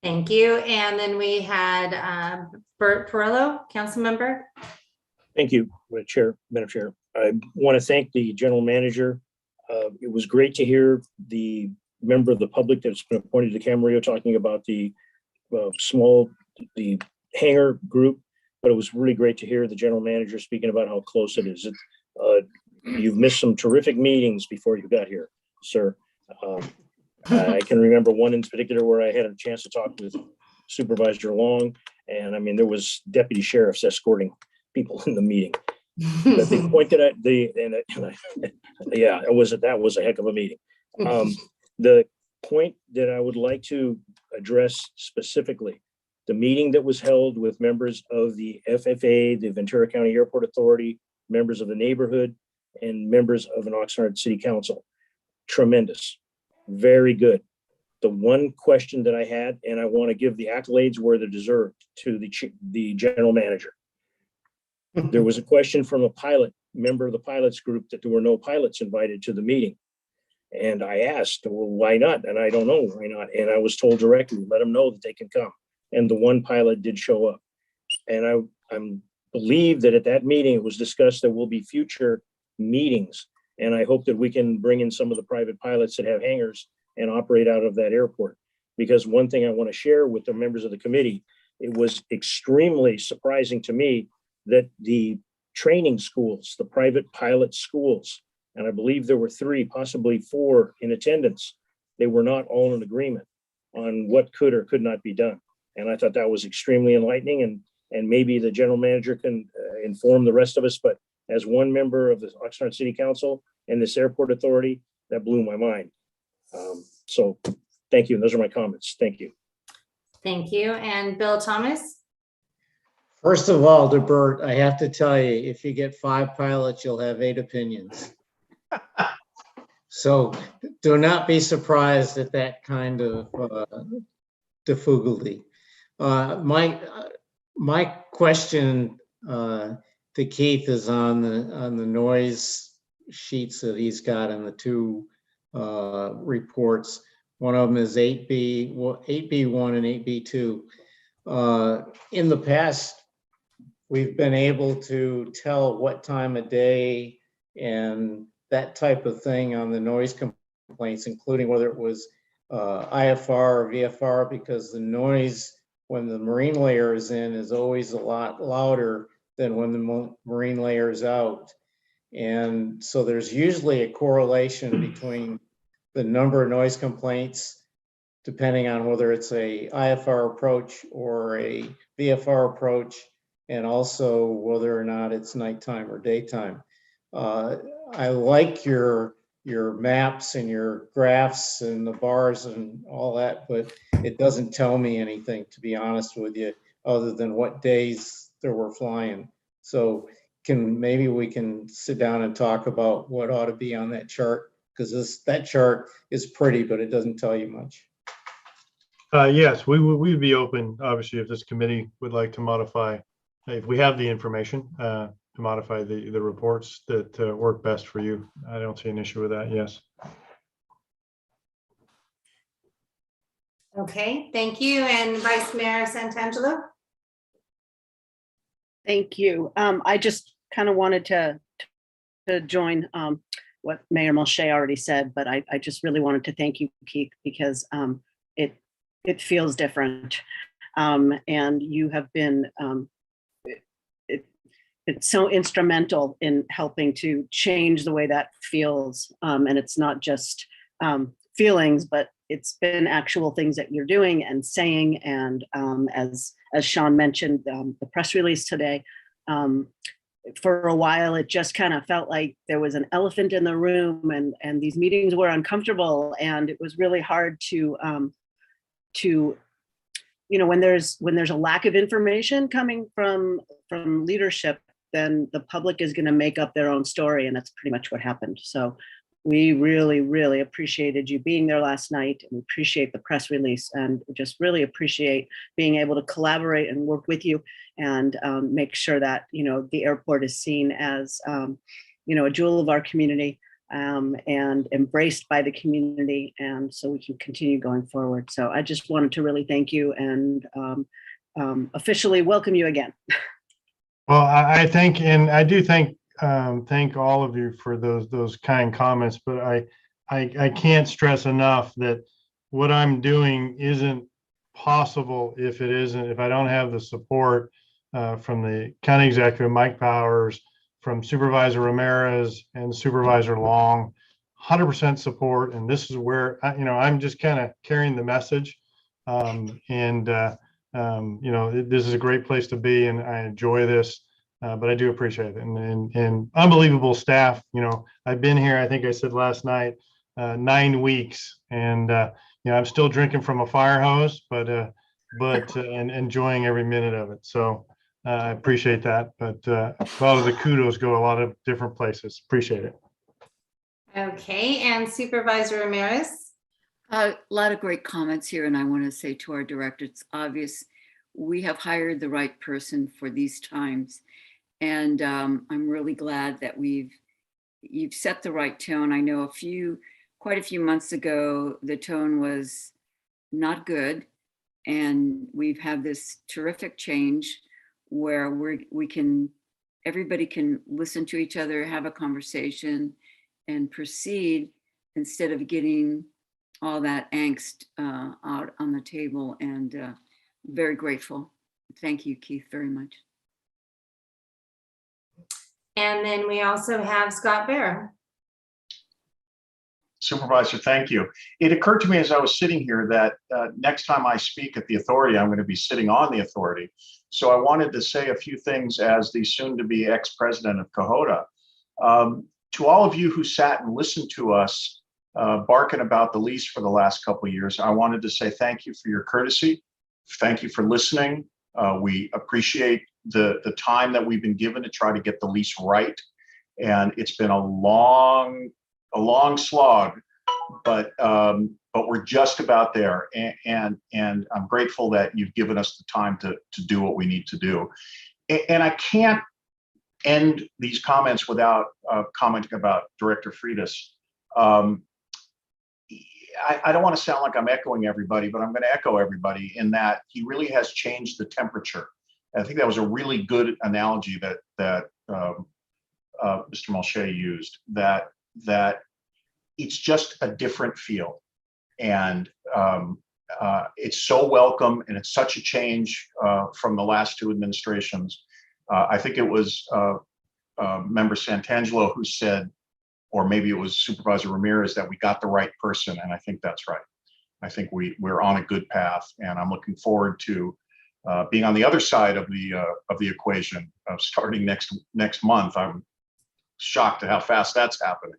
Thank you. And then we had Bert Perillo, council member. Thank you, Madam Chair. I want to thank the general manager. It was great to hear the member of the public that's been appointed to Camarillo talking about the Hangar group, but it was really great to hear the general manager speaking about how close it is. You've missed some terrific meetings before you got here, sir. I can remember one in particular where I had a chance to talk with Supervisor Long, and I mean, there was deputy sheriffs escorting people in the meeting. But the point that that was a heck of a meeting. The point that I would like to address specifically, the meeting that was held with members of the FFA, the Ventura County Airport Authority, members of the neighborhood, and members of an Oxnard City Council. Tremendous, very good. the one question that I had, and I want to give the accolades where they're deserved to the general manager. There was a question from a pilot, member of the pilots group, that there were no pilots invited to the meeting. And I asked, well, why not? And I don't know why not. And I was told directly, let them know that they can come. And the one pilot did show up. And I believe that at that meeting, it was discussed there will be future meetings. And I hope that we can bring in some of the private pilots that have hangars and operate out of that airport. Because one thing I want to share with the members of the committee, it was extremely surprising to me that the training schools, the private pilot schools, and I believe there were 3, possibly 4 in attendance, they were not all in agreement on what could or could not be done. And I thought that was extremely enlightening, and maybe the general manager can inform the rest of us, but as one member of the Oxnard City Council and this airport authority, that blew my mind. So thank you. And those are my comments. Thank you. Thank you. And Bill Thomas? First of all, DeBert, I have to tell you, if you get 5 pilots, you'll have 8 opinions. So do not be surprised at that kind of difficulty. My question to Keith is on the noise sheets that he's got in the 2 reports. One of them is 8B1 and 8B2. In the past, we've been able to tell what time of day and that type of thing on the noise complaints, including whether it was IFR or VFR, because the noise when the marine layer is in is always a lot louder than when the marine layer is out. And so there's usually a correlation between the number of noise complaints, depending on whether it's a IFR approach or a VFR approach, and also whether or not it's nighttime or daytime. I like your maps and your graphs and the bars and all that, but it doesn't tell me anything, to be honest with you, other than what days there were flying. So maybe we can sit down and talk about what ought to be on that chart, because that chart is pretty, but it doesn't tell you much. Yes, we'd be open, obviously, if this committee would like to modify, if we have the information, to modify the reports that work best for you. I don't see an issue with that. Yes. Okay, thank you. And Vice Mayor Santangelo? Thank you. I just kind of wanted to join what Mayor Mulchay already said, but I just really wanted to thank you, Keith, because it feels different. And you have been, it's so instrumental in helping to change the way that feels. And it's not just feelings, but it's been actual things that you're doing and saying. And as Sean mentioned, the press release today, for a while, it just kind of felt like there was an elephant in the room, and these meetings were uncomfortable, and it was really hard to when there's a lack of information coming from leadership, then the public is going to make up their own story, and that's pretty much what happened. So we really, really appreciated you being there last night, and we appreciate the press release, and just really appreciate being able to collaborate and work with you and make sure that, the airport is seen as, a jewel of our community and embraced by the community. And so we can continue going forward. So I just wanted to really thank you and officially welcome you again. Well, I think, and I do thank all of you for those kind comments, but I can't stress enough that what I'm doing isn't possible if I don't have the support from the county executive, Mike Powers, from Supervisor Ramirez and Supervisor Long, 100% support. And this is where, I'm just kind of carrying the message. This is a great place to be, and I enjoy this. But I do appreciate it, and unbelievable staff. I've been here, I think I said last night, 9 weeks, and I'm still drinking from a fire hose, but and enjoying every minute of it. So I appreciate that. But a lot of the kudos go a lot of different places. Appreciate it. Okay, and Supervisor Ramirez? A lot of great comments here, and I want to say to our director, it's obvious we have hired the right person for these times. And I'm really glad that you've set the right tone. I know quite a few months ago, the tone was not good. And we've had this terrific change where everybody can listen to each other, have a conversation, and proceed instead of getting all that angst out on the table. And very grateful. Thank you, Keith, very much. And then we also have Scott Bear. Supervisor, thank you. It occurred to me as I was sitting here that next time I speak at the authority, I'm going to be sitting on the authority. So I wanted to say a few things as the soon-to-be ex-president of Cohoda. To all of you who sat and listened to us barking about the lease for the last couple of years, I wanted to say thank you for your courtesy. Thank you for listening. We appreciate the time that we've been given to try to get the lease right. And it's been a long slog, but we're just about there. And I'm grateful that you've given us the time to do what we need to do. And I can't end these comments without commenting about Director Freitas. I don't want to sound like I'm echoing everybody, but I'm going to echo everybody in that he really has changed the temperature. I think that was a really good analogy that Mr. Mulchay used, that it's just a different feel. And it's so welcome, and it's such a change from the last two administrations. I think it was Member Santangelo who said, or maybe it was Supervisor Ramirez, that we got the right person, and I think that's right. I think we're on a good path, and I'm looking forward to being on the other side of the equation, starting next month. I'm shocked at how fast that's happening,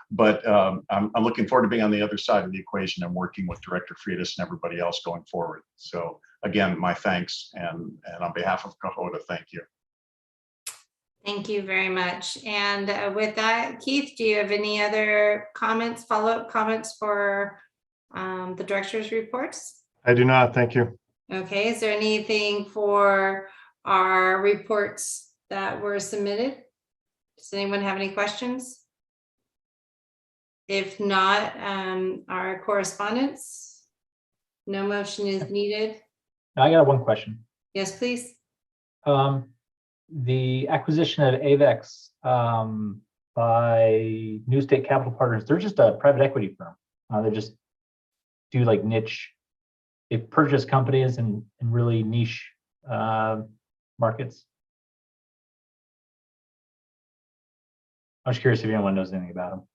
but I'm looking forward to being on the other side of the equation and working with Director Freitas and everybody else going forward. So again, my thanks, and on behalf of Cohoda, thank you. Thank you very much. And with that, Keith, do you have any other comments, follow-up comments for the director's reports? I do not, thank you. Okay, is there anything for our reports that were submitted? Does anyone have any questions? If not, our correspondence, no motion is needed. I got one question. Yes, please. The acquisition of AVEX by New State Capital Partners, they're just a private equity firm. They just do like niche, they purchase companies in really niche markets. I was curious if anyone knows anything about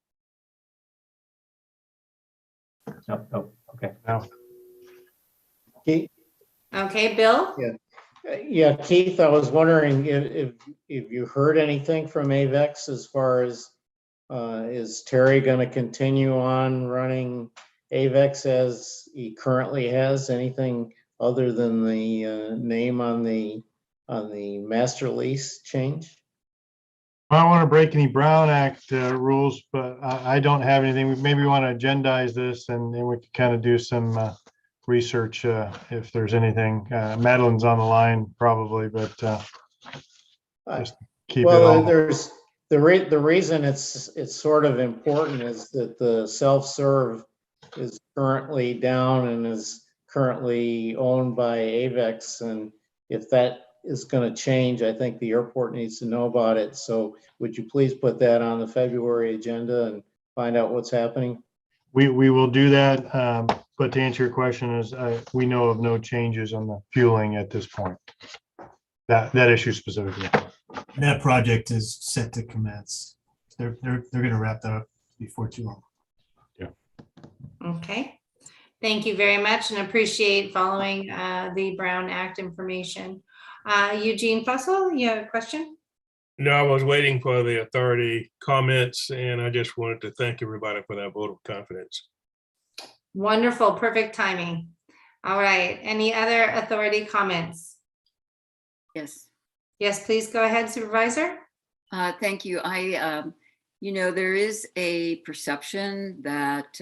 them. Nope. Okay. No. Okay, Bill? Yeah, Keith, I was wondering if you heard anything from AVEX as far as is Terry going to continue on running AVEX as he currently has? Anything other than the name on the master lease change? I don't want to break any Brown Act rules, but I don't have anything. Maybe we want to agendize this, and then we can kind of do some research if there's anything. Madeline's on the line probably, but just keep it all. There's the reason it's sort of important is that the self-serve is currently down and is currently owned by AVEX, and if that is going to change, I think the airport needs to know about it. So would you please put that on the February agenda and find out what's happening? We will do that. But to answer your question is we know of no changes on the fueling at this point. That issue specifically. That project is set to commence. They're going to wrap that up before too long. Yeah. Okay. Thank you very much, and appreciate following the Brown Act information. Eugene Fussell, you have a question? No, I was waiting for the authority comments, and I just wanted to thank everybody for that vote of confidence. Wonderful, perfect timing. All right, any other authority comments? Yes. Yes, please go ahead, Supervisor. Thank you. There is a perception that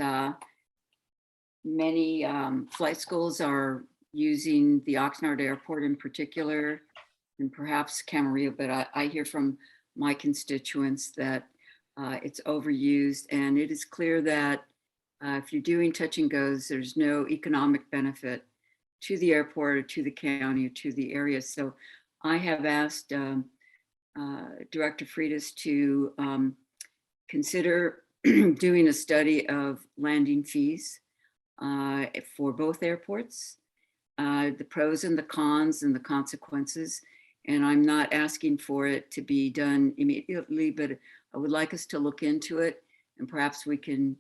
many flight schools are using the Oxnard Airport in particular, and perhaps Camarillo, but I hear from my constituents that it's overused, and it is clear that if you're doing touch and goes, there's no economic benefit to the airport or to the county or to the area. So I have asked Director Freitas to consider doing a study of landing fees for both airports, the pros and the cons and the consequences. And I'm not asking for it to be done immediately, but I would like us to look into it, and perhaps we can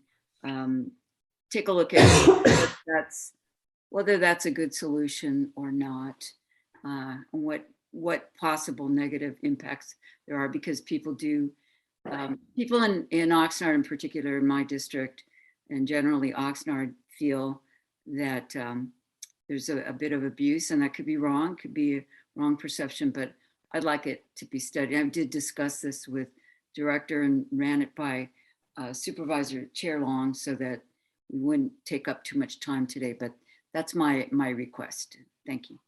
take a look at whether that's a good solution or not, and what possible negative impacts there are, because people do, people in Oxnard in particular, in my district, and generally Oxnard, feel that there's a bit of abuse, and that could be wrong, could be a wrong perception, but I'd like it to be studied. I did discuss this with Director and ran it by Supervisor Chair Long so that we wouldn't take up too much time today, but that's my request. Thank you.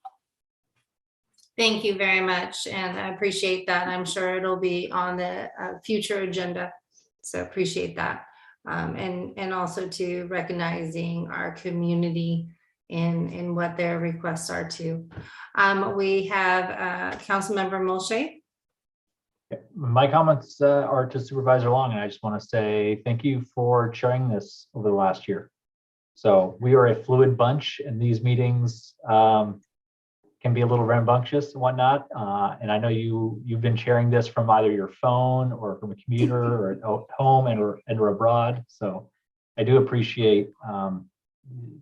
Thank you very much, and I appreciate that. I'm sure it'll be on the future agenda, so appreciate that. And also to recognizing our community in what their requests are too. We have Councilmember Mulchay. My comments are to Supervisor Long, and I just want to say thank you for chairing this over the last year. So we are a fluid bunch, and these meetings can be a little rambunctious and whatnot. And I know you've been chairing this from either your phone or from a computer or at home and or abroad. So I do appreciate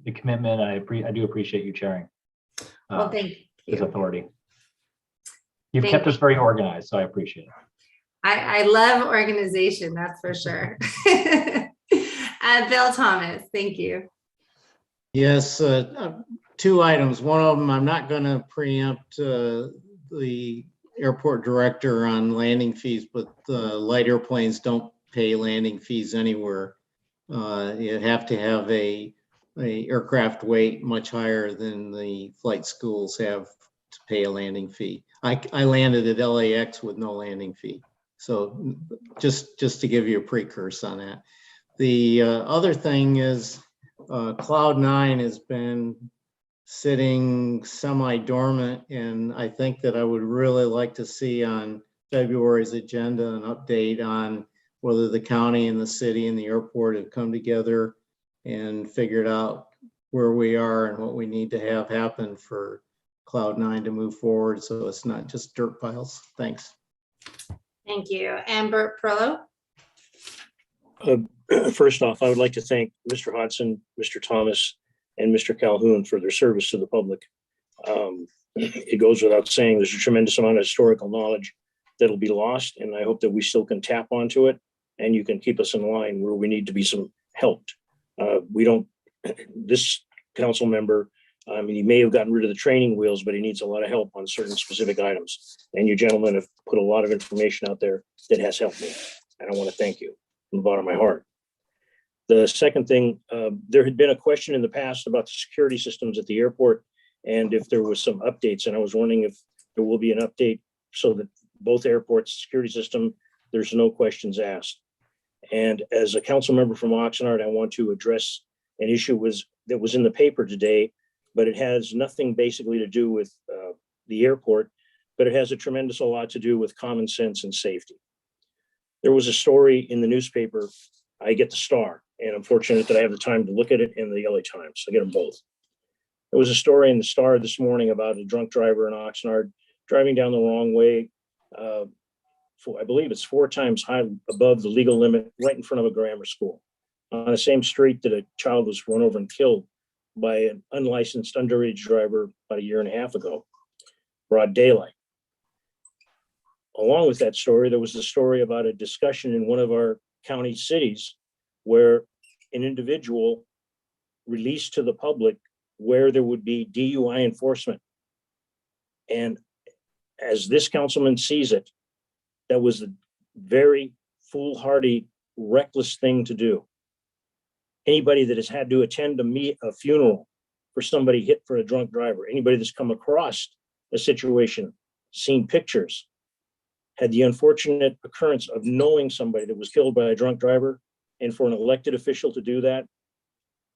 the commitment. I do appreciate you chairing Well, thank this you. authority. You've Thank kept us very organized, so I appreciate it. I love organization, that's for sure. Bill Thomas, thank you. Yes, two items. One of them, I'm not going to preempt the airport director on landing fees, but light airplanes don't pay landing fees anywhere. You have to have a aircraft weight much higher than the flight schools have to pay a landing fee. I landed at LAX with no landing fee. So just to give you a precursor on that. The other thing is Cloud9 has been sitting semi-dormant, and I think that I would really like to see on February's agenda an update on whether the county and the city and the airport have come together and figured out where we are and what we need to have happen for Cloud9 to move forward, so it's not just dirt piles. Thanks. Thank you. Amber Perlow. First off, I would like to thank Mr. Hudson, Mr. Thomas, and Mr. Calhoun for their service to the public. It goes without saying, there's a tremendous amount of historical knowledge that'll be lost, and I hope that we still can tap onto it, and you can keep us in line where we need to be helped. This council member, I mean, he may have gotten rid of the training wheels, but he needs a lot of help on certain specific items. And you gentlemen have put a lot of information out there that has helped me, and I want to thank you from the bottom of my heart. The second thing, there had been a question in the past about the security systems at the airport and if there was some updates, and I was wondering if there will be an update so that both airports' security system, there's no questions asked. And as a council member from Oxnard, I want to address an issue that was in the paper today, but it has nothing basically to do with the airport, but it has a tremendous lot to do with common sense and safety. There was a story in the newspaper. I get the Star, and I'm fortunate that I have the time to look at it in the LA Times. I get them both. There was a story in the Star this morning about a drunk driver in Oxnard driving down the wrong way. I believe it's 4 times high above the legal limit, right in front of a grammar school, on the same street that a child was run over and killed by an unlicensed underage driver about 1.5 years ago, broad daylight. Along with that story, there was a story about a discussion in one of our county cities where an individual released to the public where there would be DUI enforcement. And as this councilman sees it, that was a very foolhardy, reckless thing to do. Anybody that has had to attend a funeral for somebody hit for a drunk driver, anybody that's come across a situation, seen pictures, had the unfortunate occurrence of knowing somebody that was killed by a drunk driver, and for an elected official to do that,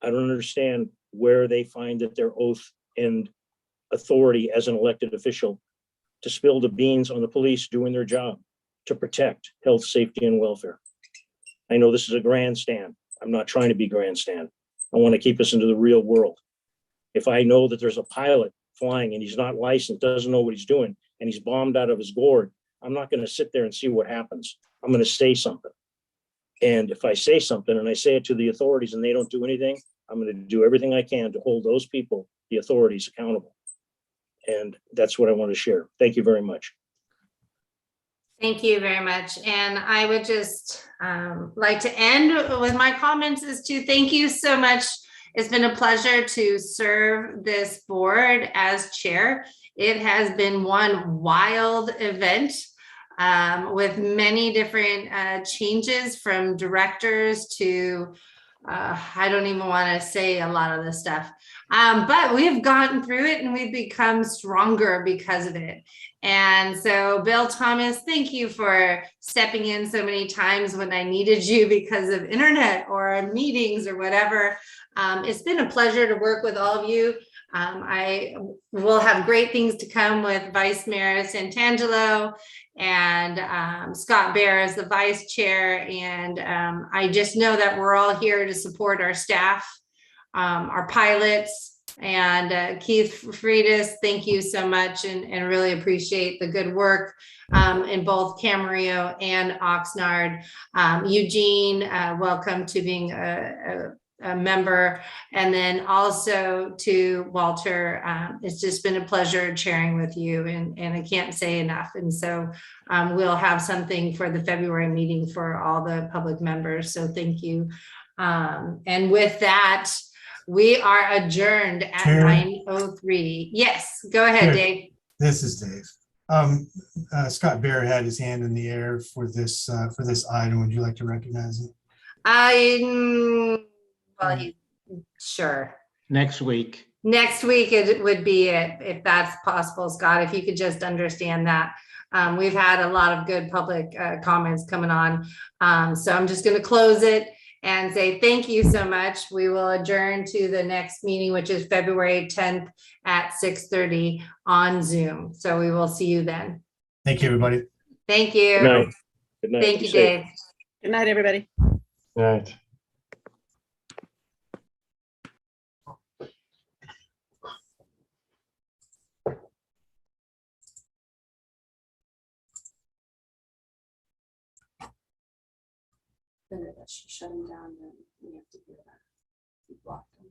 I don't understand where they find that their oath and authority as an elected official to spill the beans on the police doing their job to protect health, safety, and welfare. I know this is a grandstand. I'm not trying to be grandstand. I want to keep us into the real world. If I know that there's a pilot flying and he's not licensed, doesn't know what he's doing, and he's bombed out of his gourd, I'm not going to sit there and see what happens. I'm going to say something. And if I say something and I say it to the authorities and they don't do anything, I'm going to do everything I can to hold those people, the authorities, accountable. And that's what I want to share. Thank you very much. Thank you very much. And I would just like to end with my comments is to thank you so much. It's been a pleasure to serve this board as chair. It has been one wild event with many different changes from directors to I don't even want to say a lot of this stuff, but we've gotten through it and we've become stronger because of it. And so, Bill Thomas, thank you for stepping in so many times when I needed you because of internet or meetings or whatever. It's been a pleasure to work with all of you. I will have great things to come with Vice Mayor Santangelo and Scott Bear as the vice chair. And I just know that we're all here to support our staff, our pilots, and Keith Freitas, thank you so much and really appreciate the good work in both Camarillo and Oxnard. Eugene, welcome to being a member, and then also to Walter. It's just been a pleasure chairing with you, and I can't say enough. And so we'll have something for the February meeting for all the public members. So thank you. And with that, we are adjourned at Chair. 9:03. Yes, go ahead, Chair. Dave. This is Dave. Scott Bear had his hand in the air for this item. Would you like to recognize him? Sure. Next week. Next week it would be it, if that's possible, Scott, if you could just understand that. We've had a lot of good public comments coming on. So I'm just going to close it and say thank you so much. We will adjourn to the next meeting, which is February 10th at 6:30 on Zoom. So we will see you then. Thank you, everybody. Thank you. Good night. Good night. Thank Be you, safe. Dave. Good night, everybody. Good night. Shut them down, then we have to do that. We block them.